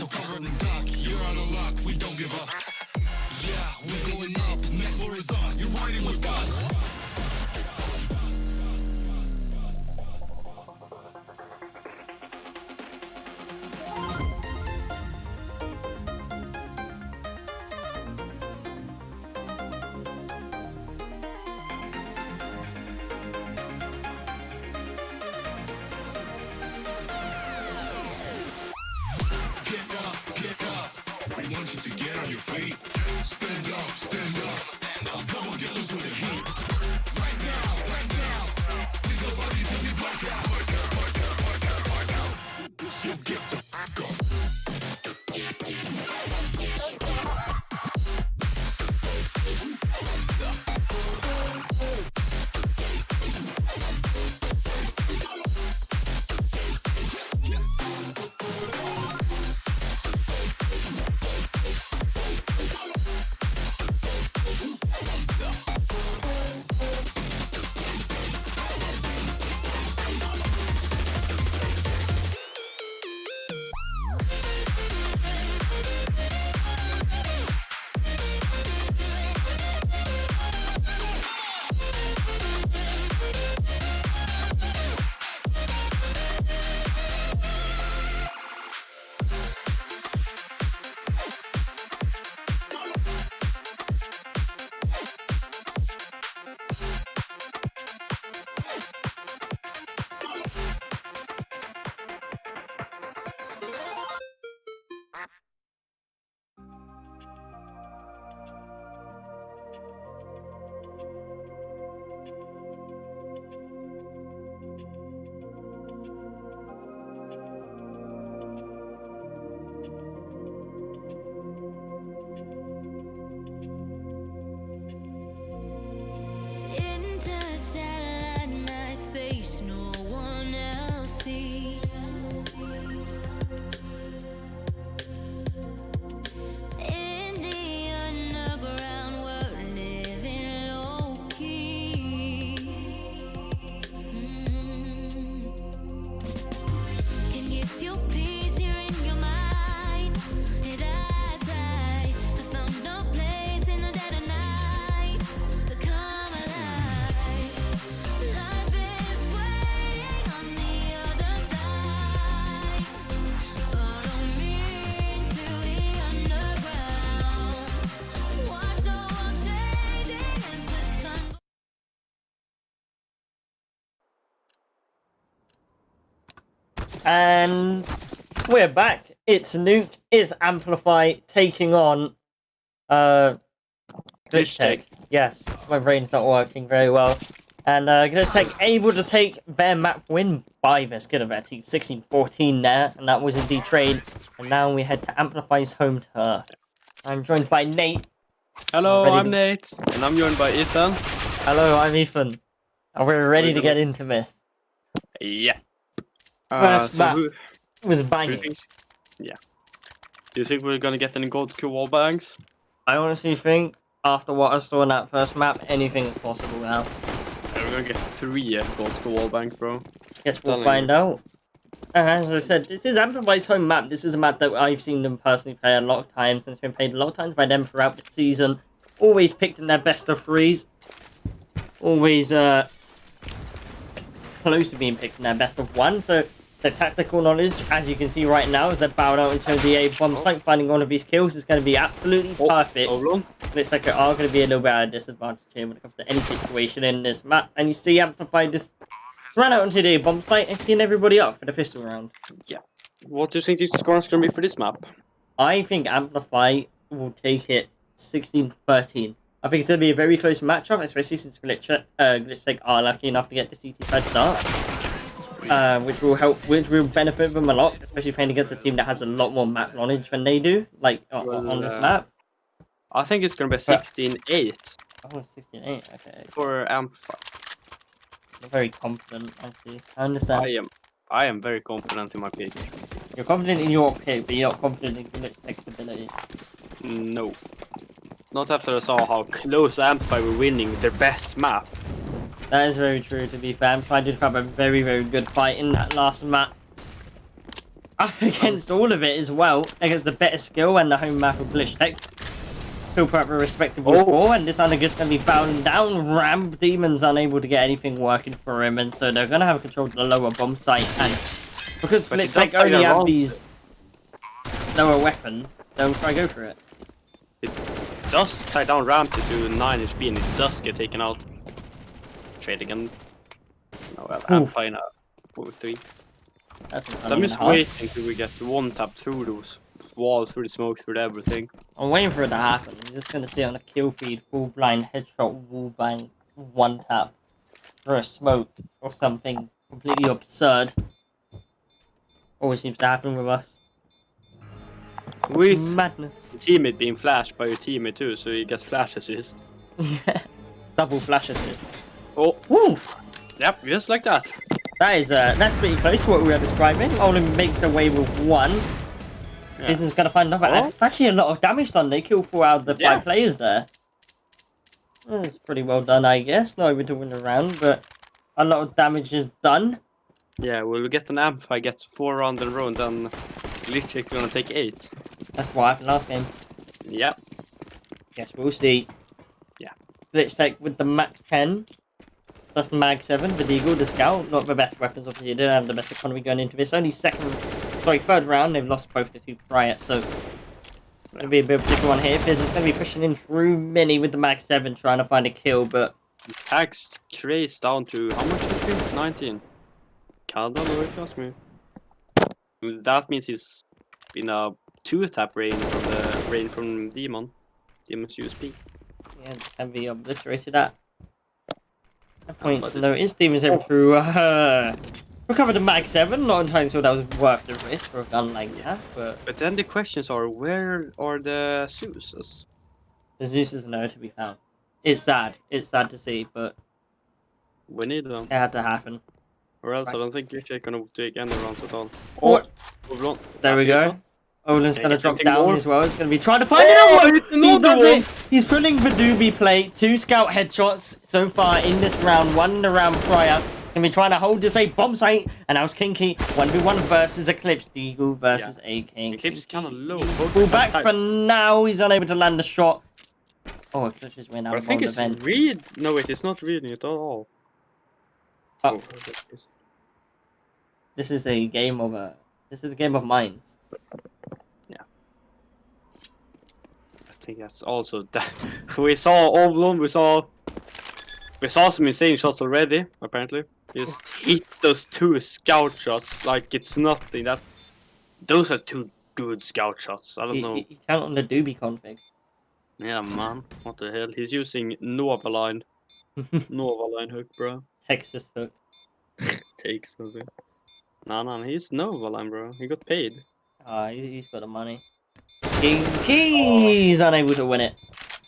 So cover and duck, you're out of luck, we don't give up. Yeah, we're going up, next floor is us, you're riding with us. Get up, we want you to get on your feet. Stand up, stand up, come on, get loose with the heat. Right now, we go party till we black out. So get the fuck up. Interstellar night space, no one else sees. In the underground, we're living low key. Can give you peace here in your mind. And as I found no place in the dead of night to come alive. Life is waiting on the other side. Follow me into the underground. Watch the world changing as the sun. And we're back. It's Nuke, it's Amplify taking on Glitchtech. Yes, my brain's not working very well. And Glitchtech able to take their map win by their skin of their team, 16-14 there, and that was indeed trade. And now we head to Amplify's home turf. I'm joined by Nate. Hello, Ready I'm to- Nate, and I'm joined by Ethan. Hello, I'm Ethan. And we're ready to get into this. Yeah. First map who was do you banging. think? Yeah. Do you think we're gonna get any gold Q wall bangs? I honestly think, after what I saw in that first map, anything is possible now. Yeah, we're gonna get 3 gold Q wall bangs, bro. Guess we'll Telling find out. As I said, this is Amplify's home map. This is a map that I've seen them personally play a lot of times, and it's been played a lot of times by them throughout the season. Always picked in their best of threes. Always close to being picked in their best of one. So the tactical knowledge, as you can see right now, is they're bowed out into the A bomb site. Finding one of these kills is going to be absolutely perfect. Hold on. Looks like they are going to be a little bit at a disadvantage here when it comes to any situation in this map. And you see Amplify just ran out onto the bomb site and clean everybody up for the pistol round. What do you think the score is gonna be for this map? I think Amplify will take it 16-13. I think it's going to be a very close matchup, especially since Glitchtech are lucky enough to get the CT side start. Which will benefit them a lot, especially playing against a team that has a lot more map knowledge than they do, like on this map. I think it's gonna be 16-8 Oh, 16-8, okay. for Amplify. You're very confident, I see. I understand. I am very confident in my pick. You're confident in your pick, but you're not confident in Glitchtech's ability. No. Not after I saw how close Amplify were winning their best map. That is very true, to be fair. Amplify did have a very, very good fight in that last map. up against all of it as well, against the better skill and the home map of Glitchtech. Still put up a respectable score, and this Undergut's going to be bowing down. Ramp Demon's unable to get anything working for him, and so they're going to have control of the lower bomb site. And because Glitchtech only have these lower weapons, they'll try to go for it. It does tie down ramp to do 9 HP, and it does get taken out. Trade again. Now we have Amplify now. 4-3. So I'm just waiting till we get one tap through those walls, through the smoke, through everything. I'm waiting for it to happen. I'm just going to see on a kill feed, full blind headshot, wall bang, one tap for a smoke or something completely absurd. Always seems to happen with us. With madness. Teammate being flashed by your teammate too, so he gets flash assist. Yeah. Double flash assist. Oh. Woo! Yep, just like that. That is that's pretty close to what we were describing. Only makes away with one. Yeah. Business gonna find another. Oh. It's actually a lot of damage done. They killed 4 out of the 5 players there. That's pretty well done, I guess. Not even to win the round, but a lot of damage is done. Yeah, we'll get an Amplify, gets 4 rounds in a row, and then Glitchtech gonna take 8. That's what happened last game. Yep. Guess we'll see. Yeah. Glitchtech with the max 10. Plus mag 7, the Deagle, the Scout. Not the best weapons, obviously. They don't have the best economy going into this. Only third round. They've lost both the 2 prior, so it's going to be a bit of a different one here. Fizz is going to be pushing in through Mini with the mag 7, trying to find a kill, but... Tags Craze down to how much is it? 19. Can't know if you ask me. That means he's in a 2-tap rain from Demon's USP. Yeah, can be obliterated at. That point, no, is Demon's able to recover the mag 7. Not entirely sure that was worth the risk for a gun like that, but... But then the questions are, where are the Zeus's? The Zeus are nowhere to be found. It's sad. It's sad to see, but... We need them. It had to happen. Or else I don't think Glitchtech gonna take any rounds at all. Oh! There we go. Olin's gonna drop down as well. He's gonna be trying to find another one! He does it! He's pulling the doobie play. 2 scout headshots so far in this round. 1 in the round prior. He's gonna be trying to hold this bomb site. And now it's Kinky. 1v1 versus Eclipse. Deagle versus AK. Eclipse is kinda low. Pull back for now. He's unable to land the shot. Oh, Eclipse is winning out of the event. No, wait, it's not reading it at all. Oh. This is a game of minds. Yeah. I think that's also that. We saw Oblon, we saw some insane shots already, apparently. Just hits those 2 scout shots like it's nothing. Those are 2 good scout shots. I don't know. He count on the doobie config. Yeah, man. What the hell? He's using Nova line. Nova line hook, bro. Texas hook. Texas hook. No, he's Nova line, bro. He got paid. He's got the money. He's unable to win it.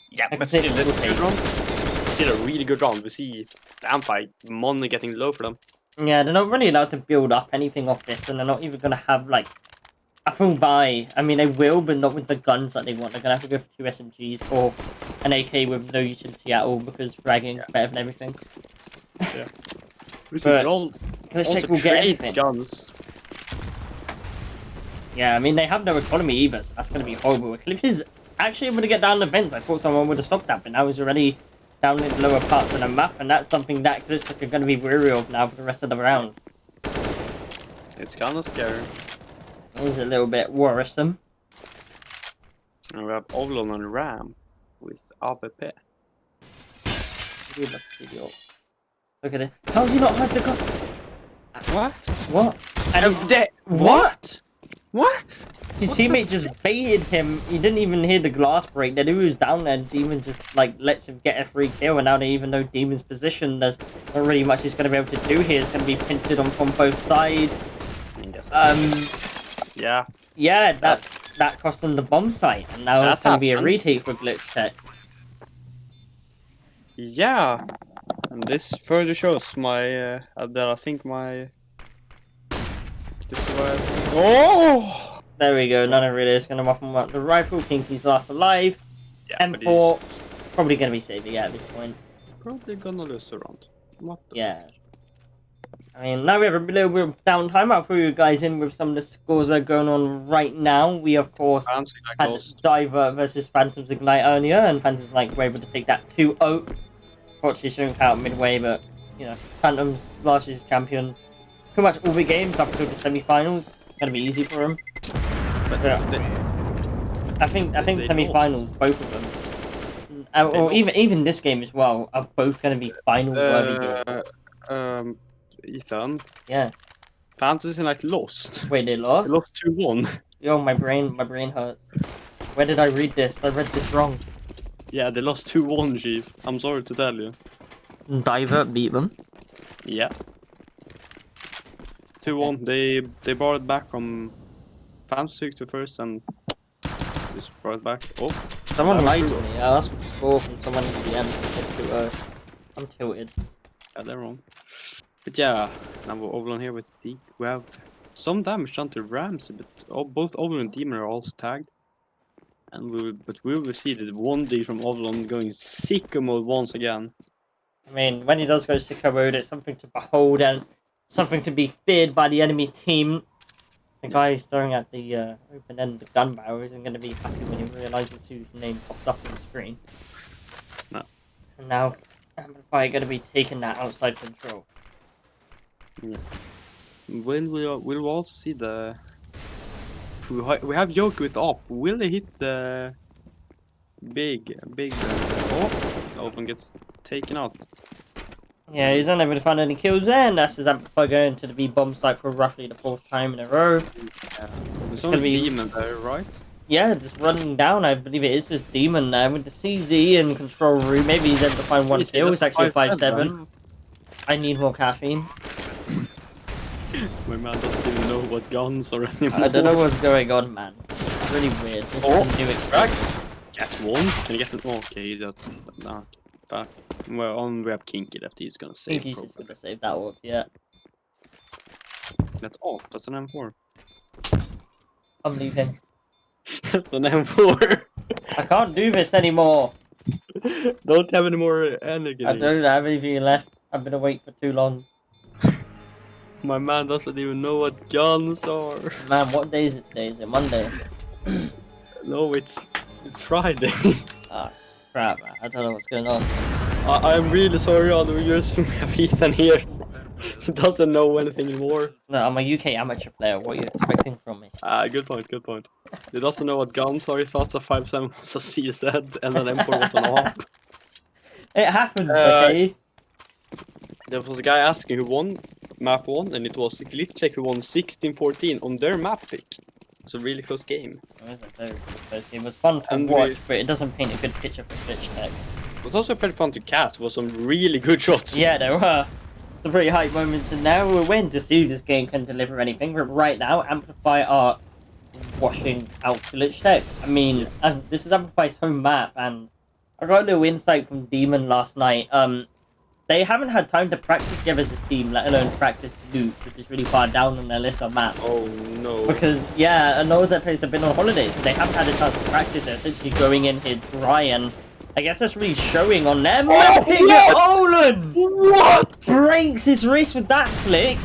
Yeah, but still a really good round. We see the Amplify money getting low for them. Yeah, they're not really allowed to build up anything off this, and they're not even gonna have like a full buy. I mean, they will, but not with the guns that they want. They're gonna have to go for 2 SMGs or an AK with no utility at all because fragging is better than everything. Yeah. But Glitchtech will get everything. Guns. Yeah, I mean, they have no economy either, so that's going to be horrible. Eclipse is actually able to get down the vents. I thought someone would have stopped that, but now he's already down in the lower parts of the map, and that's something that Glitchtech are going to be weary of now for the rest of the round. It's kind of scary. It is a little bit worrisome. And we have Oblon on Ram with AVP. Look at it. How did he not have the gun? What? What? And what? What? His teammate just baited him. He didn't even hear the glass break. They knew he was down there. Demon just like lets him get a free kill. And now they even know Demon's position. There's not really much he's going to be able to do here. It's going to be pinted on from both sides. Yeah. Yeah, that cost them the bomb site. And now it's going to be a retake for Glitchtech. Yeah. And this further shows my that I think my. Oh! There we go. None of it is going to muffle him up. The rifle, Kinky's last alive. Yeah, M4 probably going to be saving at this point. Probably gonna lose a round. What the yeah. fuck? I mean, now we have a little bit of downtime. I'll throw you guys in with some of the scores that are going on right now. We, of course, Fancy like had lost. Diver versus Phantoms Ignite earlier, and Phantoms Ignite were able to take that 2-0. Fortunately, shouldn't count midway, but, you know, Phantoms last year's champions. Pretty much all the games up until the semi-finals. It's going to be easy for them. But I think the they semi-finals, both of them, or lost. even this game as well, are both going to be final-worthy games. Ethan, Yeah. Fantasy like lost. Wait, they They lost? lost 2-1. Yo, my brain hurts. Where did I read this? I read this wrong. Yeah, they lost 2-1, Chief. I'm sorry to tell you. Diver beat them. Yeah. 2-1. They brought it back from Fantasy to first and just brought it back. Oh, Someone that was lied to true. me. I asked for the score from someone at the end. I'm tilted. Yeah, they're wrong. But yeah, now we're Oblon here with the. We have some damage done to Ramsey, but both Oblon and Demon are also tagged. And we will see that 1D from Oblon going sicko mode once again. I mean, when he does go sicko mode, it's something to behold and something to be feared by the enemy team. The guy who's throwing at the open end of gun barrel isn't going to be happy when he realizes whose name pops up on the screen. No. And now, Amplify are going to be taking that outside control. Yeah. We'll also see the. We have Yoke with up. Will they hit the big? Oh, Open gets taken out. Yeah, he's unable to find any kills there, and that's his Amplify going to the B bomb site for roughly the 4th time in a row. Yeah. There's gonna only be- Demon there, right? Yeah, just running down. I believe it is just Demon there with the CZ and control room. Maybe he's able to find one Easy, kill. It's that's actually a 5-7, 5-7. I need more caffeine. My man doesn't even know what guns are anymore. I don't know what's going on, man. It's really weird. This Oh, doesn't do it. Crack. Get one. Can you get an? Oh, okay, that's not back. Well, on we have Kinky left. He's gonna I save. think he's just probably. gonna save that one. Yeah, That's an M4. I'm leaving. That's an M4. I can't do this anymore. Don't have any more energy. I don't have anything left. I've been awake for too long. My man doesn't even know what guns are. Man, what day is it today? Is it Monday? No, it's Friday. Ah, crap, man. I don't know what's going on. I'm really sorry, all the viewers. We have Ethan here. He doesn't know anything anymore. No, I'm a UK amateur player. What are you expecting from me? Good point, good point. He doesn't know what guns are. He thought a 5.7 was a CZ and an M4 was an AWP. It happens, okay? There was a guy asking who won map 1, and it was Glitchtech who won 16-14 on their map pick. It's a really close game. It was a very close game. It was fun to And watch, but it doesn't paint a good picture for Glitchtech. It was also pretty fun to cast. It was some really good shots. Yeah, there were some pretty hype moments in there. We're waiting to see if this game can deliver anything, but right now, Amplify are washing out Glitchtech. I mean, as this is Amplify's home map, and I got a little insight from Demon last night. They haven't had time to practice together as a team, let alone practice loot, which is really far down on their list of maps. Oh no. Because, yeah, a lot of their players have been on holiday, so they haven't had a chance to practice. They're essentially going in here dry, and I guess that's really showing on them. Olin What? breaks his wrist with that flick,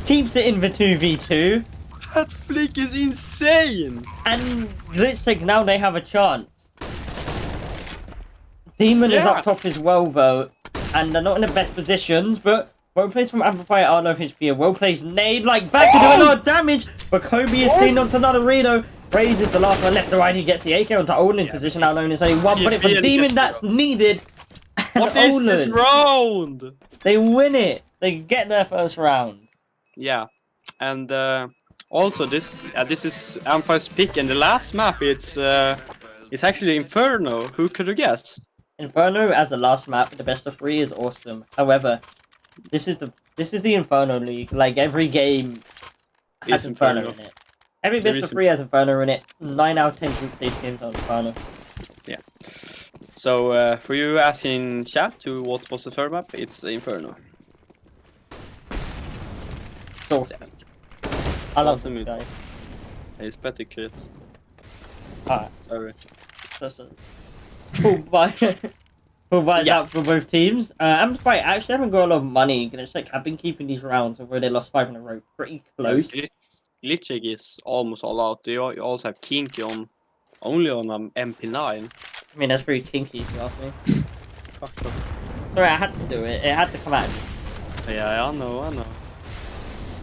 keeps it in the 2v2, That flick is insane! and Glitchtech now they have a chance. Demon is up top as well, though, and they're not in the best positions, but well placed from Amplify are low HP, a well placed nade, like back to do a lot of damage, but Kobe is cleaned onto another Reno. Raises the last one left to right, he gets the AK onto Olin position, now known as only one bullet for Demon that's needed. And What is this Olin, round? they win it. They get their first round. Yeah, and also this is Amplified's pick, and the last map it's actually Inferno. Who could have guessed? Inferno as the last map, the best of 3 is awesome. However, this is the Inferno League. Like every game has Is Inferno Inferno. in it. Every There best is of 3 has Inferno in it. 9 out of 10 group stage games have Inferno. Yeah. So for you asking chat to what was the third map, it's Inferno. It's awesome. I love awesome. this guy. It's better crit. Alright, Sorry. that's a pulled by provides Yeah. out for both teams. Amplify actually haven't got a lot of money. Glitchtech have been keeping these rounds, although they lost 5 in a row, pretty close. Glitchtech is almost all out. They also have Kinky on, only on MP9. I mean, that's pretty kinky if you ask me. Fuck off. Sorry, I had to do it. It had to come out. Yeah, I know.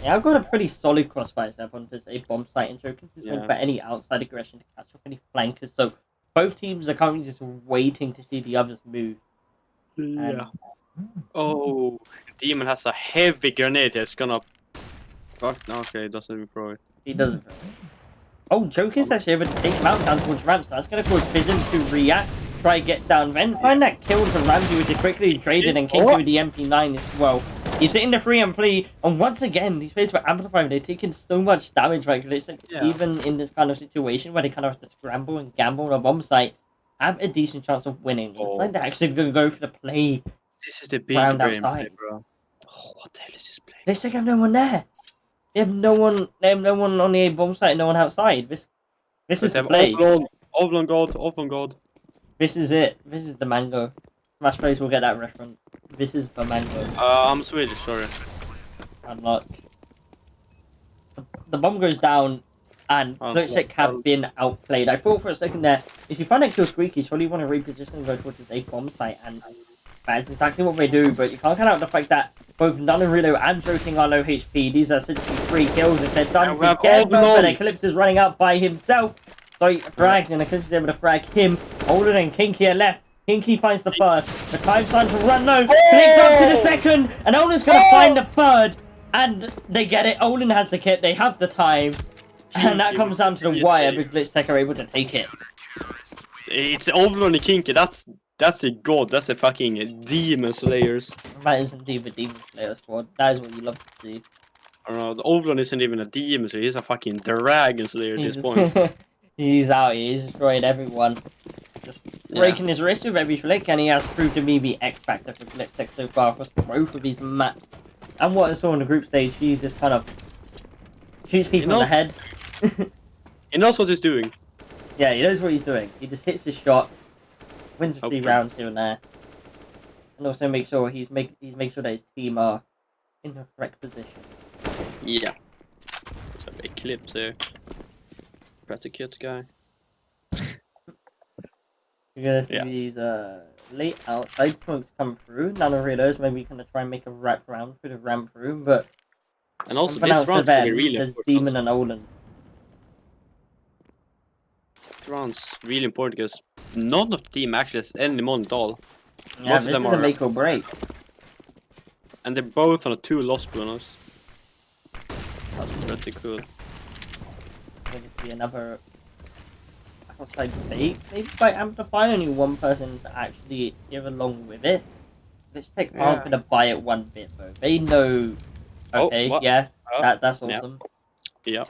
Yeah, I've got a pretty solid crossfire setup on this A bomb site, and Joker's just waiting Yeah. for any outside aggression to catch off any flankers. So both teams are currently just waiting to see the others move. Yeah. Oh, Demon has a heavy grenade. It's gonna. Fuck. No, okay, it doesn't even throw it. He doesn't. Oh, Joker's actually able to take him out down towards Ramps. That's going to cause Fizzin to react, try and get down. Then find that kill from Ramsey, which is quickly traded, and Kinky with the MP9 as well. He's hitting the free and play, and once again, these players were amplifying. They're taking so much damage by Glitchtech, even in this kind of situation where they kind of have to scramble and gamble on a bomb site, have a decent chance of winning. It's like they're actually going to go for the play. This is the big Round brain outside. play, bro. Oh, what the hell is this play? Glitchtech have no one there. They have no one. They have no one on the A bomb site. No one outside. This is the play. Oblong God. This is it. This is the mango. Smash Plays will get that reference. This is the mango. I'm Swedish, sorry. I'm not. The bomb goes down, and Glitchtech have been outplayed. I thought for a second there, if you find that kill squeaky, surely you want to reposition and go towards this A bomb site, and that's exactly what they do. But you can't count out the fact that both Nunarilo and Joking are low HP. These are essentially 3 kills if they're done together, but Eclipse is running out by himself. So he frags, and Eclipse is able to frag him. Olin and Kinky are left. Kinky finds the first. The time's starting to run low. Clicks up to the second, and Olin's going to find the third. And they get it. Olin has the kit. They have the time. And that comes down to the wire, but Glitchtech are able to take it. It's Oblong and Kinky. That's a god. That's a fucking demon slayers. That isn't even a Demon Slayer squad. That is what you love to see. I don't know. The Oblong isn't even a demon slayer. He's a fucking dragon slayer at this point. He's out here. He's destroying everyone. Just breaking his wrist with every flick, and he has proved to be the X factor for Glitchtech so far across both of these maps. And what I saw in the group stage, he just kind of shoots people in the head. He knows what he's doing. Yeah, he knows what he's doing. He just hits his shot, wins a few Okay. rounds here and there, and also make sure he's make sure that his team are in the correct position. Yeah. There's a big clip there. Pretty cute guy. You're gonna see these late outside smokes come through. None of those maybe gonna try and make a wrap round through the ramp room, but And also unbeknownst this to round's them, really there's important. Demon and Olin. This round's really important because none of the team actually has any money at all. Yeah, Both of this them is a are- make or break. And they're both on a 2 loss bonus. That's pretty cool. Going to be another outside debate. Maybe by Amplify, only one person to actually get along with it. Glitchtech aren't going to buy it one bit though. They know. Okay, what? yeah, that's yeah. awesome. Yeah.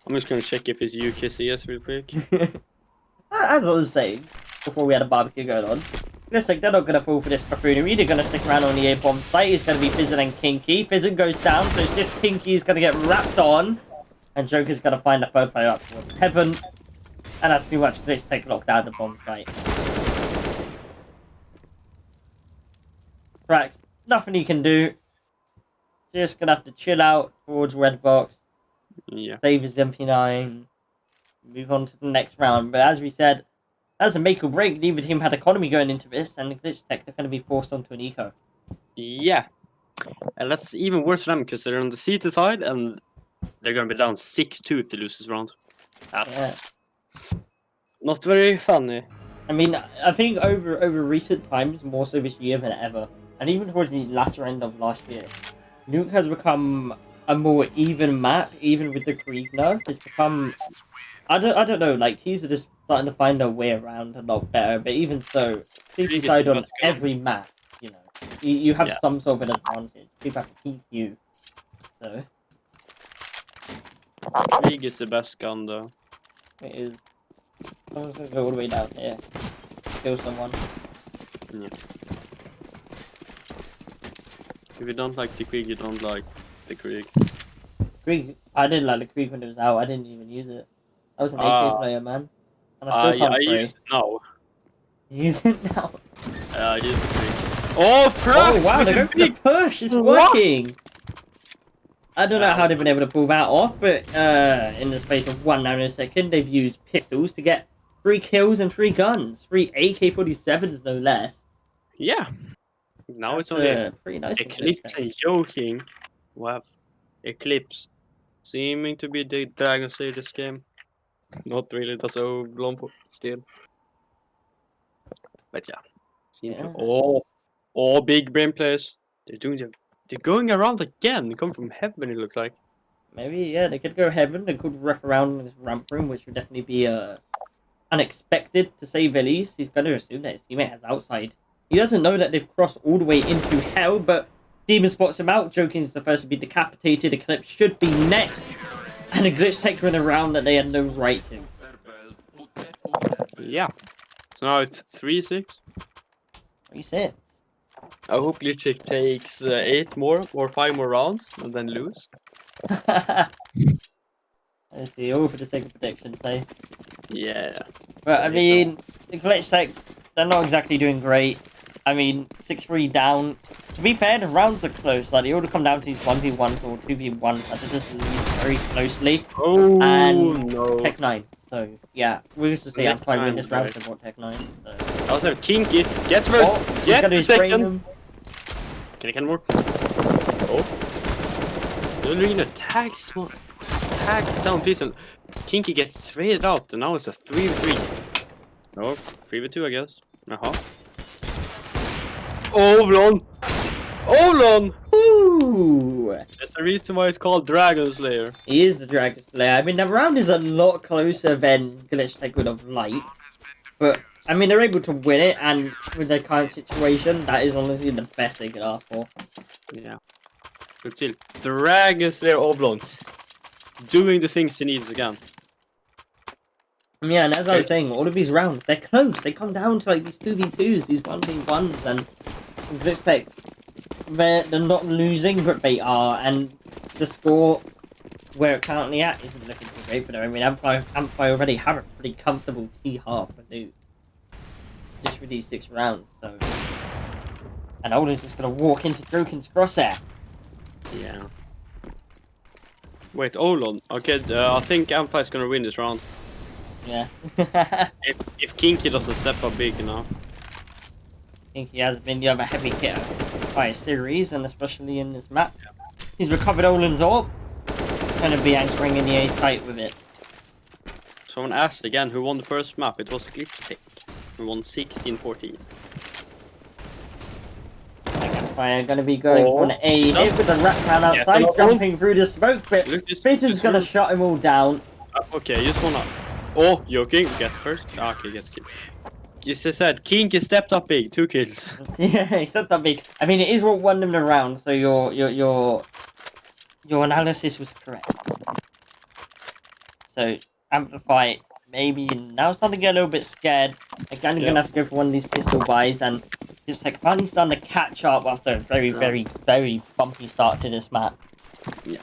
I'm just gonna check if it's UKCS real quick. As I was saying, before we had a barbecue going on, Glitchtech, they're not going to fall for this buffoonery. They're going to stick around on the A-bomb site. It's going to be Fizzin and Kinky. Fizzin goes down, so it's just Kinky's going to get wrapped on. And Joker's going to find the third player up towards heaven. And that's pretty much Glitchtech locked out the bomb site. Trax, nothing he can do. Just going to have to chill out towards Red Box. Yeah. Save his MP9. Move on to the next round. But as we said, that's a make or break. Neither team had economy going into this, and Glitchtech, they're going to be forced onto an eco. Yeah. And that's even worse for them because they're on the CT side and they're gonna be down 6-2 if they lose this round. That's not very funny. I mean, I think over recent times, more so this year than ever, and even towards the latter end of last year, Nuke has become a more even map, even with the Krieg nerf. It's become, I don't know, like teams are just starting to find their way around a lot better. But even so, people decide on every map. You know, you have some sort of an advantage. People have to keep you. So League is the best gun though. it is. I'm just gonna go all the way down here. Kill someone. Yeah. If you don't like the Krieg, you don't like the Krieg. Krieg, I didn't like the Krieg when it was out. I didn't even use it. I was an AK player, man. And I still can't I spray. use it now. Use it now. It is a 3. Oh, fuck! Oh wow, they're going for the push. It's working. I don't know how they've been able to pull that off, but in the space of 1 nanosecond, they've used pistols to get 3 kills and 3 guns, 3 AK-47s no less. Yeah. Now That's it's only pretty nice. Eclipse and joking. Wow. Eclipse seeming to be the Dragon Slayer this game. Not really, that's so long for still. But yeah. Yeah. Oh, big brain players. They're going around again. They come from heaven, it looks like. Maybe, yeah, they could go heaven. They could wrap around in this ramp room, which would definitely be unexpected, to say the least. He's going to assume that his teammate has outside. He doesn't know that they've crossed all the way into hell, but Demon spots him out. Joking is the first to be decapitated. Eclipse should be next. And a Glitchtech run around that they had no right to. Yeah. So now it's 3-6. What you saying? I hope Glitchtech takes 8 more or 5 more rounds and then lose. Let's see, all for the sake of prediction, say. Yeah. But I mean, the Glitchtech, they're not exactly doing great. I mean, 6-3 down. To be fair, the rounds are close. Like, they all come down to these 1v1s or 2v1s that they just lead very closely. Oh, And no. Tech 9. So, yeah, we used to say Tech Amplify win 9, this round right. to Tech 9. So. Also, Kinky gets first, Oh, get he's the gonna train second. him. Can more? Oh. The arena tags down piece and Kinky gets traded out and now it's a 3v3. No, 3v2 I guess. Ovlon! Ovlon! Ooh! That's the reason why it's called Dragon Slayer. He is the Dragon Slayer. I mean, the round is a lot closer than Glitchtech would have liked. But, I mean, they're able to win it, and with their current situation, that is honestly the best they could ask for. Yeah. But still, Dragon Slayer Ovlons. Doing the things he needs again. Yeah, and as I was saying, all of these rounds, they're close. They come down to, like, these 2v2s, these 1v1s, and Glitchtech, they're not losing, but they are, and the score where it's currently at isn't looking too great for them. I mean, Amplify already have a pretty comfortable T-half for loot. Just for these 6 rounds, so... And Olden's just gonna walk into Droken's crosshair. Yeah. Wait, Olon. Okay, I think Amplify is gonna win this round. Yeah. If Kinky doesn't step up big enough. I think he has been the other heavy hitter by a series, and especially in this map. He's recovered Olin's orb. Gonna be anchoring in the A site with it. Someone asked again who won the first map. It was Glitchtech. Who won 16-14. Amplify gonna be going for an A hit with the rat man outside, jumping through the smoke, but Vision's gonna shut him all down. Okay, just wanna. Oh, joking. Gets first. Okay, gets killed. You just said Kinky stepped up big. 2 kills. Yeah, he's not that big. I mean, it is what won them the round, so your analysis was correct. So Amplify maybe now starting to get a little bit scared. Again, you're gonna have to go for one of these pistol buys, and just like finally starting to catch up after a very bumpy start to this map. Yeah.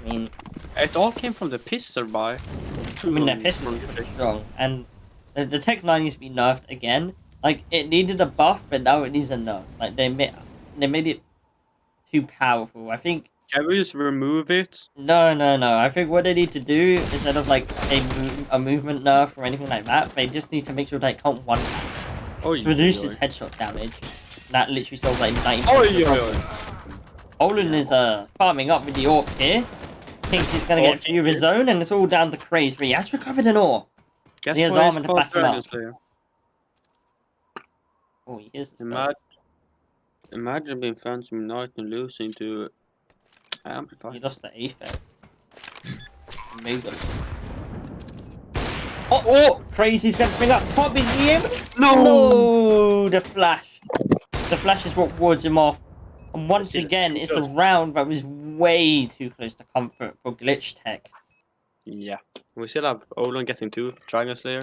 I mean, It all came from the pistol buy. I mean, their pistol is pretty strong, and the Tech 9 needs to be nerfed again. Like, it needed a buff, but now it needs a nerf. Like, they made it too powerful. I think... Can we just remove it? No. I think what they need to do, instead of, like, a movement nerf or anything like that, they just need to make sure they can't one-tap. Oh, Which reduces headshot damage. That literally solves, like, 90%. Oh, Olin is, farming up with the orc here. Think he's gonna get a few of his own, and it's all down to Craze, but he has recovered an ore. Guess He has what armor it's to back him Dragon up. Slayer. Oh, he is the spell. Imagine being fans from Night and losing to Amplify. He lost the Aether. Amazing. Oh! Crazy's gonna bring up Pop in the air. No! The flash. The flash is what wards him off. And once again, it's a round that was way too close to comfort for Glitchtech. Yeah. We still have Olon getting 2 Dragon Slayer.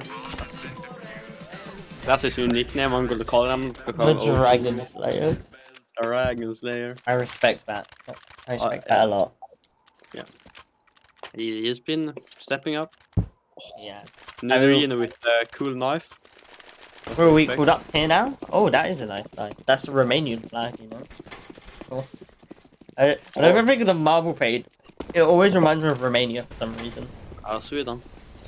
That's his new nickname. I'm going to call him. The Dragon Slayer. Dragon Slayer. I respect that. I respect that a lot. Yeah. He has been stepping up. Yeah. Neverina with a cool knife. Where are we called up here now? Oh, that is a nice flag. That's a Romanian flag, you know. Cool. Whenever I think of the marble fade, it always reminds me of Romania for some reason. Sweden.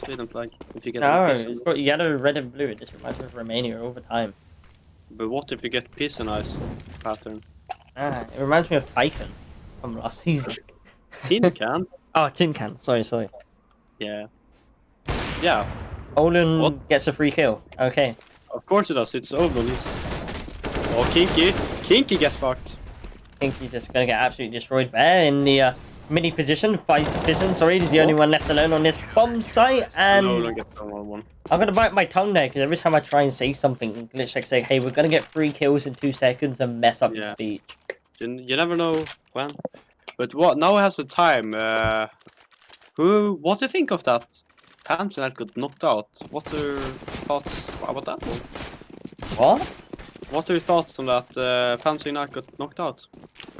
Sweden flag. If you get No, piss it's got yellow, red, and blue. It just reminds me of Romania all the time. But what if you get piss and ice pattern? Ah, it reminds me of Tycoon from last season. Tin can? Oh, Tin Can. Sorry. Yeah. Yeah. Olin What? gets a free kill. Okay. Of course it does. It's over. Oh, Kinky. Kinky gets fucked. I think he's just gonna get absolutely destroyed there in the mini position. Fison, sorry, he's the only one left alone on this bomb site, and Nolan gets the one. I'm gonna bite my tongue there because every time I try and say something, Glitchtech say, "Hey, we're gonna get 3 kills in 2 seconds," and mess up your speech. You never know when. But what? Now I have some time. What do you think of that? Panther that got knocked out. What are your thoughts about that one? What? What are your thoughts on that? Panther that got knocked out.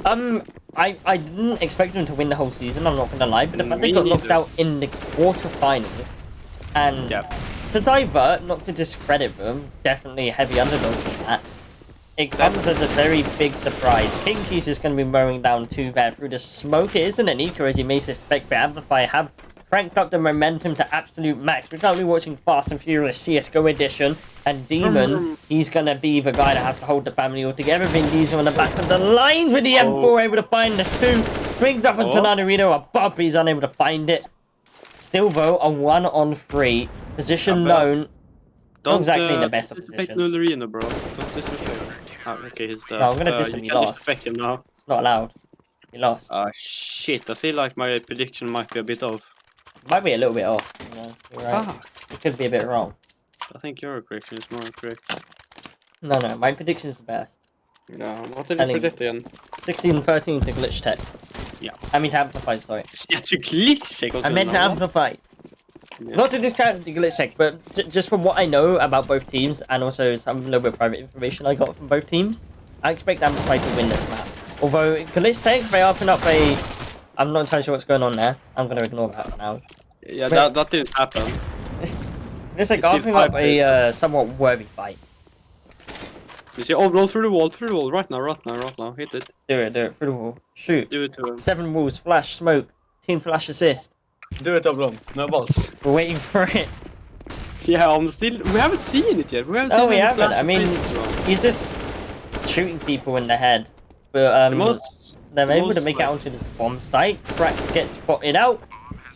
I didn't expect them to win the whole season. I'm not gonna lie, but the fact they Me got knocked neither. out in the quarterfinals, and to divert, not to discredit them, definitely heavy underdogs in that. It comes as a very big surprise. Pinky's is going to be mowing down 2 there through the smoke. It isn't an eco as you may suspect, but Amplify have cranked up the momentum to absolute max. We're currently watching Fast and Furious CSGO edition, and Demon, he's going to be the guy that has to hold the family all together. Vin Diesel on the back of the lines with the M4, able to find the 2. Swings up onto Nanarino, a bump, he's unable to find it. Still though, a 1-on-3. Position known. Not exactly the best of disrespect positions. Nularino, bro. Don't disrespect him. Oh, okay, he's dead. No, I'm gonna diss him, You he can't lost. disrespect him now. Not allowed. You lost. Ah, shit. I feel like my prediction might be a bit off. Might be a little bit off. You know, you're right. Fuck. It could be a bit wrong. I think your prediction is more correct. No, my prediction's the best. Yeah, what did you Telling- predict again? 16-13 to Glitchtech. Yeah. I mean to Amplify, sorry. Yeah, to Glitchtech. I meant to Amplify. Yeah. Not to discount the Glitchtech, but just from what I know about both teams, and also some little bit of private information I got from both teams, I expect Amplify to win this map. Although Glitchtech, they open up a... I'm not entirely sure what's going on there. I'm going to ignore that for now. Yeah, But- that didn't happen. Just like You see opening up 5 a somewhat worthy fight. You see, oh, roll through the wall, right now, hit it. Do it through the wall. Shoot. Do it to him. 7 walls, flash, smoke, team flash assist. Do it, Oblong. No balls. We're waiting for it. Yeah, we haven't seen it yet. We haven't No, seen we any haven't. flash I mean, assist, bro. he's just shooting people in the head. But they're the able to most, make it like- onto this bomb site. Krax gets spotted out.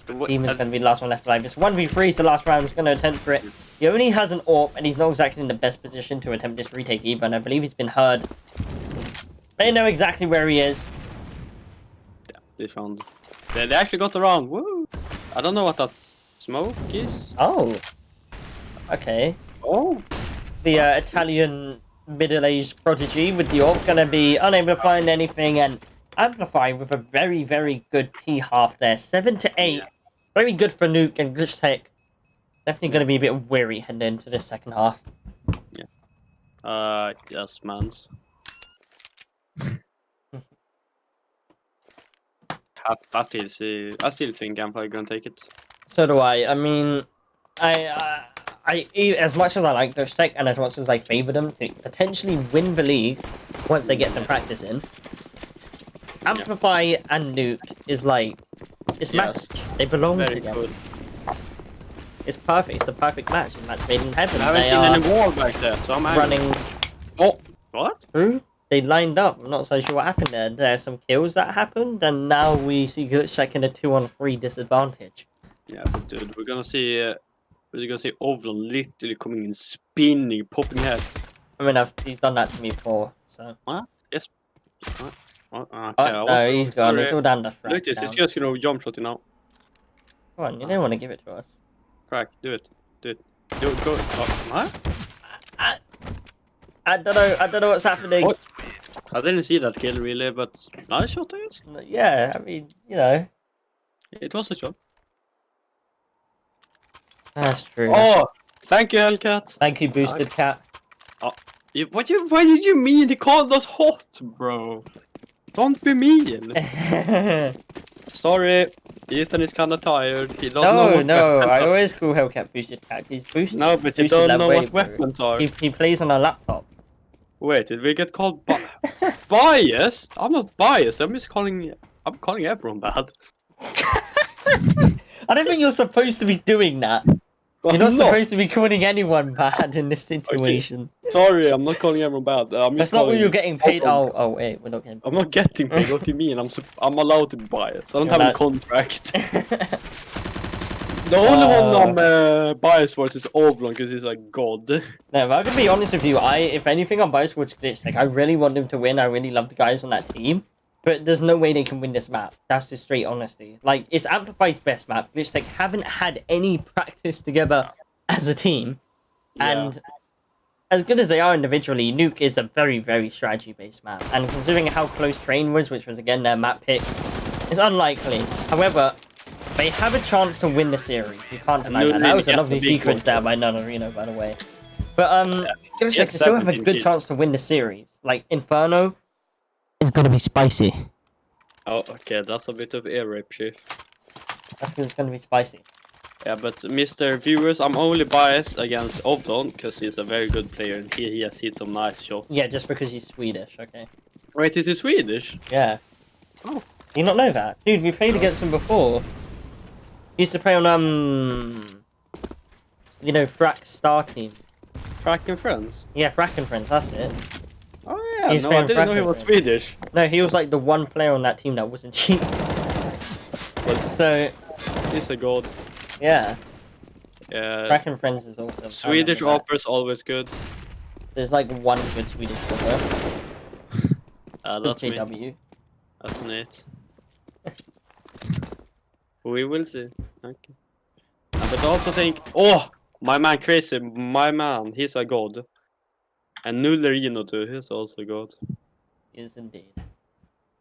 Demon's going to be the last one left alive. This 1v3 is the last round. He's going to attempt for it. He only has an AWP, and he's not exactly in the best position to attempt this retake either. And I believe he's been heard. They know exactly where he is. They found. They actually got around. Woo! I don't know what that smoke is. Oh. Okay. Oh. The Italian middle-aged prodigy with the AWP going to be unable to find anything, and Amplify with a very, very good T-half there. 7 to 8. Very good for Nuke and Glitchtech. Definitely going to be a bit weary heading into this second half. Yes, mans. I still think I'm probably gonna take it. So do I. I mean, I as much as I like Glitchtech and as much as I favour them to potentially win the league once they get some practice in, Amplify and Nuke is like, it's Yes. match. They belong Very together. good. It's perfect. It's the perfect match. A match made in heaven. I haven't They seen are any wall back there, so I'm angry. running Oh, what? through. They lined up. I'm not so sure what happened there. There's some kills that happened, and now we see Glitchtech in a 2-on-3 disadvantage. Yeah, but dude, we're gonna see Ovlon literally coming in, spinning, popping heads. I mean, he's done that to me before, so. Yes. What? Okay, I Oh, was no, he's gone. sorry. It's all down to Frack. Look, this is now. just jump shot now. Come on, you don't want to give it to us. Frack, do it. Go. Oh, what? I don't know what's happening. What? I didn't see that kill really, but nice shot, I guess. Yeah, I mean, you know. It was a shot. That's true. Oh, thank you, Hellcat. Thank you, Boosted Cat. Why did you mean they called us hot, bro? Don't be mean. Sorry. Ethan is kind of tired. He doesn't know No, what no, weapons I are. always call Hellcat boosted cat. He's boosted. No, but you boosted don't that know way, what bro. weapons are. He plays on a laptop. Wait, did we get called biased? I'm not biased. I'm calling everyone bad. I don't think you're supposed to be doing that. You're not supposed to be calling anyone bad in this situation. Sorry, I'm not calling everyone bad. I'm That's just not what calling you're getting paid. everyone- Oh, wait, we're not getting paid. I'm not getting paid. What do you mean? I'm allowed to be biased. I don't You're have a allowed- contract. The only one I'm biased for is Oblong because he's like god. No, but I'm gonna be honest with you. if anything, I'm biased towards Glitchtech. I really want them to win. I really love the guys on that team. But there's no way they can win this map. That's just straight honesty. Like, it's Amplify's best map. Glitchtech haven't had any practice together as a team. Yeah. And as good as they are individually, Nuke is a very, very strategy-based map. And considering how close Train was, which was again their map pick, it's unlikely. However, they have a chance to win the series. You can't deny that. That was a lovely sequence there by Nanarino, by the way. But Glitchtech Yes, still have a 17 good kills. chance to win the series. Like, Inferno is gonna be spicy. Oh, okay, that's a bit of air rape shit. That's because it's gonna be spicy. Yeah, but Mr. Viewers, I'm only biased against Oblong because he's a very good player and he has hit some nice shots. Yeah, just because he's Swedish, okay? Wait, is he Swedish? Yeah. Oh. Do you not know that? Dude, we played against him before. He used to play on, you know, Frack's star team. Frack and friends? Yeah, Frack and Friends, that's it. Oh yeah, He's no, I playing didn't know he Frack was and Swedish. No, he was like the one player on that team that wasn't cheap. So, He's a god. yeah. Yeah. Frack and Friends is awesome. I Swedish remember that. opera's always good. There's like one good Swedish opera. That's me. JW. That's neat. We will see. Okay. But I also think, oh, my man Crazy, my man, he's a god. And Nullerino too, he's also god. Is indeed.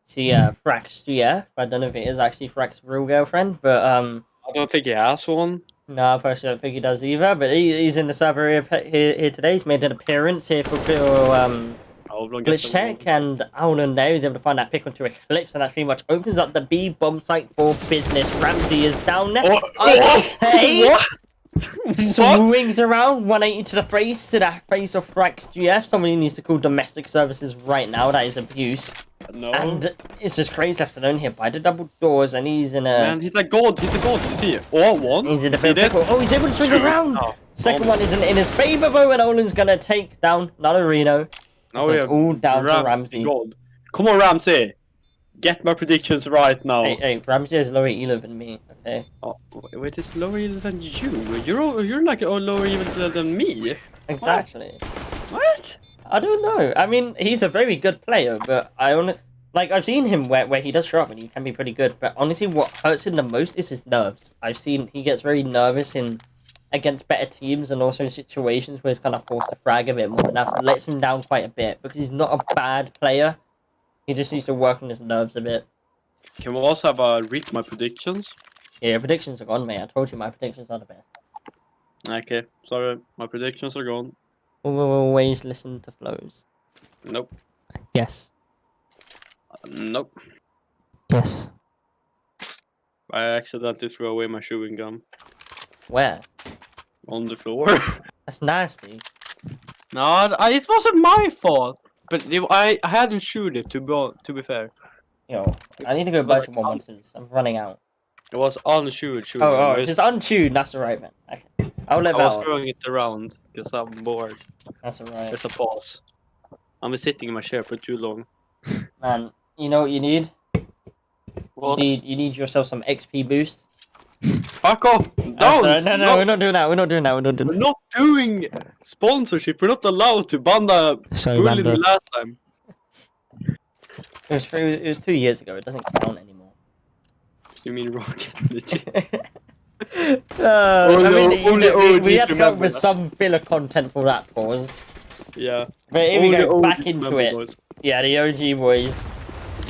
See, Frack's GF. I don't know if it is actually Frack's real girlfriend, but I don't think he has one. no, I personally don't think he does either. But he's in the server here today. He's made an appearance here for Glitchtech, and Alan there is able to find that pick onto Eclipse, and that pretty much opens up the B bomb site for business. Ramsey is down there. Okay. What? Swings around 180 to the face of Frax GF. Somebody needs to call domestic services right now. That is abuse. No. And it's just crazy left alone here by the double doors, and he's in a. Man, he's a god, you see it? Oh, one. He's in a You see bit of that? pickle. Oh, he's able to swing around. Oh, Second one isn't in his favor, though, and Olin's gonna take down Nanarino. Now So we it's have all down to Ramsey. God. Come on, Ramsey. Get my predictions right now. Hey, Ramsey has lower elo than me, okay? Oh, wait, it's lower evil than you. You're like lower evil than me. Exactly. What? I don't know. I mean, he's a very good player, but I've seen him where he does show up and he can be pretty good. But honestly, what hurts him the most is his nerves. I've seen he gets very nervous against better teams and also in situations where he's kind of forced to frag a bit more, and that lets him down quite a bit because he's not a bad player. He just needs to work on his nerves a bit. Can we also have a read my predictions? Yeah, your predictions are gone, mate. I told you my predictions are the best. Okay, sorry, my predictions are gone. We'll always listen to flows. Nope. Yes. Nope. Yes. I accidentally threw away my chewing gum Where? on the floor. That's nasty. No, it wasn't my fault. But I hadn't chewed it, to be fair. Yo, I need to go buy some more monsters. I'm running out. It was unchewed. Oh, if it's unchewed, that's alright, man. Okay. I'll let I that was out. throwing it around because I'm bored. That's alright. It's a pause. I've been sitting in my chair for too long. Man, you know what you need? What? You need yourself some XP boost. Fuck off! Don't! No, we're not doing that. We're not doing that. We're not doing sponsorship. We're not allowed to. Banda Sorry, bullied me Banda. last time. It was 2 years ago. It doesn't count anymore. You mean Rocket League? We had to come up with some filler content for that pause. Yeah. But here we Only go, OG back into remember, it. boys. Yeah, the OG boys.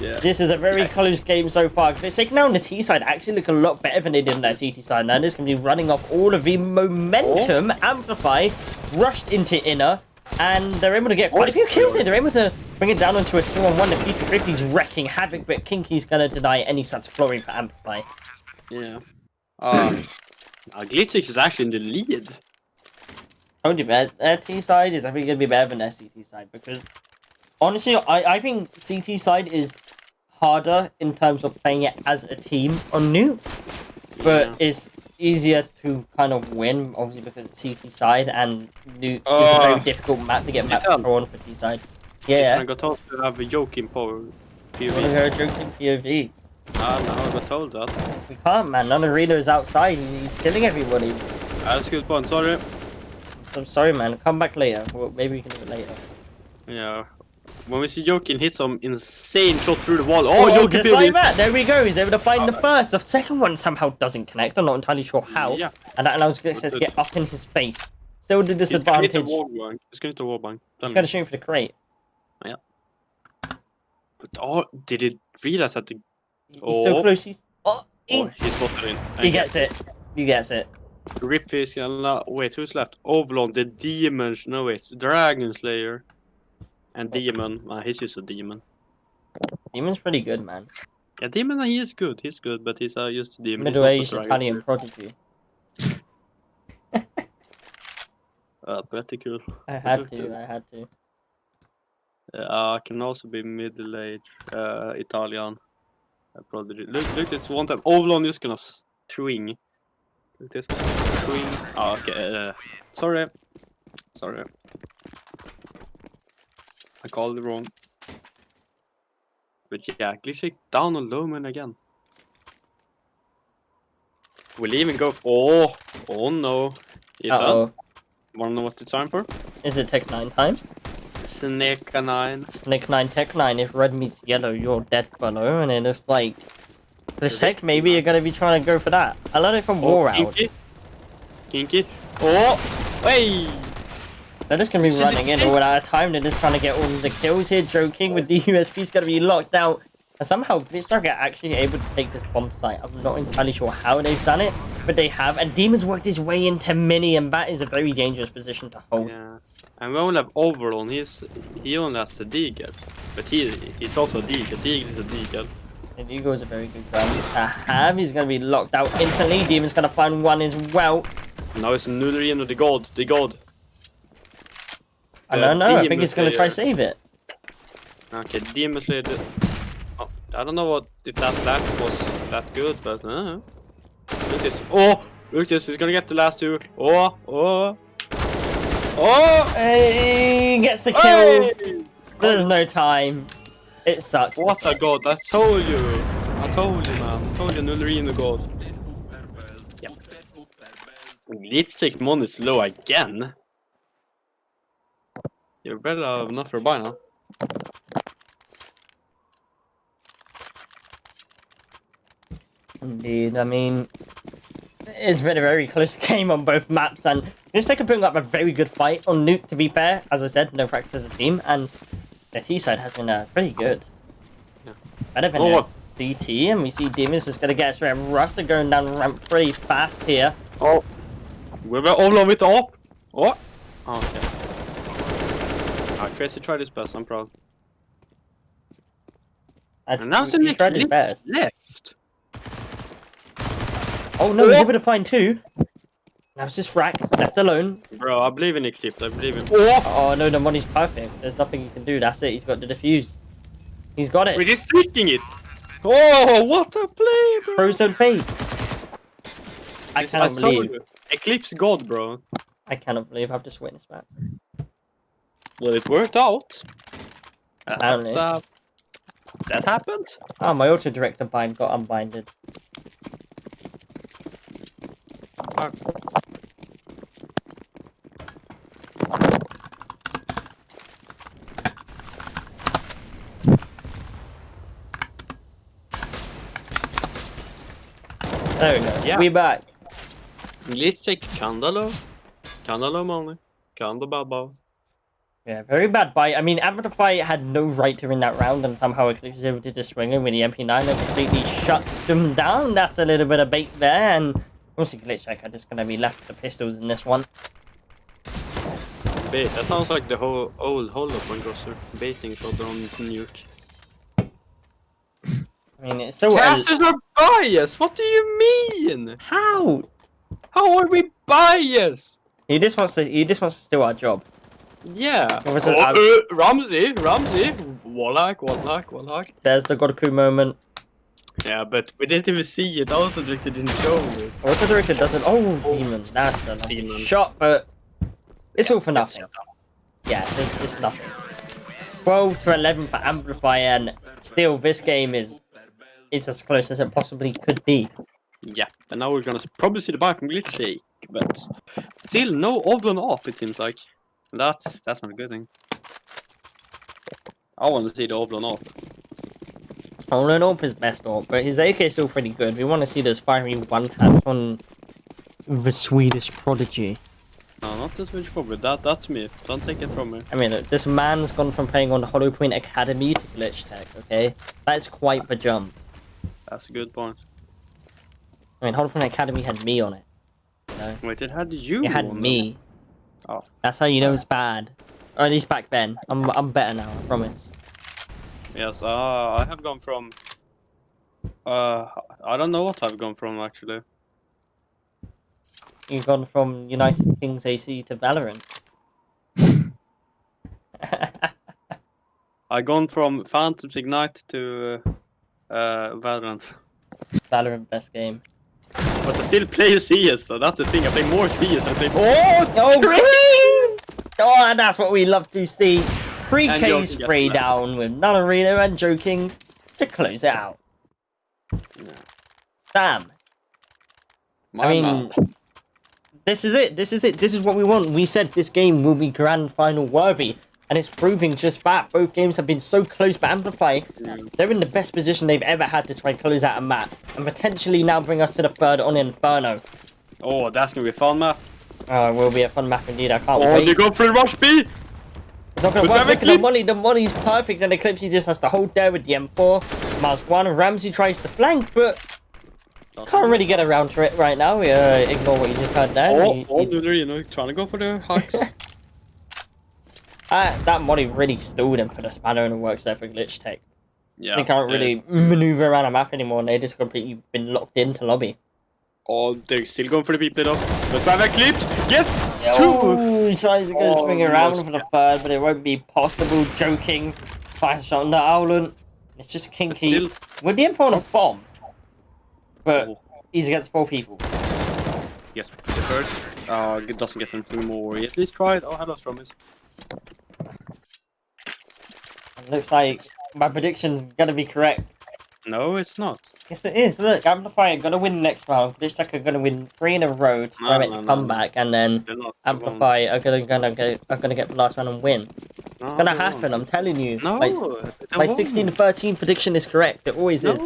Yeah. This is a very close game so far. They're taking out on the T side actually look a lot better than they did on their CT side. Now this can be running off all of the momentum. Amplify rushed into inner, and they're able to get quite a few kills here. They're able to bring it down onto a 2-on-1. The Future 50's wrecking havoc, but Kinky's gonna deny any such flooring for Amplify. Yeah. Glitchtech is actually in the lead. Told you, man. Their T side is, I think, going to be better than their CT side because, honestly, I think CT side is harder in terms of playing it as a team on Newt, but Yeah. it's easier to kind of win, obviously, because it's CT side and Newt is a very difficult map to get map Ethan. control on for T side. I Yeah, got told to have a joke in power. you want to POV. hear a joke in POV? Ah, no, I got told that. We can't, man. None of Reno is outside. He's killing everybody. That's a good point, sorry. I'm sorry, man. Come back later. Well, maybe we can do it later. Yeah. When we see Jokin hit some insane shot through the wall. Oh, Oh, Jokin just POV. like that. There we go. He's able to find the first. The second one somehow doesn't connect. I'm not entirely sure how. Yeah. And that allows Glitchtech to get up in his face. Still the He's gonna hit disadvantage. the wall bank. He's gonna hit the wall bank. He's got to shoot for the crate. But, did it realize that the... He's so close. He's he spotted in. he gets it. He gets it. Rip Fisk and wait, who's left? Overlord, the Demon. No, wait. Dragon Slayer. And Demon. He's just a demon. Demon's pretty good, man. Yeah, Demon, he is good. He's good, but he's just a demon. Middle-aged Italian prodigy. Pretty cool. I had to. I can also be middle-aged Italian prodigy. Look, it's one time. Overlord is gonna swing. Look this. Swing. Oh, okay. Sorry. I called it wrong. But yeah, Glitchtech down on Loman again. Will he even go? Oh no. Uh-oh. Wanna know what it's time for? Is it Tech 9 time? Snake 9. Snake 9, Tech 9. If red meets yellow, you're dead below. And it looks like... Glitchtech, maybe you're going to be trying to go for that. I learned it from War Out. Kinky. Oh! Hey! They're just going to be running in all out of time. They're just trying to get all of the kills here. Joking with the USB's going to be locked out. And somehow Glitchtech are actually able to take this bomb site. I'm not entirely sure how they've done it, but they have. And Demon's worked his way into Mini, and that is a very dangerous position to hold. Yeah. And we only have Overlord. He only has the Deagle. But he's also a Deagle. Deagle is a Deagle. And Eagle is a very good gun to have. He's going to be locked out instantly. Demon's going to find one as well. Now it's Nullerino, the god. The god. I don't know. I think he's going to try save it. Okay, Demon Slayer. Oh, I don't know if that flash was that good, but look at this. Oh, look at this. He's gonna get the last two. Oh! Hey, he gets the kill. Hey! There's no time. It sucks. What a god! I told you, man. I told you, Nullerino god. Yeah. Glitchtech mon is low again. You're better have enough for a buy now. Indeed, I mean, it's been a very close game on both maps, and Glitchtech can bring up a very good fight on Newt, to be fair. As I said, no practice as a team, and their T side has been pretty good. Yeah. Better than their CT, and we see Demons is going to get straight. Ruster going down the ramp pretty fast here. Oh, we're all with the op. Oh, okay. Crazy tried his best. I'm proud. And now the next tried his best. left. Oh no, he's able to find two. Now it's just Rax left alone. Bro, I believe in Eclipse. I believe in. Oh no, the money's perfect. There's nothing you can do. That's it. He's got the defuse. He's got it. We're just tweaking it. Oh, what a play, bro. Pros don't fade. I cannot told believe. you. Eclipse God, bro. I cannot believe I've just witnessed that. Well, it worked out. Apparently. That happened. Oh, my auto director bind got unbinded. There we go. Yeah. We back. Glitchtech Kandalo. Kandalo money. Kandalo baba. Yeah, very bad bite. I mean, Amplify had no right to win that round, and somehow Eclipse was able to just swing in with the MP9 and completely shut them down. That's a little bit of bait there, and obviously Glitchtech are just going to be left with the pistols in this one. Bait. That sounds like the whole old hold-up on Grosser. Baiting shot on nuke. I mean, it's still Casters are biased. What do you mean? how How are we biased? he just wants to steal our job. Yeah. It was an Ramsey. Wallach. There's the Goku moment. Yeah, but we didn't even see it. Also directed in the show. What's the director doesn't? Oh, demon. That's a Demon. shot, but it's all for nothing. Yeah, it's nothing. 12 to 11 for Amplify, and still this game is as close as it possibly could be. Yeah, and now we're gonna probably see the buy from Glitchtech, but still no Oblon off. It seems like that's not a good thing. I want to see the Oblon off. Olin Orp is best Orp, but his AK is still pretty good. We want to see those fiery one-taps on the Swedish prodigy. No, not this much problem. That's me. Don't take it from me. I mean, look, this man's gone from playing on Hollow Point Academy to Glitchtech, okay? That's quite the jump. That's a good point. I mean, Hollow Point Academy had me on it. You know? Wait, it had you. It had on me. Oh. That's how you know it's bad. Or at least back then. I'm better now, I promise. Yes, I have gone from. I don't know what I've gone from actually. You've gone from United Kings AC to Valorant. I gone from Phantoms Ignite to Valorant. Valorant best game. But I still play CS though. That's the thing. I play more CS. I play. Oh, Chris! Oh, and that's what we love to see. 3K Joking spray gets down with Nonarino and Joking to close it out. Yeah. Damn. My I mean, man. this is it. This is what we want. We said this game will be grand final worthy, and it's proving just that. Both games have been so close for Amplify. They're in the best position they've ever had to try and close out a map, and potentially now bring us to the third on Inferno. Oh, that's gonna be a fun map. Oh, it will be a fun map indeed. I can't Oh, wait. you go for the rush B. Not gonna But work. have Look at the Eclipse. money. The money's perfect, and Eclipse he just has to hold there with the M4. Miles 1. Ramsey tries to flank, but can't really get around to it right now. Ignore what you just heard there. Trying to go for the hacks. That money really stalled him for the spanner, and it works there for Glitchtech. Yeah. They can't really maneuver around a map anymore, and they just completely been locked into lobby. Oh, they're still going for the people though. But have Eclipse gets two. Oh, he tries to go Oh, swing around lost for the third, but it won't be possible. Joking. Fires a shot on the Owlin. It's just kinky. With the info on a bomb. But Oh. he's against 4 people. Yes, the first. It doesn't get anything more. He at least tried. Oh, hello, Stromis. It looks like my prediction's gonna be correct. No, it's not. Yes, it is. Look, Amplify are gonna win next round. Glitchtech are gonna win 3 in a row to make the comeback, and then They're not. Amplify are gonna get the last round and win. No, It's gonna they won't. happen. I'm telling you. No, My they won't. 16-13 prediction is correct. It always is.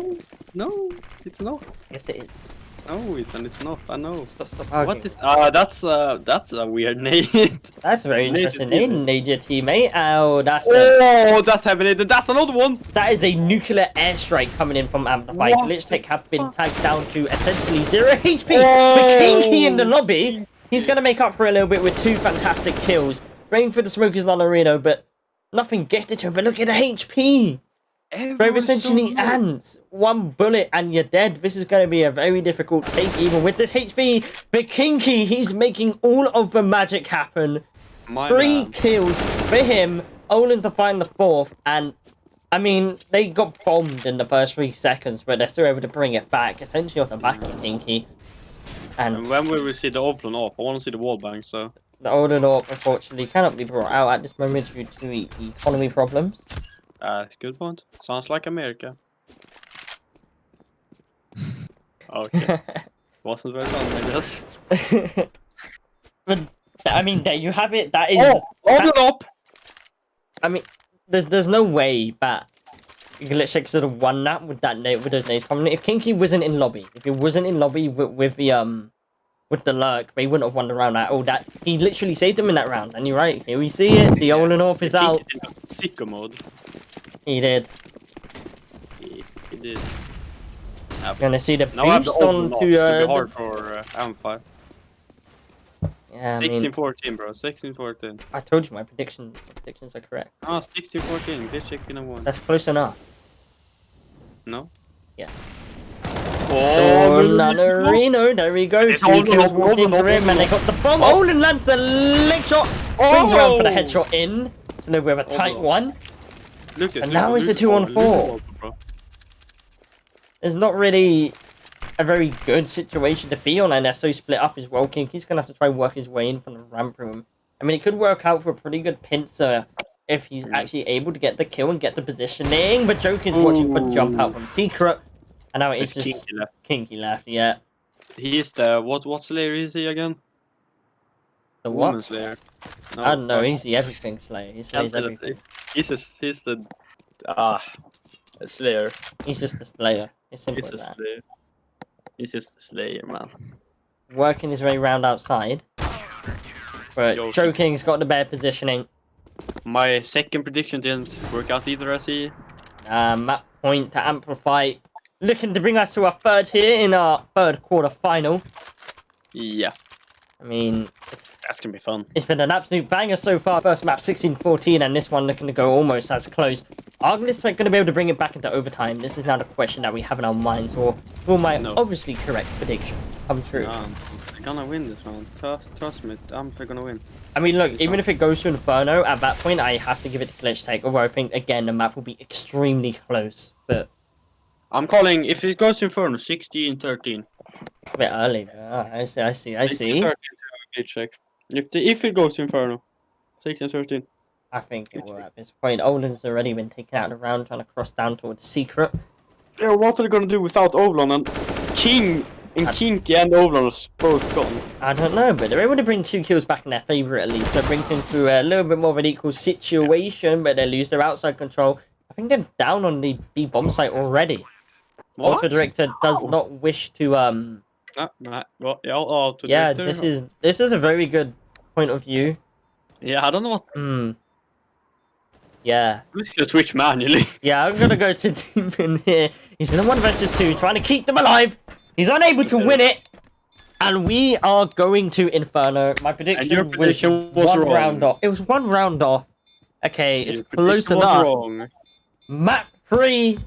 No, it's not. Yes, it is. No, Ethan, it's not. I know. Stop arguing. What is? That's a weird name. That's a very Nature interesting teammate. name, Nature teammate. Oh, Oh, that's happening. That's another one. that is a nuclear airstrike coming in from Amplify. What Glitchtech have been tagged down to essentially 0 HP. Oh. McKinkey in the lobby. He's going to make up for a little bit with 2 fantastic kills. Going for the smokers on Areno, but nothing gifted to him. But look at the HP. Bro, essentially ants. 1 bullet and you're dead. This is going to be a very difficult take even with this HP. McKinkey, he's making all of the magic happen. 3 kills for him. Olin to find the 4th. And, I mean, they got bombed in the first 3 seconds, but they're still able to bring it back. Essentially off the back of Kinky. And when will we see the Ovlon off? I want to see the wall bang, so. The Olin AWP, unfortunately, cannot be brought out at this moment due to economy problems. Good point. Sounds like America. Okay. Wasn't very long, I guess. But, I mean, there you have it. That is... Ovlon up! I mean, there's no way that Glitchtech should have won that with those names coming. If Kinky wasn't in lobby, if he wasn't in lobby with the lurk, they wouldn't have won the round at all. That he literally saved them in that round. And you're right. Here we see it. The Olin AWP is out. Sicko mode. He did. He did. You're gonna see the Now I have the boost Ovlon on off. to It's gonna be hard for Amplify. yeah, I mean, 16-14, bro. 16-14. I told you my predictions are correct. Ah, 16-14. Glitchtech gonna win. That's close enough. No? Oh, Nanarino, there we go. It's Two Olin, kills Olin, walking Olin, through him, Olin. and they got the bomb. Olin lands the leg shot. Brings around for the headshot in. So now we have a tight one. Look at And now it's a 2-on-4. There's not really a very good situation to be on, and they're so split up as well. King, he's going to have to try and work his way in from the ramp room. I mean, it could work out for a pretty good pincer if he's actually able to get the kill and get the positioning, but Joker's watching for jump out from Secret, and now it's just Kinky left, yeah. He's the, what Slayer is he again? The Woman what? Slayer. No, I don't know, he's the everything slayer. He slays Cancel it. everything. He's the, Slayer. He's just a slayer. It's simple He's as a that. Slayer. He's just a Slayer, man. Working his way round outside. But Yo, Joe King's got the better positioning. My second prediction didn't work out either, I see. Map point to Amplify. Looking to bring us to our third here in our third quarter final. Yeah, I mean, that's gonna be fun. it's been an absolute banger so far. First map 16-14, and this one looking to go almost as close. Are Glitchtech going to be able to bring it back into overtime? This is now the question that we have in our minds. Or will my obviously correct prediction come true? They're gonna win this one. Trust me, they're gonna win. I mean, look, even if it goes to Inferno, at that point, I have to give it to Glitchtech. Although I think, again, the map will be extremely close. But I'm calling, if it goes to Inferno, 16-13. a bit early. I see. 16-13 to Glitchtech. If it goes to Inferno, 16-13. I think it will at this point. Olin's already been taken out of the round, trying to cross down towards Secret. Yeah, what are they gonna do without Ovlon and King? And Kinky and Ovlon are both gone. I don't know, but they're able to bring 2 kills back in their favour at least. That brings them to a little bit more of an equal situation, but they lose their outside control. I think they're down on the B bomb site already. What? Also, director does not wish to yeah, this is a very good point of view. Yeah, I don't know what. Yeah. I'm just gonna switch manually. Yeah, I'm gonna go to Demon here. He's in a 1 versus 2, trying to keep them alive. He's unable to win it, and we are going to Inferno. My prediction, was one wrong. round off. It was 1 round off. Okay, it's close enough. Wrong. Map 3.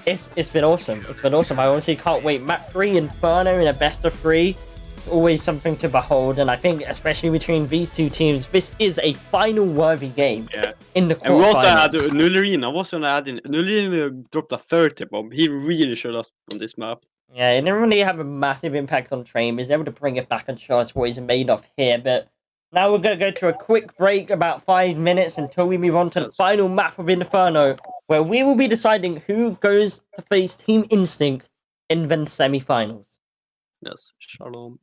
It's been awesome. It's been awesome. I honestly can't wait. Map 3 Inferno in a best of 3. It's always something to behold, and I think especially between these two teams, this is a final worthy game. Yeah. In the quarterfinals. And we also had Nullerina. I was gonna add in. Nullerina dropped a 30 bomb. He really showed us on this map. Yeah, it didn't really have a massive impact on Train. He's able to bring it back and show us what he's made of here. But now we're going to go to a quick break, about 5 minutes, until we move on to the final map of Inferno, where we will be deciding who goes to face Team Instinct in the semi-finals. Yes, shalom.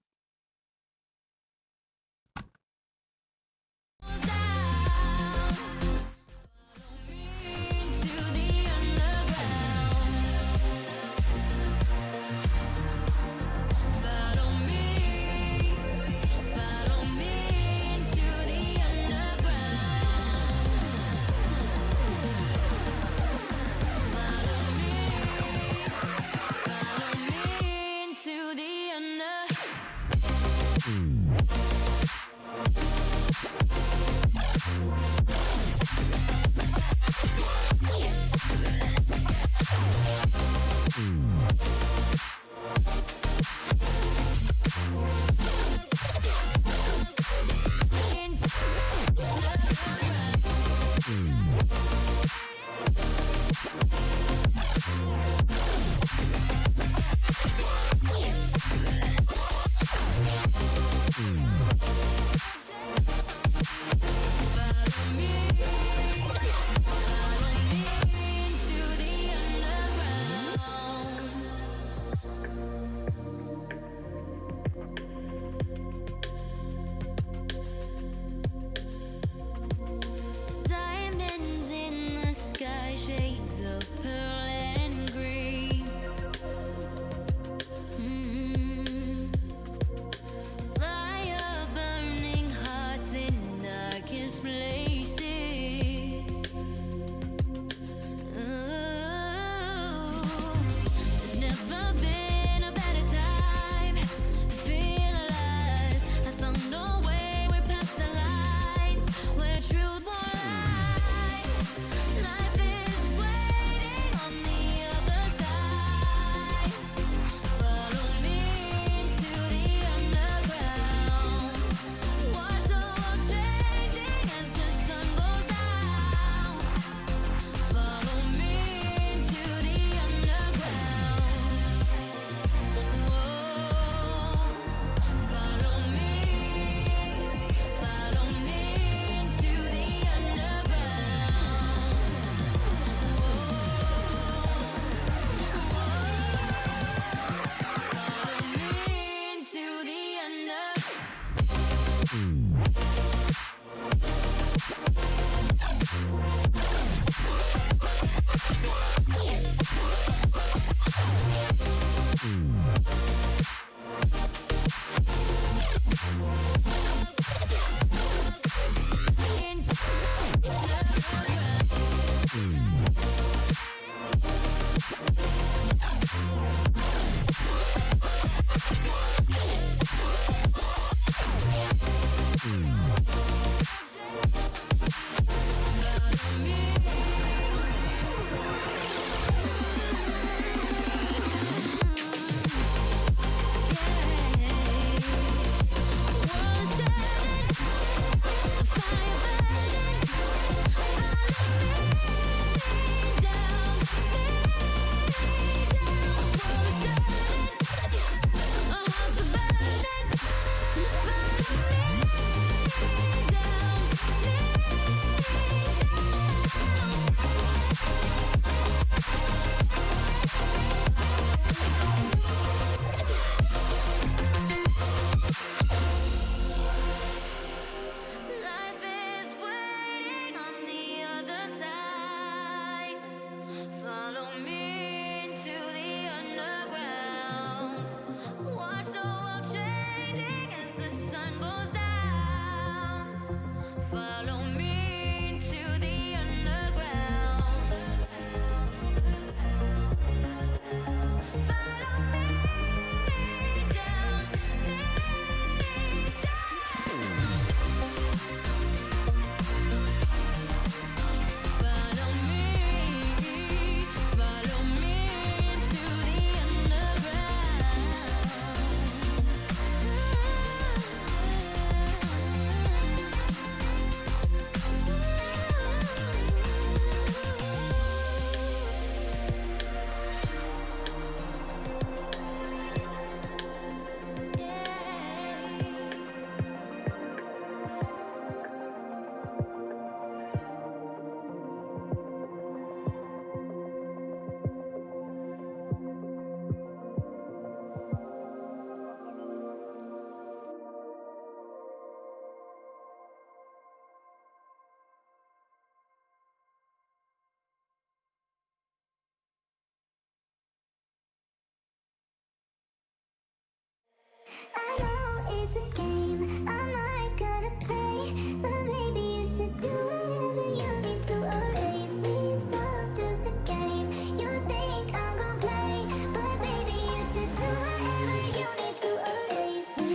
I know it's a game, I'm not gonna play, but maybe you should do whatever you need to erase me. It's all just a game. You think I'm gonna play, but maybe you should do whatever you need to erase me.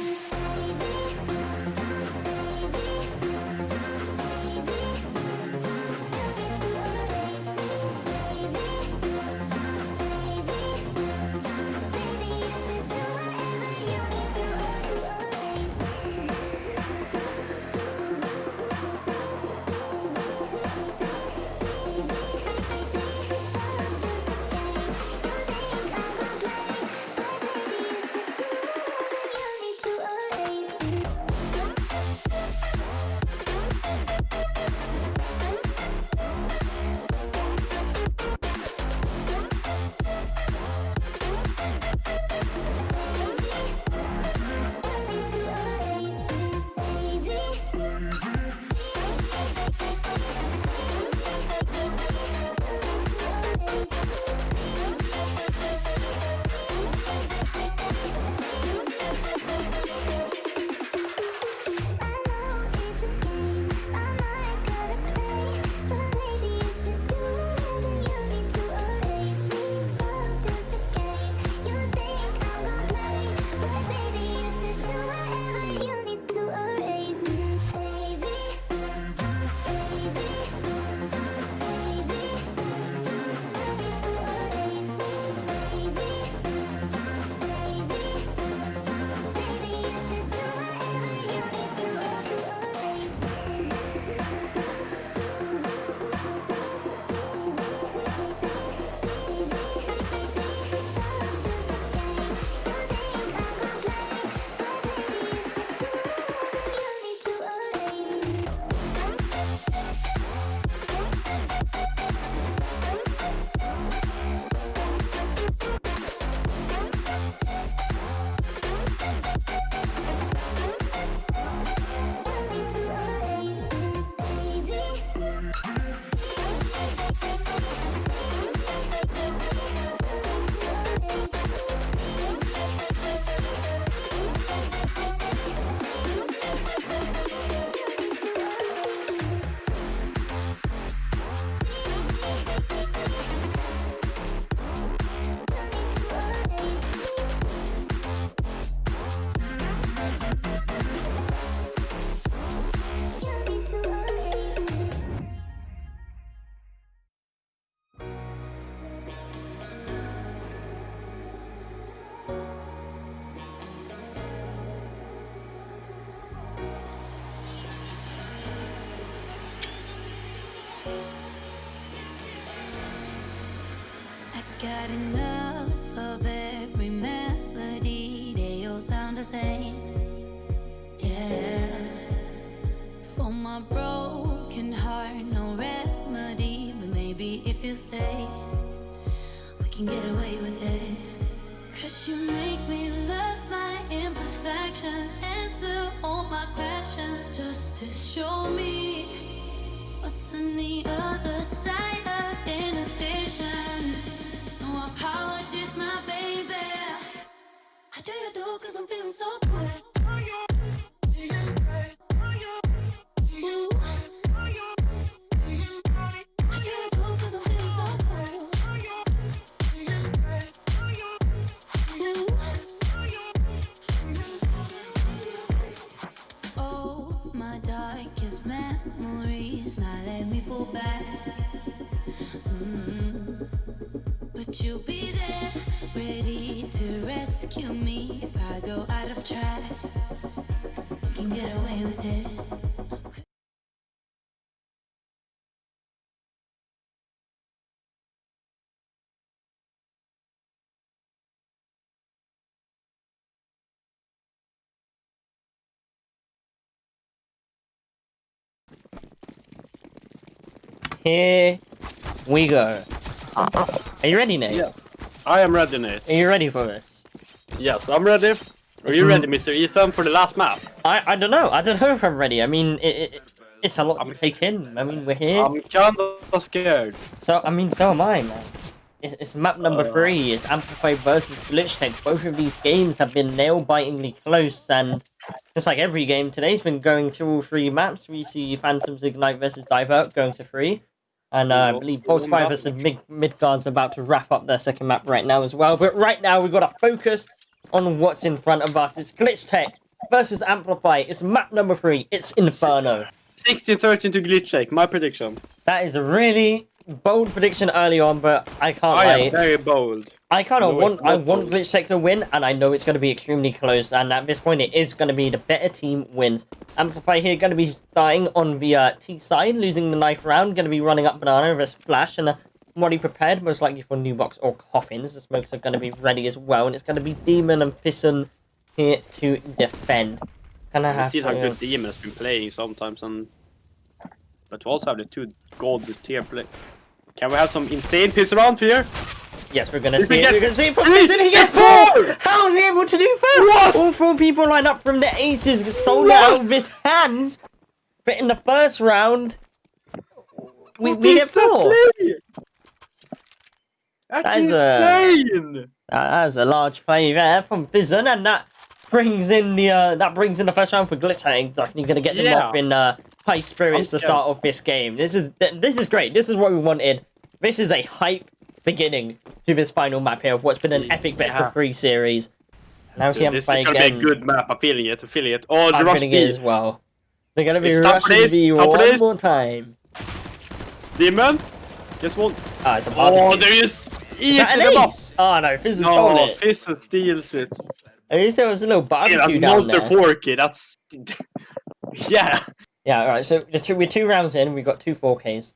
Got enough of every melody, they all sound the same. Yeah. For my broken heart, no remedy, but maybe if you stay, we can get away with it. 'Cause you make me love my imperfections, answer all my questions, just to show me what's on the other side of inhibition. No apologies, my baby. I do you do 'cause I'm feeling so good. Ooh. I do you do 'cause I'm feeling so good. Ooh. Oh, my darkest memories, now let me fall back. But you'll be there, ready to rescue me if I go out of track. We can get away with it. Here we go. Are you ready, Nate? Yeah. I am ready, Nate. Are you ready for this? Yes, I'm ready. Are you ready, Mr. Ethan, for the last map? I don't know. I don't know if I'm ready. I mean, it's a lot to take in. I mean, we're here. I'm kinda scared. So, I mean, so am I, man. It's map number 3. It's Amplify versus Glitchtech. Both of these games have been nail-bitingly close, and just like every game, today's been going through all 3 maps. We see Phantoms Ignite versus Divert going to 3. And I believe Pulsify versus Midgard's about to wrap up their second map right now as well. But right now, we've got to focus on what's in front of us. It's Glitchtech versus Amplify. It's map number 3. It's Inferno. 16-13 to Glitchtech, my prediction. That is a really bold prediction early on, but I can't lie. I am very bold. I kind of want bold. Glitchtech to win, and I know it's going to be extremely close. And at this point, it is going to be the better team wins. Amplify here going to be starting on the T side, losing the knife round. Going to be running up Banana with a Splash and a Moddy prepared, most likely for new box or coffins. The smokes are going to be ready as well, and it's going to be Demon and Fisson here to defend. You see how good Demon has been playing sometimes, but we also have the 2 gold tier play. Can we have some insane piss around here? Yes, we're gonna see it. We're gonna see it from Fisson. He gets 4! How is he able to do 4? What? All 4 people line up from the aces, stole it out of his hands. But in the first round, we get 4. That's insane! That is a large play there from Fisson, and that brings in the first round for Glitchtech. Definitely gonna get them off in high spirits to start off this game. This is great. This is what we wanted. This is a hype beginning to this final map here of what's been an epic best of 3 series. Now see Amplify again. This is gonna be a good map. I'm feeling it. Oh, the I'm rush feeling it as well. They're gonna be rushing B one more time. Demon, just one. Ah, it's a barbecue. Oh, there is. Is that an ace? Oh no, Fisson stole it. Fisson steals it. At least there was a little barbecue down there. Porky, that's yeah. Yeah, alright, so we're 2 rounds in, we've got 2 4Ks.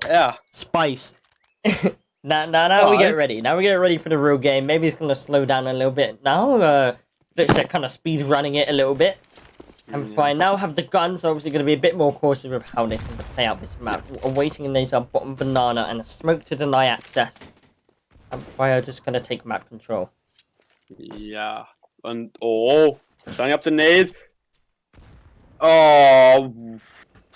Yeah. Spice. Now we get ready. Now we get ready for the real game. Maybe it's gonna slow down a little bit now. Let's say kind of speed running it a little bit. Amplify now have the guns, so obviously going to be a bit more cautious with how they're going to play out this map. Awaiting a laser bottom Banana and a smoke to deny access. Amplify are just going to take map control. Yeah. And setting up the nade. Oh,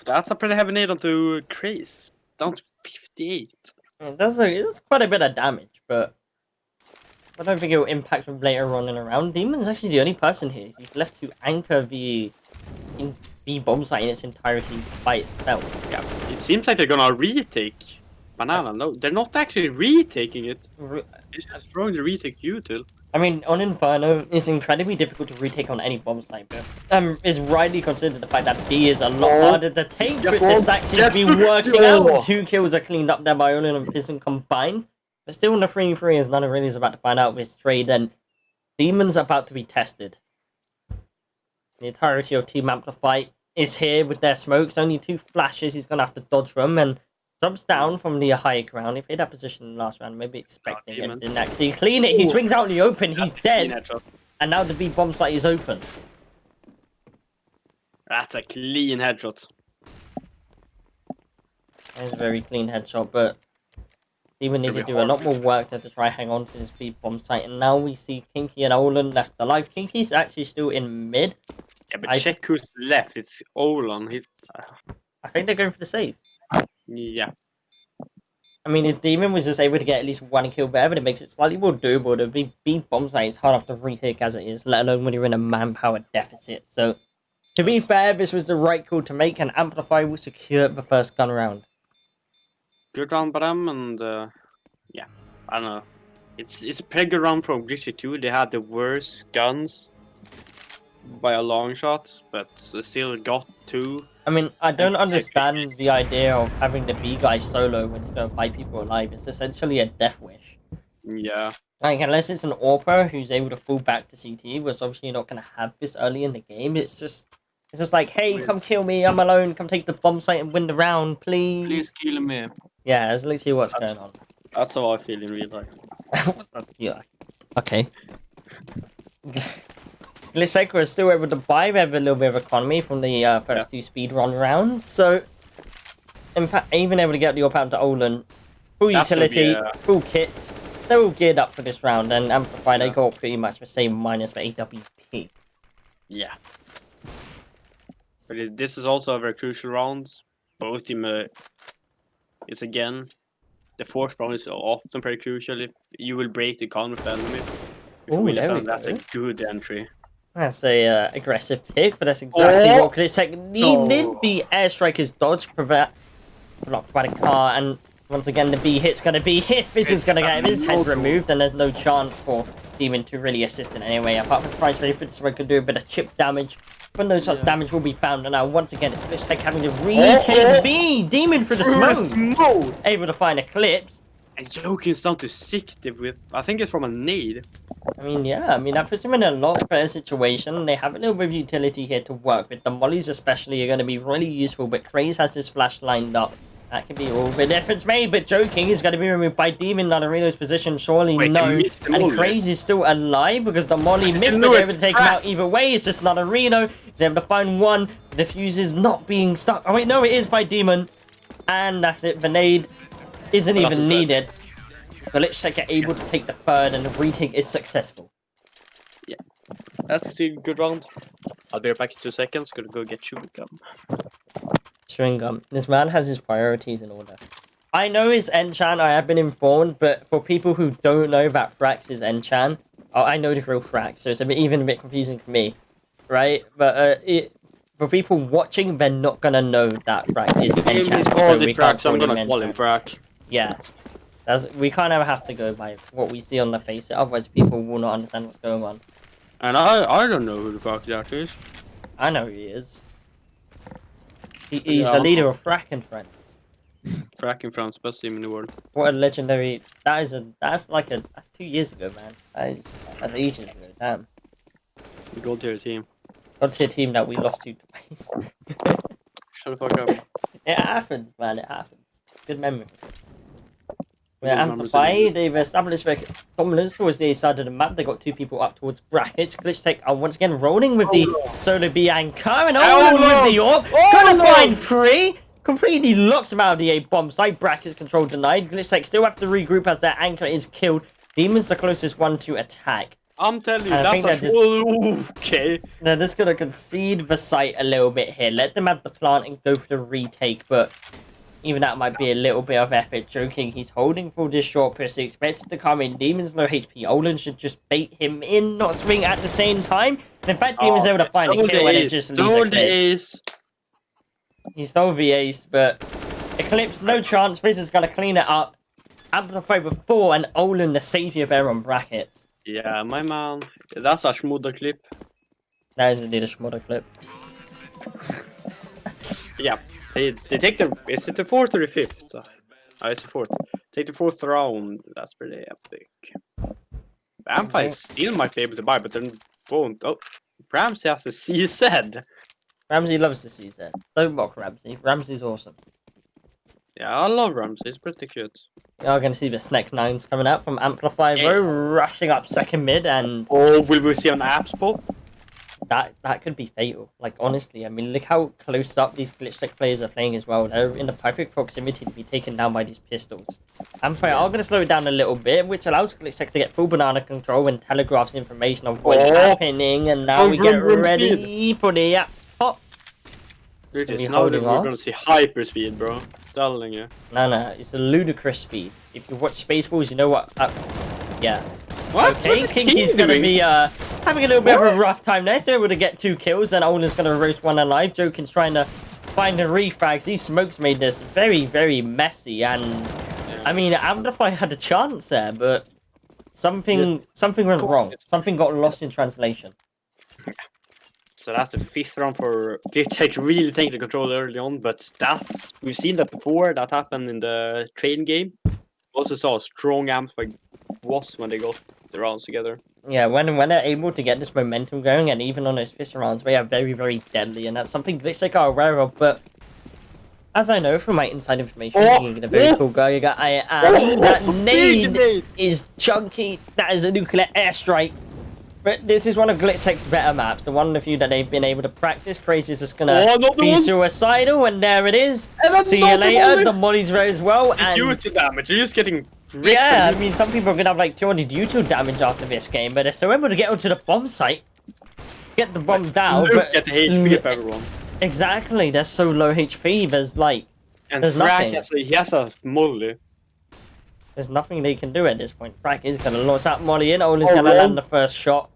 that's a pretty heavy nade onto Chris. Down to 58. That's quite a bit of damage, but I don't think it will impact them later on in a round. Demon's actually the only person here. He's left to anchor the bomb site in its entirety by itself. Yeah, it seems like they're gonna retake Banana. No, they're not actually retaking it. It's just throwing the retake util. I mean, on Inferno, it's incredibly difficult to retake on any bomb site, but it's rightly considered the fact that B is a lot harder to take, but this stack seems to be working out. 2 kills are cleaned up there by Olin and Fisson combined. But still in the 3-3 as none of really is about to find out this trade, and Demon's about to be tested. The entirety of Team Amplify is here with their smokes. Only 2 flashes, he's going to have to dodge them, and jumps down from the higher ground. He played that position in the last round, maybe expecting it. Didn't actually clean it. He swings out in the open, he's dead. And now the B bomb site is open. That's a clean headshot. That's a very clean headshot, but Demon need to do a lot more work to try hang on to this B bomb site. And now we see Kinky and Olin left alive. Kinky's actually still in mid. Yeah, but check who's left. It's Olin. I think they're going for the save. Yeah. I mean, if Demon was just able to get at least 1 kill there, but it makes it slightly more doable. The B bomb site is hard enough to retake as it is, let alone when you're in a manpower deficit. So, to be fair, this was the right call to make, and Amplify will secure the first gun round. Good round by them, and yeah, I don't know. It's a pretty good round from Glitchtech too. They had the worst guns by a long shot, but they still got 2. I mean, I don't understand the idea of having the B guy solo when he's going to fight people alive. It's essentially a death wish. Yeah. Like, unless it's an AWPer who's able to fall back to CT, which obviously you're not going to have this early in the game. It's just like, hey, come kill me, I'm alone, come take the bomb site and win the round, please. Please kill me. Yeah, that's literally what's going on. That's how I feel in real life. Yeah. Okay. Glitchtech was still able to buy a little bit of economy from the first 2 speedrun rounds, so in fact, even able to get the AWP to Olin. Full utility, full kits. They're all geared up for this round, and Amplify, they got pretty much the same minus for AWP. Yeah. But this is also a very crucial round. Both team it's again the fourth round is often pretty crucial. If you will break the con with the enemy. Ooh, there we That's a go. good entry. That's a aggressive pick, but that's exactly what Glitchtech needed. No. The airstrike is dodge, blocked by the car, and once again the B hit's gonna be hit. Vision's gonna get his head removed, and there's no chance for Demon to really assist in any way. Apart from Price Ready for this one could do a bit of chip damage, but no such damage will be found. And now once again it's Glitchtech having to retake B. Demon through the smoke, able to find Eclipse. And Jokin's down to 60 with, I think it's from a nade. I mean, yeah, that puts him in a lot better situation. They have a little bit of utility here to work with. The mollies especially are going to be really useful, but Craze has his flash lined up. That could be all the difference made, but Joking is going to be removed by Demon. Naruto's position, surely no. And Craze is still alive because the molly missed, but they're able to take him out either way. It's just Naruto. He's able to find one. The fuse is not being stuck. Oh wait, no, it is by Demon. And that's it. The nade isn't even needed. Glitchtech are able to take the third, and the retake is successful. Yeah, that's a good round. I'll be right back in 2 seconds. Gonna go get chewing gum. Chewing gum. This man has his priorities in order. I know his Enchan, I have been informed, but for people who don't know that Frax is Enchan, I know the real Frax, so it's even a bit confusing for me, right? But for people watching, they're not gonna know that Frax is Enchan, so we can't call him Frax. Yeah. We kind of have to go by what we see on the face, otherwise people will not understand what's going on. And I don't know who the fuck that is. I know who he is. He's the leader of Frack and Friends. Frack and Friends, best team in the world. What a legendary... That's 2 years ago, man. That's ages ago, damn. Gold tier team. Got to a team that we lost to twice. Shut the fuck up. It happens, man, it happens. Good memories. With Amplify, they've established their dominance towards the side of the map. They got 2 people up towards brackets. Glitchtech are once again rolling with the Solo B anchor, and with the orb. Gonna find 3! Completely locks him out of the A bomb site. Brackets control denied. Glitchtech still have to regroup as their anchor is killed. Demon's the closest one to attack. I'm telling you, that's okay. They're just gonna concede the site a little bit here. Let them have the plant and go for the retake, but even that might be a little bit of effort. Joking, he's holding for this short push. He expects it to come in. Demon's low HP. Olin should just bait him in, not swing at the same time. And in fact, Demon's able to find a kill and it just leaves a He stole the ace, but Eclipse, no chance. Fizz is gonna clean it up. Amplify with 4, and Olin the savior there on brackets. Yeah, my man. That's a Schmudder clip. That is indeed a Schmudder clip. Yeah. They take the... Is it the 4th or the 5th? Oh, it's the 4th. Take the 4th round. That's pretty epic. Amplify still might be able to buy, but then won't. Oh, Ramsey has a CZ. Ramsey loves the CZ. Don't mock Ramsey. Ramsey's awesome. Yeah, I love Ramsey. He's pretty cute. We are going to see the Snack 9s coming out from Amplify, though, rushing up second mid, and... Oh, will we see an Appspo? That could be fatal. Like, honestly, I mean, look how close up these Glitchtech players are playing as well. They're in the perfect proximity to be taken down by these pistols. Amplify are going to slow it down a little bit, which allows Glitchtech to get full banana control and telegraphs information of what's happening, and now we get ready for the apps pop. Now we're going to see hyper speed, bro. Telling you. No, it's a ludicrous speed. If you watch Spaceballs, you know what... yeah. What? Okay, Kinky's gonna be having a little bit of a rough time there, so able to get 2 kills, and Olin's gonna roast 1 alive. Jokin's trying to find the refrags. These smokes made this very, very messy, and I mean, Amplify had a chance there, but something went wrong. Something got lost in translation. So that's the 5th round for Glitchtech really taking the control early on, but we've seen that before. That happened in the trading game. Also saw a strong Amplify was when they got the rounds together. Yeah, when they're able to get this momentum going, and even on those pistol rounds, they are very, very deadly, and that's something Glitchtech are aware of, but as I know from my inside information, being a very cool guy, that nade is chunky. That is a nuclear airstrike. But this is one of Glitchtech's better maps, the one of the few that they've been able to practice. Crazy is just gonna be suicidal, and there it is. See you later. The molly's there as well. And YouTube damage, you're just getting... Yeah, I mean, some people are gonna have like 200 YouTube damage after this game, but they're still able to get onto the bomb site, get the bomb down. Look at the HP of everyone. Exactly, they're so low HP. There's like, and there's nothing. He has a molly. There's nothing they can do at this point. Brack is going to launch that molly in. Olin's Oh, going to Ron. land the first shot.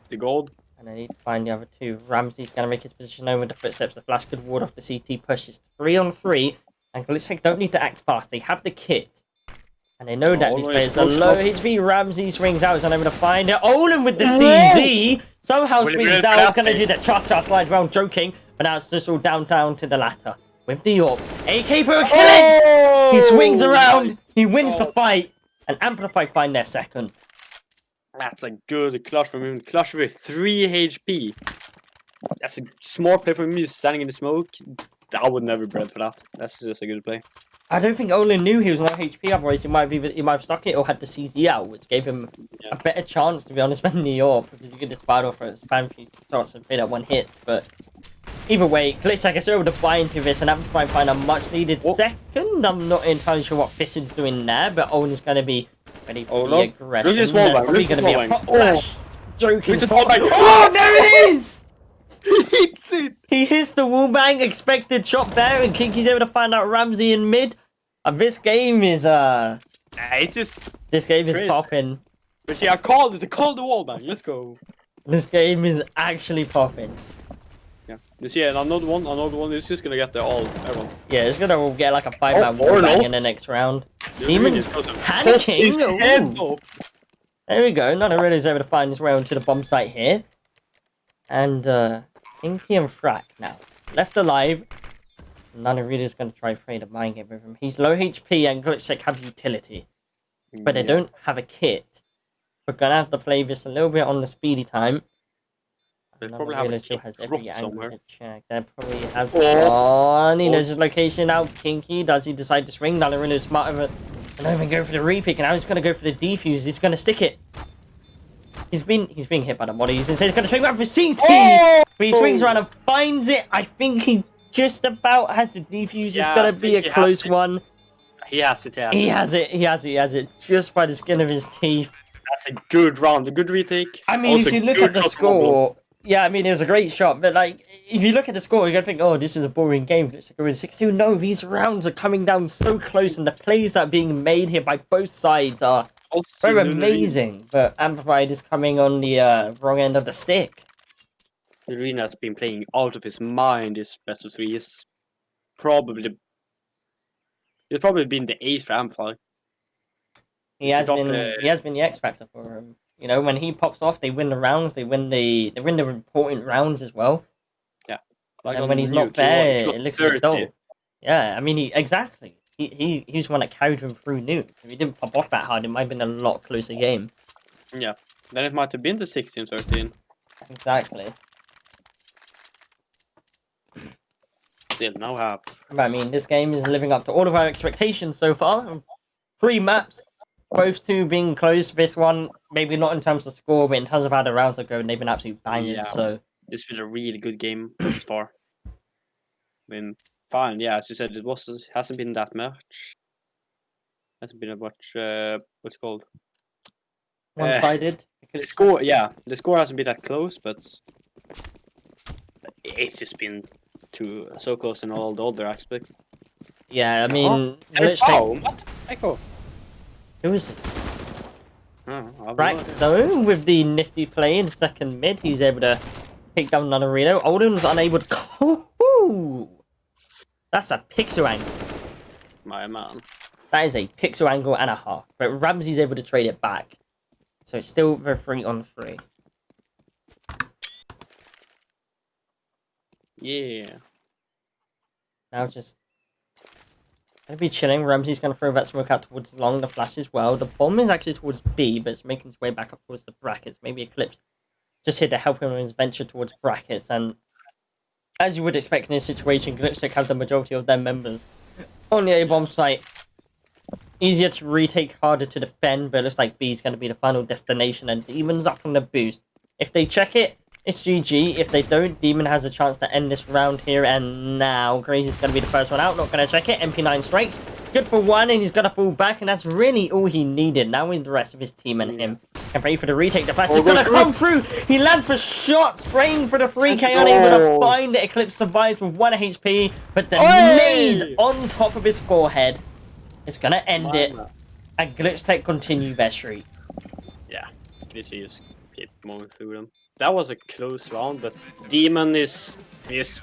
The gold. And I need to find the other two. Ramsey's going to make his position over the footsteps. The flash could ward off the CT pushes. 3-on-3. And Glitchtech don't need to act fast. They have the kit. And they know that these players are low HP. Ramsey swings out. He's unable to find it. Olin with the CZ. Somehow swings out. Going to do the cha-cha slide round, joking. But now it's just all down to the latter. With the AWP. AK for Achilles! He swings around. He wins the fight. And Amplify find their second. That's a good clutch from him. Clutch with 3 HP. That's a smart play from him. He's standing in the smoke. I would never bread for that. That's just a good play. I don't think Olin knew he was low HP, otherwise he might have stuck it or had the CZ out, which gave him a better chance, to be honest, than the AWP, because you could just spot off a spam few shots and fit at one hits. But either way, Glitchtech is able to buy into this and Amplify find a much needed second. I'm not entirely sure what Fission's doing there, but Olin's going to be ready for the aggression. Look at this wall bang. Probably going to be a hot flash. Joking. Oh, there it is! He hits it! He hits the wall bang, expected shot there, and Kinky's able to find out Ramsey in mid. And this game is It's just this game is crazy. popping. But yeah, I called the wall bang. Let's go. This game is actually popping. Yeah. You see, another one is just gonna get everyone. Yeah, it's gonna get like a 5-man wall or bang not. in the next round. Dude, Demon's really panicking. his head Ooh. up. There we go. None is able to find his way onto the bomb site here. And Inky and Frack now left alive. None really is going to try to play the mind game with him. He's low HP and Glitchtech have utility, but they don't have a kit. We're gonna have to play this a little bit on the speedy time. They Another probably have a realist still kit has every dropped angle somewhere. to check. There probably has one. He knows his location now. Kinky, does he decide to swing? None really smart of it. And not even go for the repick, and now he's gonna go for the defuse. He's gonna stick it. He's being hit by the bodies. Instead, he's gonna swing around for CT. But he swings around and finds it. I think he just about has the defuse. It's gonna be a close one. He has it. He has it. Just by the skin of his teeth. That's a good round. A good retake. I mean, Also if you look good at the shot from score, yeah, I mean, it was a great shot, but like, if you look at the score, you're gonna think, oh, this is a boring game. It's like 6-2. No, these rounds are coming down so close, and the plays that are being made here by both sides are very amazing. But Amplify is coming on the wrong end of the stick. Lurina has been playing out of his mind this best of 3. He's probably been the ace for Amplify. He has been the X factor for him. You know, when he pops off, they win the rounds. They win the important rounds as well. Yeah. And when he's not there, it looks a bit dull. Yeah, I mean, he's the one that carried him through Nuke. If he didn't pop off that hard, it might have been a lot closer game. Yeah. Then it might have been the 16-13. Exactly. Still now have. But I mean, this game is living up to all of our expectations so far. 3 maps, both 2 being close. This one, maybe not in terms of score, but in terms of how the rounds are going, they've been absolute bangers. Yeah. So This has been a really good game thus far. I mean, fine, yeah, as you said, hasn't been that much. Hasn't been a much, what's it called? one-sided. The score hasn't been that close, but it's just been so close in all the other aspects. Yeah, I mean, What? Echo. who is this? Oh, Brack, though, with the nifty play in second mid, he's able to take down Nanarino. Oldham's unable to... Ooh! That's a pixel angle. My man. That is a pixel angle and a half. But Ramsey's able to trade it back. So it's still the 3-on-3. Yeah. Now just... gonna be chilling. Ramsey's gonna throw that smoke out towards long, the flash as well. The bomb is actually towards B, but it's making its way back up towards the brackets. Maybe Eclipse just here to help him in his venture towards brackets. And as you would expect in this situation, Glitchtech has the majority of their members on the A-bomb site. Easier to retake, harder to defend, but it looks like B is going to be the final destination, and Demon's up on the boost. If they check it, it's GG. If they don't, Demon has a chance to end this round here, and now Crazy's going to be the first one out. Not going to check it. MP9 strikes. Good for 1, and he's going to fall back, and that's really all he needed. Now with the rest of his team and him can pray for the retake. The flash is going to come through. He lands for shots, spraying for the 3K, unable to find it. Eclipse survives with 1 HP, but the nade on top of his forehead is going to end it. And Glitchtech continue their streak. Yeah, Glitchy just keep moving through them. That was a close round, but Demon is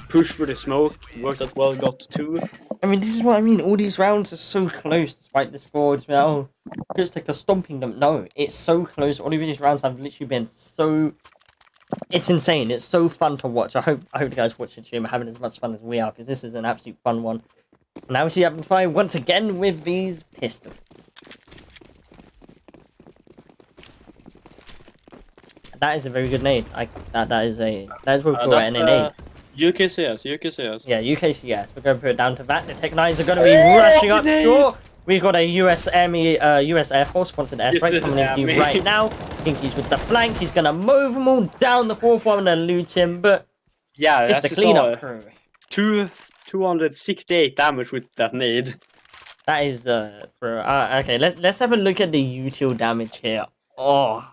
pushed for the smoke. Worked out well, got 2. I mean, this is what I mean. All these rounds are so close, despite the scores. Oh, Glitchtech are stomping them. No, it's so close. All of these rounds have literally been so... It's insane. It's so fun to watch. I hope you guys watch the stream are having as much fun as we are, because this is an absolute fun one. Now we see Amplify once again with these pistols. That is a very good nade. That is what we call an nade. UKCS. Yeah, UKCS. We're going to put it down to that. The Tech-9s are going to be rushing up short. We've got a US Air Force sponsored airstrike coming in for you right now. Kinky's with the flank. He's going to move them all down the 4th one and loot him, but yeah, it's the cleanup crew. 268 damage with that nade. That is okay, let's have a look at the util damage here. Oh.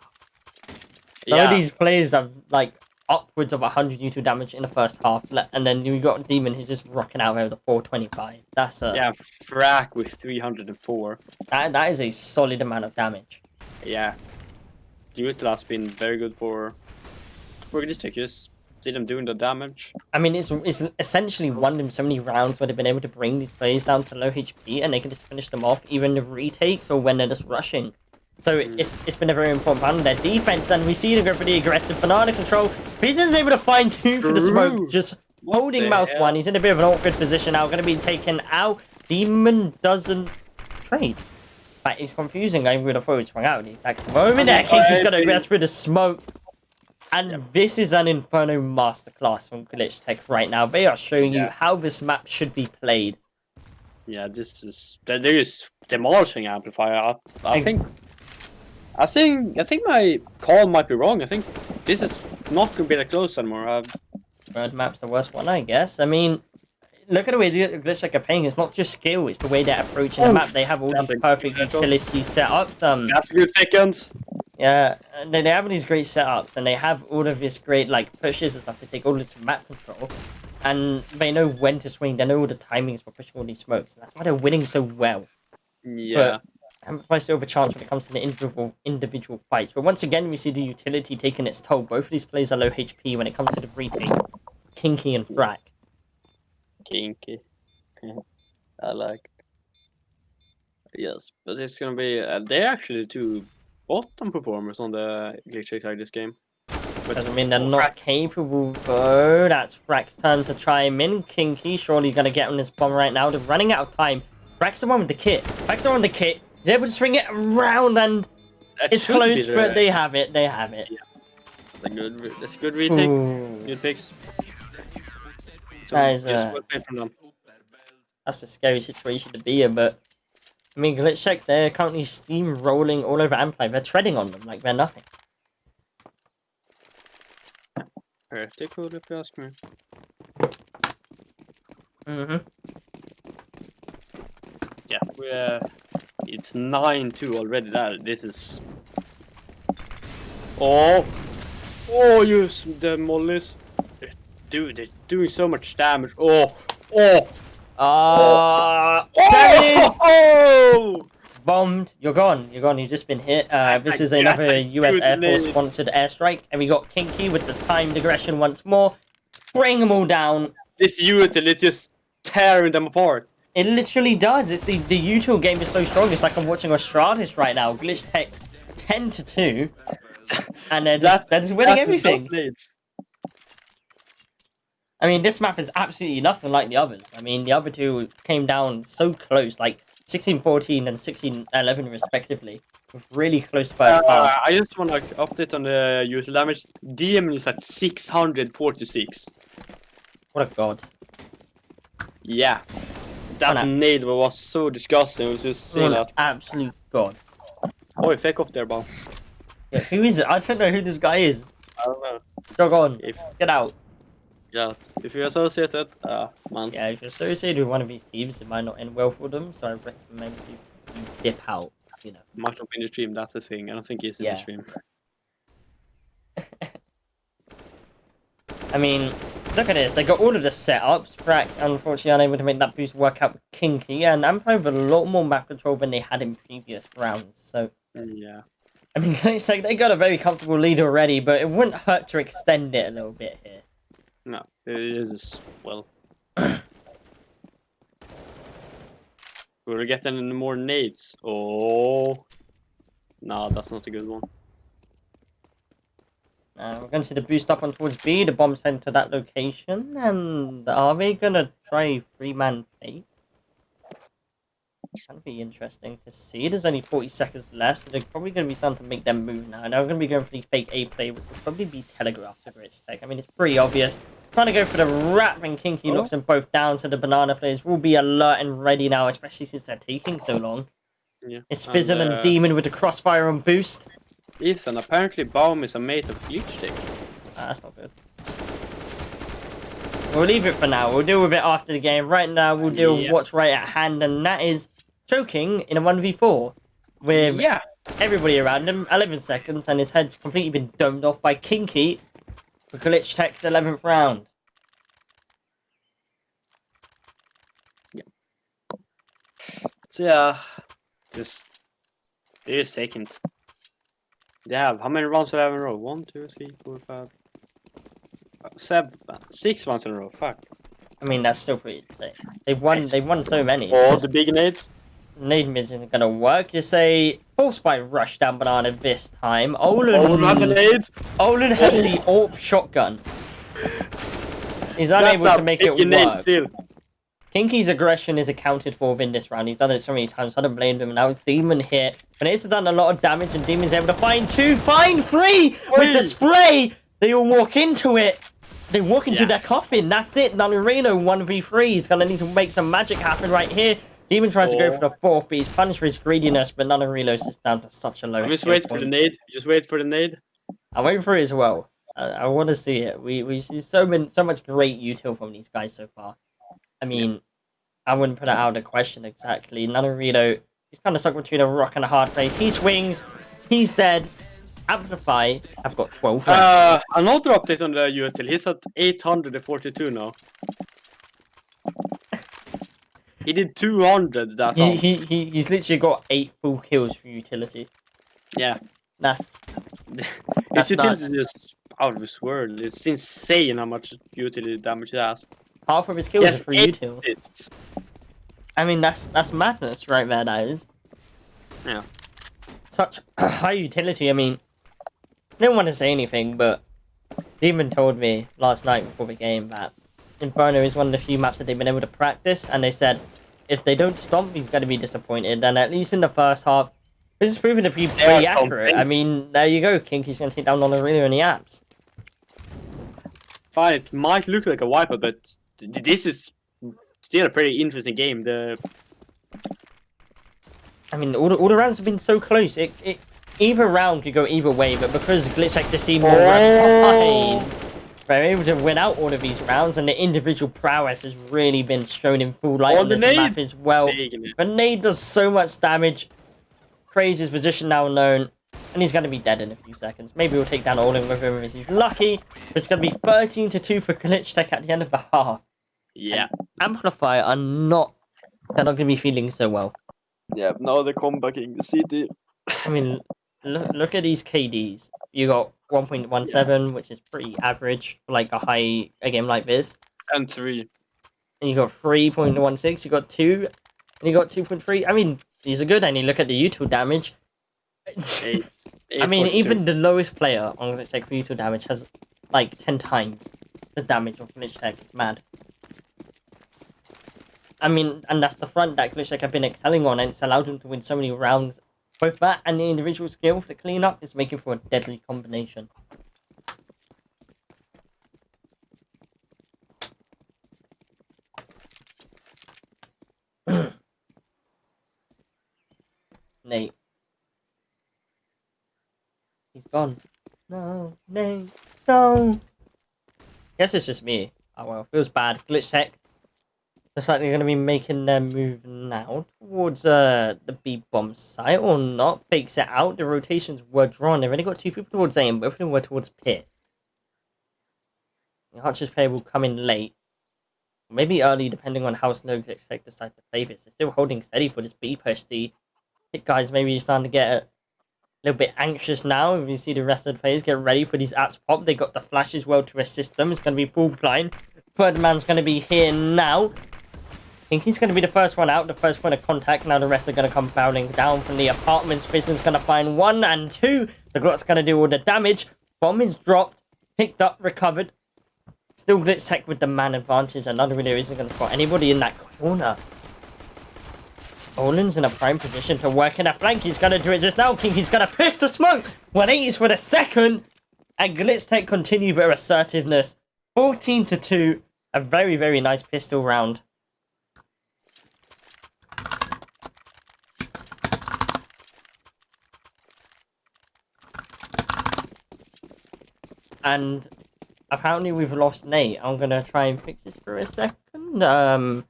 Some of these players have like upwards of 100 util damage in the first half, and then you got Demon who's just rocking out over the 425. That's yeah, Frack with 304. That is a solid amount of damage. Yeah, util has been very good for Glitchtech. Just see them doing the damage. I mean, it's essentially won them so many rounds where they've been able to bring these players down to low HP, and they can just finish them off, even the retakes or when they're just rushing. So it's been a very important part of their defense, and we see them go for the aggressive banana control. Peter's is able to find 2 for the smoke, just holding mouse 1. He's in a bit of an awkward position now, going to be taken out. Demon doesn't trade. But it's confusing. I would have thought he swung out. He's like, over there, Kinky's going to aggress through the smoke. And this is an Inferno masterclass from Glitchtech right now. They are showing you how this map should be played. Yeah, this is... They're just demolishing Amplify. I think my call might be wrong. I think this is not going to be that close anymore. Third map's the worst one, I guess. I mean, look at the way the Glitchtech are playing. It's not just skill, it's the way they're approaching the map. They have all these perfect utility setups. That's a good second. Yeah, they have all these great setups, and they have all of this great like pushes and stuff to take all this map control. And they know when to swing. They know all the timings for pushing all these smokes. And that's why they're winning so well. Yeah. But Amplify still have a chance when it comes to the individual fights. But once again, we see the utility taking its toll. Both of these players are low HP when it comes to the retake. Kinky and Frack. Kinky. I like it. Yes, but it's going to be... they're actually 2 bottom performers on the Glitchtech side this game. But doesn't mean they're not capable, though. That's Frack's turn to chime in. Kinky surely going to get on this bomb right now. They're running out of time. Frack's the one with the kit. Frack's the one with the kit. He's able to swing it around, and it's close, but they have it. They have it. Yeah. That's a good retake. Good picks. So that is, just well played from them. That's a scary situation to be in, but I mean, Glitchtech, they're currently steamrolling all over Amplify. They're treading on them like they're nothing. Pretty cool if you ask me. Yeah, it's 9-2 already. This is... Oh, yes, the mollies. Dude, they're doing so much damage. There it is! Oh! Bombed. You're gone. You've just been hit. This is another US Air Force sponsored airstrike, and we got Kinky with the timed aggression once more. Bring them all down. This util is just tearing them apart. It literally does. It's the util game is so strong. It's like I'm watching Australis right now. Glitchtech 10-2, and they're just winning everything. I mean, this map is absolutely nothing like the others. I mean, the other two came down so close, like 16-14 and 16-11 respectively. Really close first half. I just want to update on the util damage. DM is at 646. What a god. Yeah. That nade was so disgusting. It was just saying that. Absolute god. Oh, fake off there, bomb. Yeah, who is it? I don't know who this guy is. I don't know. Jog on. Get out. Yeah, if you're associated, man. Yeah, if you're associated with one of these teams, it might not end well for them, so I recommend you dip out, you know. Might not be in the stream, that's the thing. I don't think he's in the stream. I mean, Look at this, they got all of the setups. Frack, unfortunately, unable to make that boost work out with Kinky, and Amplify with a lot more map control than they had in previous rounds. So, Yeah. I mean, it's like they got a very comfortable lead already, but it wouldn't hurt to extend it a little bit here. No, it is, well. We'll get any more nades. Oh. No, that's not a good one. We're going to see the boost up on towards B. The bomb's heading to that location. And are they going to try 3-man fake? It's going to be interesting to see. There's only 40 seconds left, so they're probably going to be starting to make them move now. Now we're going to be going for the fake A play, which will probably be telegraphed to Glitchtech. I mean, it's pretty obvious. Trying to go for the wrap, and Kinky knocks them both down, so the banana players will be alert and ready now, especially since they're taking so long. Yeah. It's Fizzle and Demon with the crossfire on boost. Ethan, apparently Baum is a mate of Glitchtech. That's not good. We'll leave it for now. We'll deal with it after the game. Right now, we'll deal with what's right at hand, and that is choking in a 1v4 with everybody around him. 11 seconds, and his head's completely been domed off by Kinky for Glitchtech's 11th round. So yeah, this is second. They have how many rounds do they have in a row? 1, 2, 3, 4, 5, 7, 6 rounds in a row. Fuck. I mean, that's still pretty insane. They've won so many. All the big nades. Nade mids isn't gonna work. You say force by rush down banana this time. Olin has the AWP shotgun. He's unable to make it work. Still. Kinky's aggression is accounted for within this round. He's done it so many times, so I don't blame him. Now Demon here. But it's done a lot of damage, and Demon's able to find 2, find 3 with the spray. They all walk into it. They walk into their coffin. That's it. Nanarino 1v3. He's gonna need to make some magic happen right here. Demon tries to go for the 4th, but he's punished for his greediness. But Nanarilo's just down to such a low. Just wait for the nade. Just wait for the nade. I'm waiting for it as well. I want to see it. We see so much great util from these guys so far. I mean, I wouldn't put it out of the question exactly. Nanarino, he's kind of stuck between a rock and a hard place. He swings, he's dead. Amplify, I've got 12 left. Another update on the util. He's at 842 now. He did 200 that round. He's literally got 8 full kills for utility. Yeah. That's His utility is just out of this world. It's insane how much utility damage it has. Half of his kills are for util. Hits. I mean, that's madness right there, that is. Yeah. Such high utility. I mean, I didn't want to say anything, but Demon told me last night before the game that Inferno is one of the few maps that they've been able to practice, and they said if they don't stomp, he's going to be disappointed. And at least in the first half, this is proven to be pretty accurate. I mean, there you go. Kinky's going to take down on the really in the apps. Fine, it might look like a wipeout, but this is still a pretty interesting game. I mean, all the rounds have been so close. Either round could go either way, but because Glitchtech just seemed more behind, they're able to win out all of these rounds, and the individual prowess has really been shown in full light on this map as well. But Nade does so much damage. Crazy's position now known, and he's going to be dead in a few seconds. Maybe we'll take down Olin with him if he's lucky. But it's going to be 13-2 for Glitchtech at the end of the half. Yeah. And Amplify they're not going to be feeling so well. Yeah, now they're comebacking the city. I mean, look at these KDs. You got 1.17, which is pretty average for like a game like this. And 3. And you got 3.16, you got 2, and you got 2.3. I mean, these are good, and you look at the util damage. I mean, even the lowest player on Glitchtech for util damage has like 10 times the damage of Glitchtech. It's mad. I mean, and that's the front that Glitchtech have been excelling on, and it's allowed them to win so many rounds. Both that and the individual skill for the cleanup is making for a deadly combination. Nate. He's gone. No, Nate, no. Guess it's just me. Oh well, feels bad. Glitchtech. Looks like they're going to be making their move now towards the B-bomb site, or not. Fakes it out. The rotations were drawn. They've only got 2 people towards A, and both of them were towards Pit. The Archer's player will come in late. Maybe early, depending on how slow Glitchtech decides to play this. They're still holding steady for this B push. The hit guys maybe starting to get a little bit anxious now. If you see the rest of the players get ready for these apps pop, they got the flash as well to assist them. It's going to be full blind. Third man's going to be here now. I think he's going to be the first one out, the first point of contact. Now the rest are going to come barreling down from the apartments. Prison's going to find 1 and 2. The Glock's going to do all the damage. Bomb is dropped, picked up, recovered. Still Glitchtech with the man advantage. Another really isn't going to spot anybody in that corner. Olin's in a prime position to work in a flank. He's going to do it just now. Kinky's going to push the smoke. 180s for the second. And Glitchtech continue their assertiveness. 14-2. A very, very nice pistol round. And apparently we've lost Nate. I'm going to try and fix this for a second.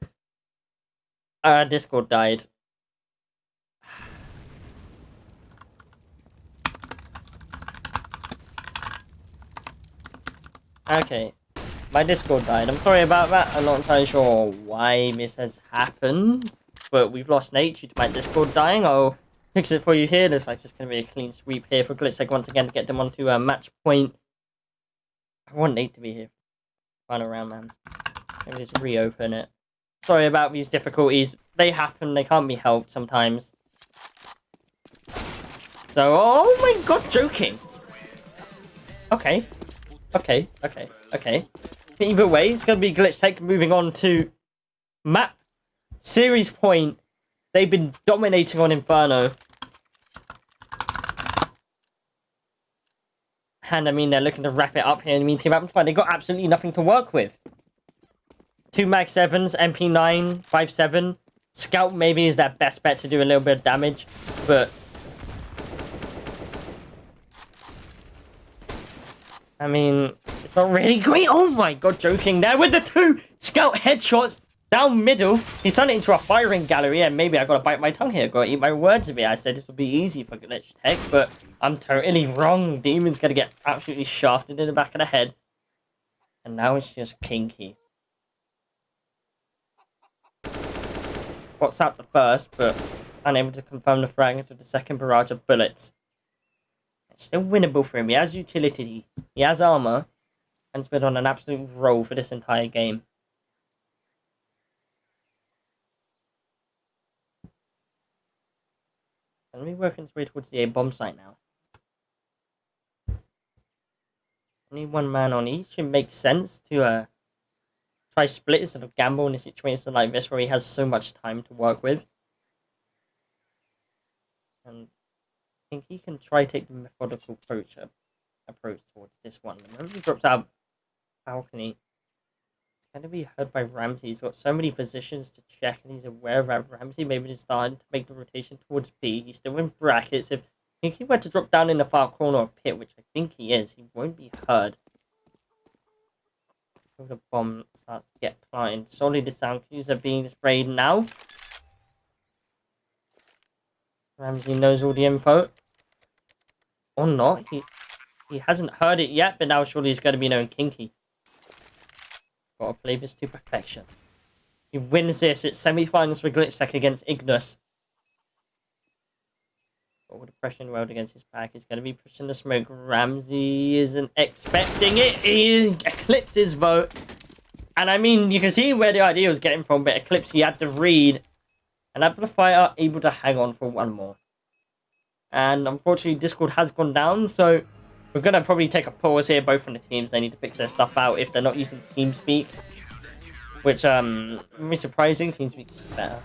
Discord died. Okay. My Discord died. I'm sorry about that. I'm not entirely sure why this has happened. But we've lost Nate due to my Discord dying. I'll fix it for you here. Looks like it's going to be a clean sweep here for Glitchtech once again to get them onto a match point. I want Nate to be here. Run around, man. Let me just reopen it. Sorry about these difficulties. They happen. They can't be helped sometimes. So, oh my god, joking. Okay. Okay. Either way, it's going to be Glitchtech moving on to map. Series point. They've been dominating on Inferno. And I mean, they're looking to wrap it up here. I mean, Team Amplify, they got absolutely nothing to work with. 2 Mag 7s, MP9, 5.7. Scout maybe is their best bet to do a little bit of damage. But I mean, it's not really great. Oh my god, joking there with the 2 Scout headshots down middle. He's turned it into a firing gallery. And maybe I gotta bite my tongue here. Gotta eat my words a bit. I said this would be easy for Glitchtech, but I'm totally wrong. Demon's gonna get absolutely shafted in the back of the head. And now it's just Kinky. What's out the first, but unable to confirm the fragment of the second barrage of bullets. It's still winnable for him. He has utility, he has armor, and it's been on an absolute roll for this entire game. And we're working his way towards the A bomb site now. Only 1 man on each. It makes sense to try split instead of gamble in a situation like this where he has so much time to work with. And I think he can try take the methodical approach towards this one. Remember, he drops out balcony. It's going to be heard by Ramsey. He's got so many positions to check, and he's aware that Ramsey maybe just starting to make the rotation towards B. He's still in brackets. If I think he were to drop down in the far corner of pit, which I think he is, he won't be heard. The bomb starts to get planted. Solely the sound cues are being sprayed now. Ramsey knows all the info. Or not. He hasn't heard it yet, but now surely he's going to be knowing Kinky. Gotta play this to perfection. He wins this. It's semi-finals for Glitchtech against Ignis. All the pressure in the world against his back. He's going to be pushing the smoke. Ramsey isn't expecting it. He eclipsed his vote. And I mean, you can see where the idea was getting from, but Eclipse he had to read. And Amplify are able to hang on for 1 more. And unfortunately, Discord has gone down, so we're going to probably take a pause here. Both from the teams, they need to fix their stuff out if they're not using TeamSpeak. Which, very surprising. TeamSpeak is better.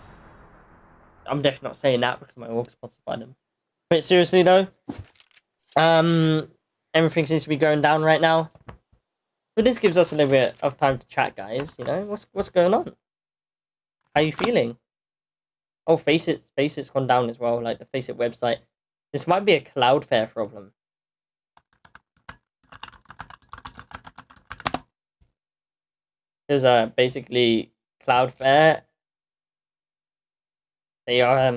I'm definitely not saying that because my org is sponsored by them. But seriously though, everything seems to be going down right now. But this gives us a little bit of time to chat, guys. You know, what's going on? How you feeling? Oh, Facet's gone down as well, like the Faceit website. This might be a Cloudflare problem. There's basically Cloudflare. They are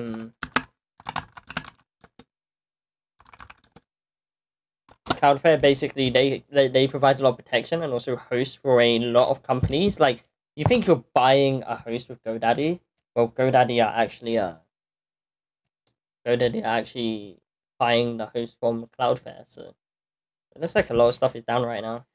Cloudflare, basically they provide a lot of protection and also host for a lot of companies. Like, you think you're buying a host with GoDaddy? Well, GoDaddy are actually buying the host from Cloudflare. So it looks like a lot of stuff is down right now.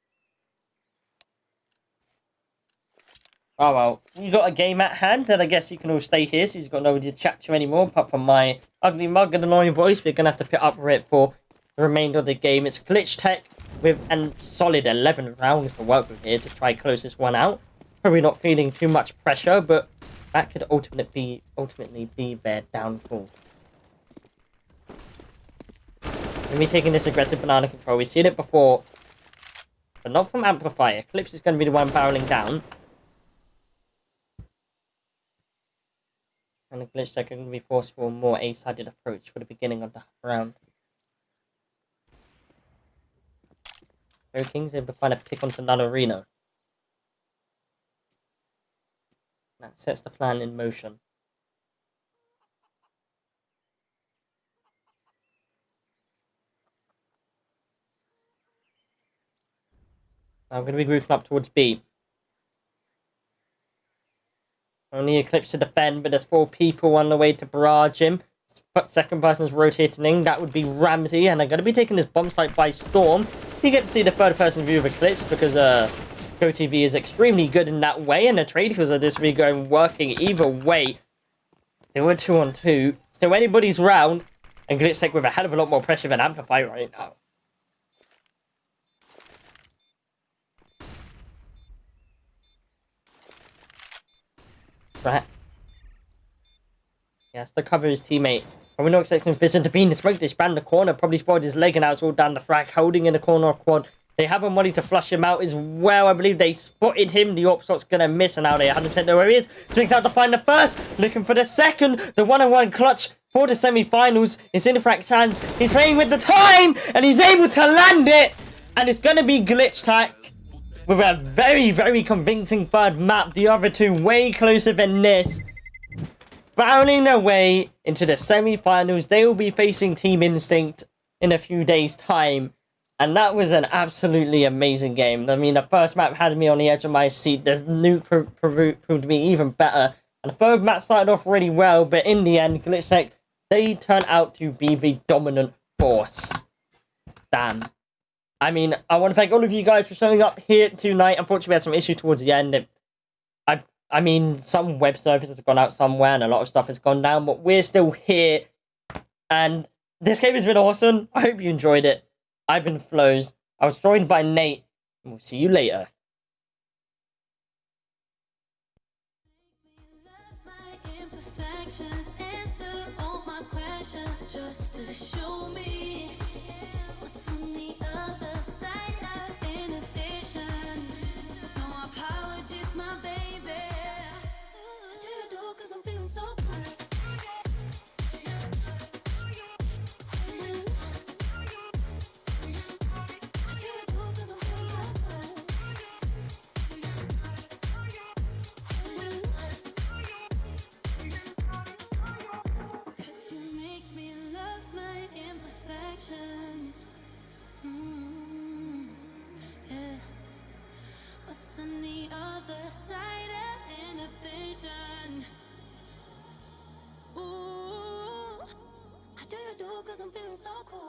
Oh well, you got a game at hand, and I guess you can all stay here, so you've got nobody to chat to anymore, apart from my ugly mug and annoying voice. We're gonna have to put up with it for the remainder of the game. It's Glitchtech with a solid 11 rounds to work with here to try close this one out. Probably not feeling too much pressure, but that could ultimately be their downfall. And me taking this aggressive banana control, we've seen it before, but not from Amplify. Eclipse is going to be the one barreling down. And the Glitchtech are going to be forced for a more A-sided approach for the beginning of the round. King's able to find a pick onto Nanarino. That sets the plan in motion. Now I'm going to be grouping up towards B. Only Eclipse to defend, but there's 4 people on the way to barrage him. Second person's rotating in. That would be Ramsey, and they're going to be taking this bomb site by storm. You get to see the third person view of Eclipse because GoTV is extremely good in that way, and the trade kills are this week going working either way. Still a 2-on-2. Still anybody's round, and Glitchtech with a hell of a lot more pressure than Amplify right now. Right. He has to cover his teammate. Probably not expecting Vincent to be in the smoke. They span the corner, probably spotted his leg, and now it's all down the frag, holding in the corner of quad. They have a money to flush him out as well. I believe they spotted him. The Opsot's gonna miss, and now they 100% know where he is. Swings out to find the first, looking for the second. The 1-on-1 clutch for the semi-finals. It's in Frank's hands. He's playing with the time, and he's able to land it. And it's gonna be Glitchtech with a very, very convincing third map. The other two way closer than this. Barreling their way into the semi-finals. They will be facing Team Instinct in a few days' time. And that was an absolutely amazing game. I mean, the first map had me on the edge of my seat. The nuke proved to be even better. And the third map started off really well. But in the end, Glitchtech, they turned out to be the dominant force. Damn. I mean, I want to thank all of you guys for showing up here tonight. Unfortunately, we had some issues towards the end. I mean, some web services have gone out somewhere and a lot of stuff has gone down, but we're still here. And this game has been awesome. I hope you enjoyed it. I've been Flows. I was joined by Nate. And we'll see you later. Just to show me what's on the other side of inhibition. No apologies, my baby. I do 'cause I'm feeling so good. Yeah. What's on the other side of inhibition? Ooh, I do 'cause I'm feeling so cool.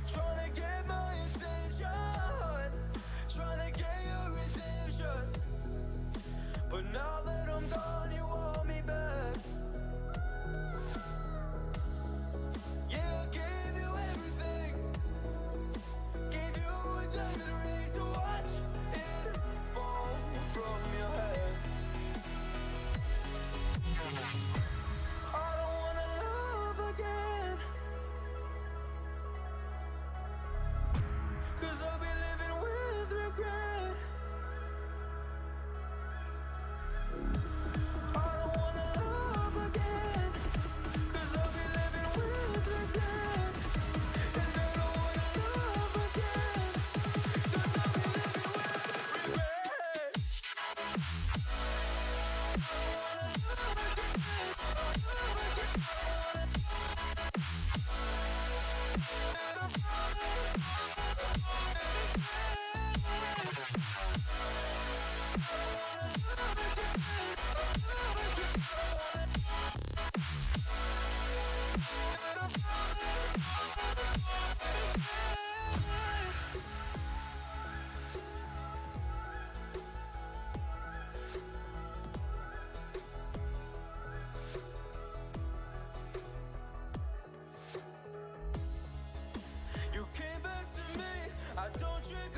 Tryna get my attention, tryna get your redemption. But now that I'm gone, you want me back. Yeah, I gave you everything. Gave you a diamond ring to watch it fall from your head. I don't wanna love again, 'cause I'll be living with regret. I don't wanna love again, 'cause I'll be living with regret.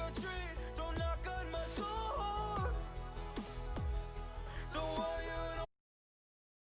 a tree. Don't knock on my door.